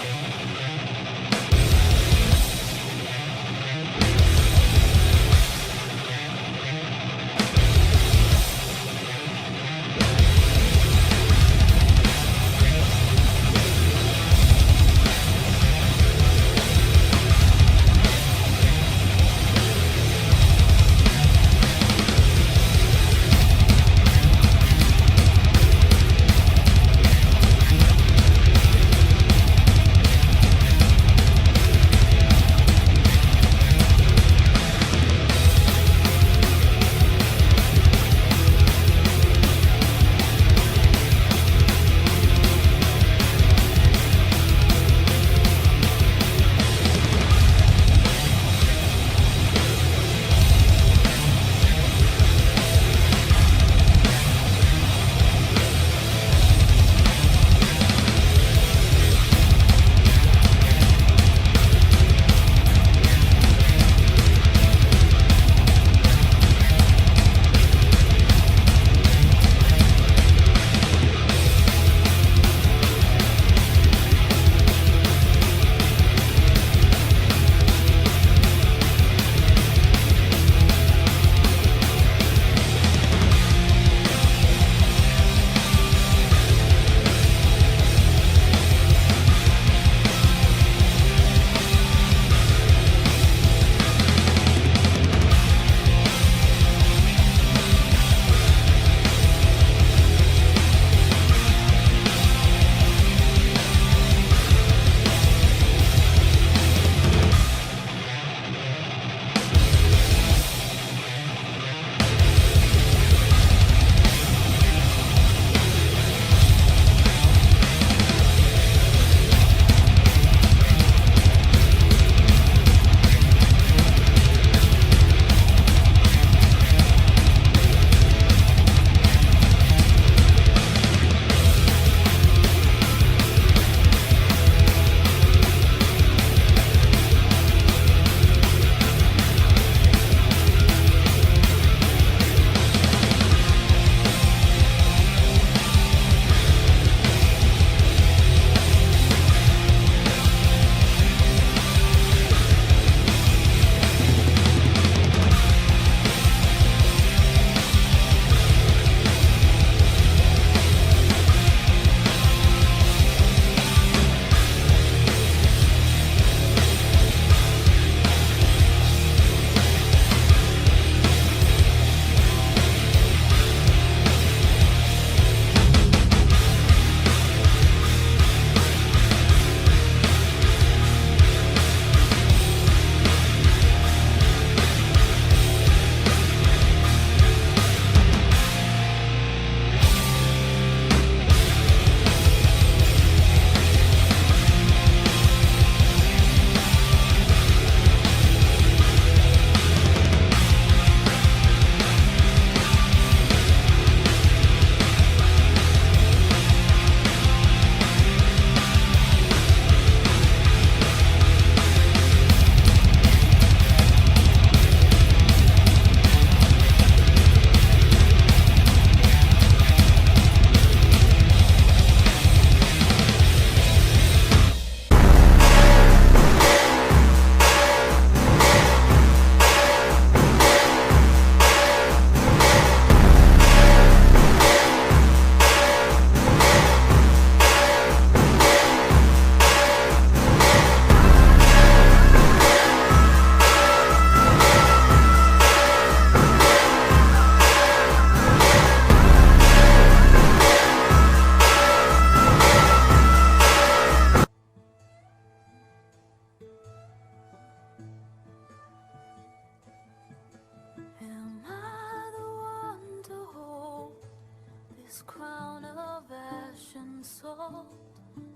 This crown of ash and salt,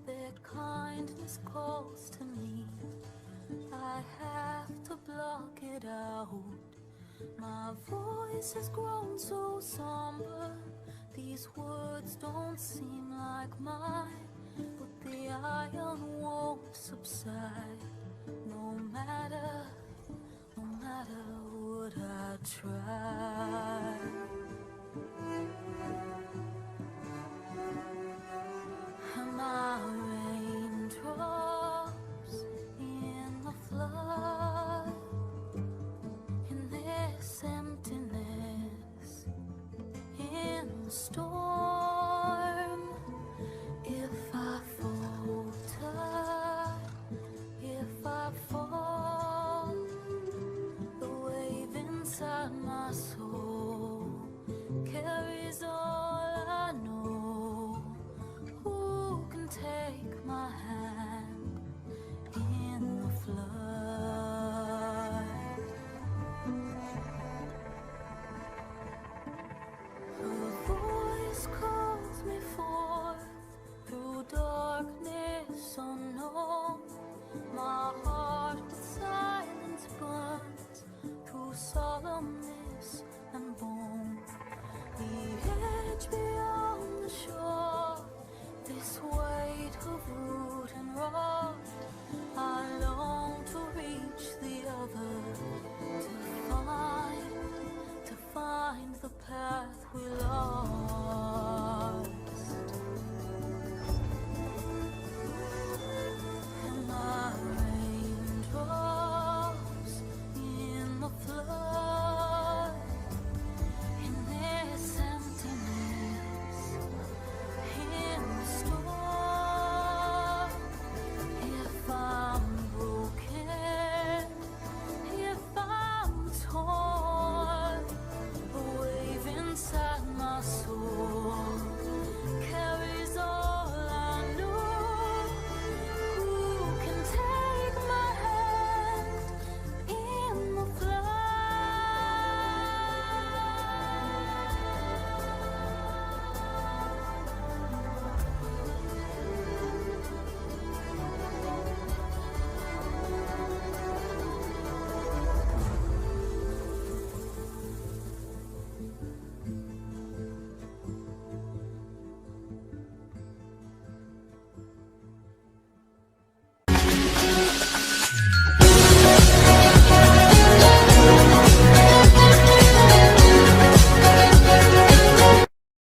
their kindness calls to me. I have to block it out. My voice has grown so somber. These words don't seem like mine, but the iron won't subside. No matter what I try.